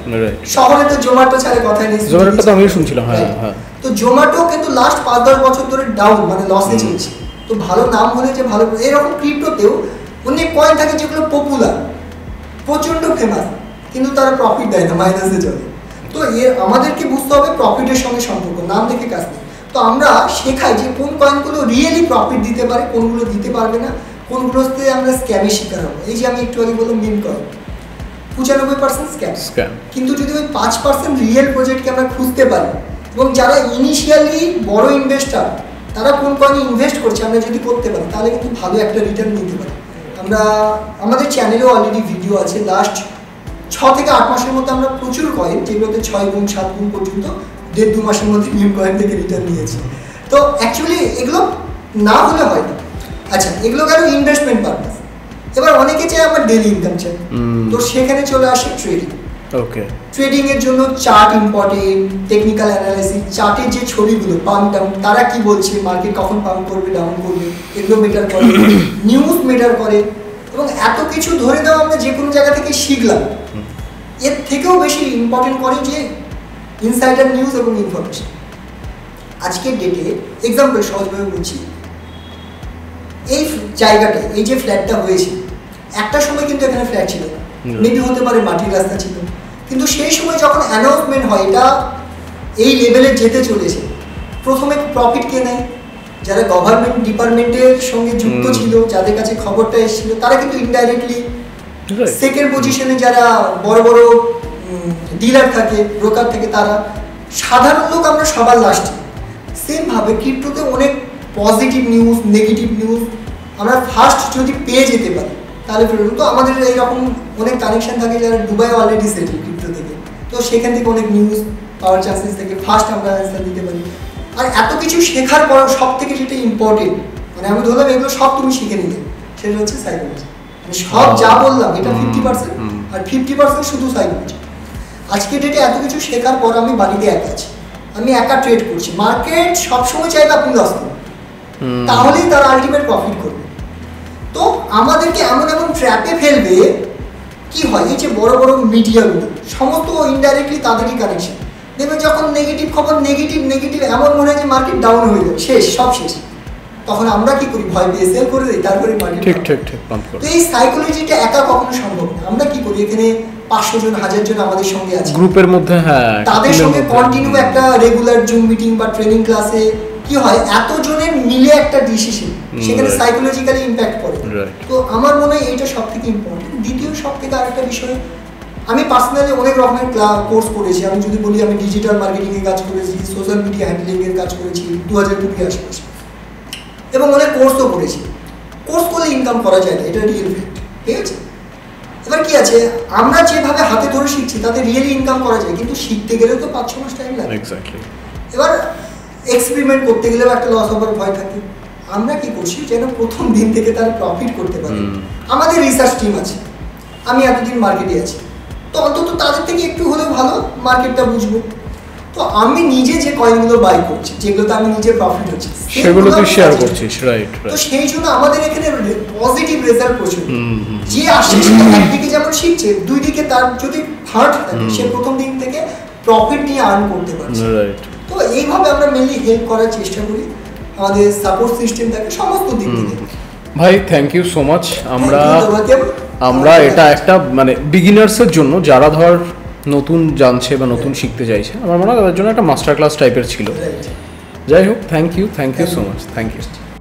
শহরে তো জোম্যাটো ছাড়া কথাই নেই, জোম্যাটোটা তো আমিও শুনছিলাম। হ্যাঁ হ্যাঁ। তো জোম্যাটো কিন্তু লাস্ট 5-10 বছর ধরে ডাউন, মানে লসে চলছে। তো ভালো নাম হলে যে ভালো, এরকম ক্রিপ্টোতেও অনেক কয়েন থাকে যেগুলো পপুলার, প্রচন্ড ফেমাস, কিন্তু তারা প্রফিট দেয় না, মাইনাসে চলে। তো আমাদেরকে বুঝতে হবে প্রফিটের সঙ্গে সম্পর্ক, নাম দেখে কাজ নেই। তো আমরা শেখাই যে কোন কয়েনগুলো রিয়েলি প্রফিট দিতে পারে, কোনগুলো দিতে পারবে না, কোনগুলোতে আমরা স্ক্যামের শিকার হবো। এই যে আমি একটু আগে বললাম মিম কয়েন, 95% স্ক্যাম। কিন্তু যদি ওই 5% রিয়েল প্রজেক্টকে আমরা খুঁজতে পারি, এবং যারা ইনিশিয়ালি বড় ইনভেস্টার তারা কোন কয়েনে ইনভেস্ট করছে আমরা যদি করতে পারি, তাহলে কিন্তু ভালো একটা রিটার্ন নিতে পারি। আমরা আমাদের চ্যানেলেও অলরেডি ভিডিও আছে, লাস্ট 6 থেকে 8 মাসের মধ্যে আমরা প্রচুর কয়েন, যেগুলোতে 6 গুণ 7 গুণ পর্যন্ত 1.5-2 মাসের মধ্যে মিম কয়েন থেকে রিটার্ন নিয়েছি। তো অ্যাকচুয়ালি এগুলো না হলে হয় না। আচ্ছা, এগুলো গেল ইনভেস্টমেন্ট পারপাস। এবার অনেকে চায় আমার ডেইলি ইনকাম চাই, তো সেখানে চলে আসে ট্রেডিং। ওকে, ট্রেডিং এর জন্য চার্ট ইম্পর্টেন্ট, টেকনিক্যাল অ্যানালাইসিস, চার্টের যে ছবিগুলো পাম্প ডাউন, তারা কি বলছে, মার্কেট কখন পাম্প করবে, ডাউন করবে, এগুলো মেটার করে, নিউজ মেটার করে, এবং এত কিছু ধরে দাও আমরা যে কোনো জায়গা থেকে শিখলাম। এর থেকেও বেশি ইম্পর্টেন্ট করে যে ইনসাইডার নিউজ এবং ইনফরমেশন। আজকের ডেটে এক্সাম্পল সহজভাবে বলছি, এই জায়গাটায় এই যে ফ্ল্যাটটা হয়েছে, একটা সময় কিন্তু এখানে ফ্ল্যাট ছিল না, মেবি হতে পারে মাটির রাস্তা ছিল, কিন্তু সেই সময় যখন অ্যানাউন্সমেন্ট হয় এটা এই লেভেলে যেতে চলেছে, প্রথমে প্রফিট কে নেয়, যারা গভর্নমেন্ট ডিপার্টমেন্টের সঙ্গে যুক্ত ছিল, যাদের কাছে খবরটা এসেছিল, তারা কিন্তু ইনডাইরেক্টলি। সেকেন্ড পজিশনে যারা বড় বড় ডিলার থাকে, ব্রোকার থাকে, তারা। সাধারণ লোক আমরা সবার লাস্টে। সেম ভাবে ক্রিপ্টোতে অনেক পজিটিভ নিউজ, নেগেটিভ নিউজ আমরা ফার্স্ট যদি পেয়ে যেতে পারি তাহলে তো আমাদের এইরকম অনেক কানেকশন থাকে যারা দুবাই অলরেডি সেটেল ক্রিপ্টো থেকে, তো সেখান থেকে অনেক নিউজ পাওয়ার চান্সেস থেকে ফার্স্ট আমরা অ্যান্সার দিতে পারি। আর এত কিছু শেখার পর সব থেকে যেটা ইম্পর্টেন্ট, মানে আমি ধরলাম এগুলো সব তুমি শিখে নিলে, সেটা হচ্ছে সাইকোলজি। মানে সব যা বললাম এটা 50%, আর 50% শুধু সাইকোলজি। আজকে ডেটে এত কিছু শেখার পর আমি বাড়িতে একা আছি, আমি একা ট্রেড করছি, মার্কেট সবসময় চাইবে আপনি লস করুন, তাহলেই তারা আলটিমেট প্রফিট করবে। তো আমাদেরকে এমন এমন ট্র্যাপে ফেলবে, কি হয় এই যে বড় বড় মিডিয়াগুলো সমস্ত ইনডাইরেক্টলি তাদেরই কানেকশন, দেখবেন যখন নেগেটিভ খবর নেগেটিভ এমন মনে হয় যে মার্কেট ডাউন হয়ে যাবে, শেষ, সব শেষ। তখন আমরা কি করি, ভয় পেয়ে সেল করে দিই, তারপরে মার্কেট ঠিক পাম্প করে। তো এই সাইকোলজিটা একা কখনো সম্ভব না। আমরা কি করি, এখানে 500 জন 1000 জন আমাদের সঙ্গে আছে, গ্রুপের মধ্যে, হ্যাঁ, তাদের সঙ্গে কন্টিনিউ একটা রেগুলার জুম মিটিং বা ট্রেনিং ক্লাসে কি হয়, এত জনের মিলে একটা ডিসিশন, সেখানে সাইকোলজিক্যালি ইমপ্যাক্ট পড়ে। তো আমার মনে হয় এইটা সবথেকে ইম্পর্টেন্ট। দ্বিতীয় সবথেকে আরেকটা বিষয়, আমি পার্সোনালি অনেক রকমের কোর্স করেছি। আমি যদি বলি, আমি ডিজিটাল মার্কেটিং এর কাজ করেছি, সোশ্যাল মিডিয়া হ্যান্ডলিং এর কাজ করেছি 2020 আশেপাশে, এবং অনেক কোর্সও করেছি। কোর্স করলে ইনকাম করা যায় না, এটা রিয়েল ফ্যাক্ট, ঠিক আছে? এবার কি আছে, আমরা যেভাবে হাতে ধরে শিখছি তাতে রিয়েলি ইনকাম করা যায়, কিন্তু শিখতে গেলে তো 5-6 মাস টাইম লাগে। এক্স্যাক্টলি। এবার এক্সপেরিমেন্ট করতে গেলেও একটা লস হবার ভয় থাকে। আমরা কি করছি, যেন প্রথম দিন থেকে তার প্রফিট করতে পারি। আমাদের রিসার্চ টিম আছে, আমি এতদিন মার্কেটে আছি, তো অন্তত তাদের থেকে একটু হলেও ভালো মার্কেটটা বুঝবো। তো আমি নিজে যে কয়েনগুলো বাই করছি, যেগুলোতে আমি নিজে প্রফিট হচ্ছে, সেগুলো তুই শেয়ার করছিস, রাইট। তো সেই জন্য আমাদের এখানে পজিটিভ রেজাল্ট প্রচুর। যে আসছে সে একদিকে যেমন শিখছে, দুই দিকে তার যদি হার্ট থাকে, সে প্রথম দিন থেকে প্রফিট নিয়ে আর্ন করতে পারছে, রাইট। তো এইভাবে আমরা মেনলি হেল্প করার চেষ্টা করি, আমাদের সাপোর্ট সিস্টেম থাকে সমস্ত দিক থেকে। ভাই থ্যাংক ইউ সো মাচ। আমরা এটা একটা মানে বিগিনার্সের জন্য, যারা ধর নতুন জানছে বা নতুন শিখতে চাইছে, আমার মনে হয় তাদের জন্য একটা মাস্টার ক্লাস টাইপের ছিল। যাই হোক, thank you so much, thank you.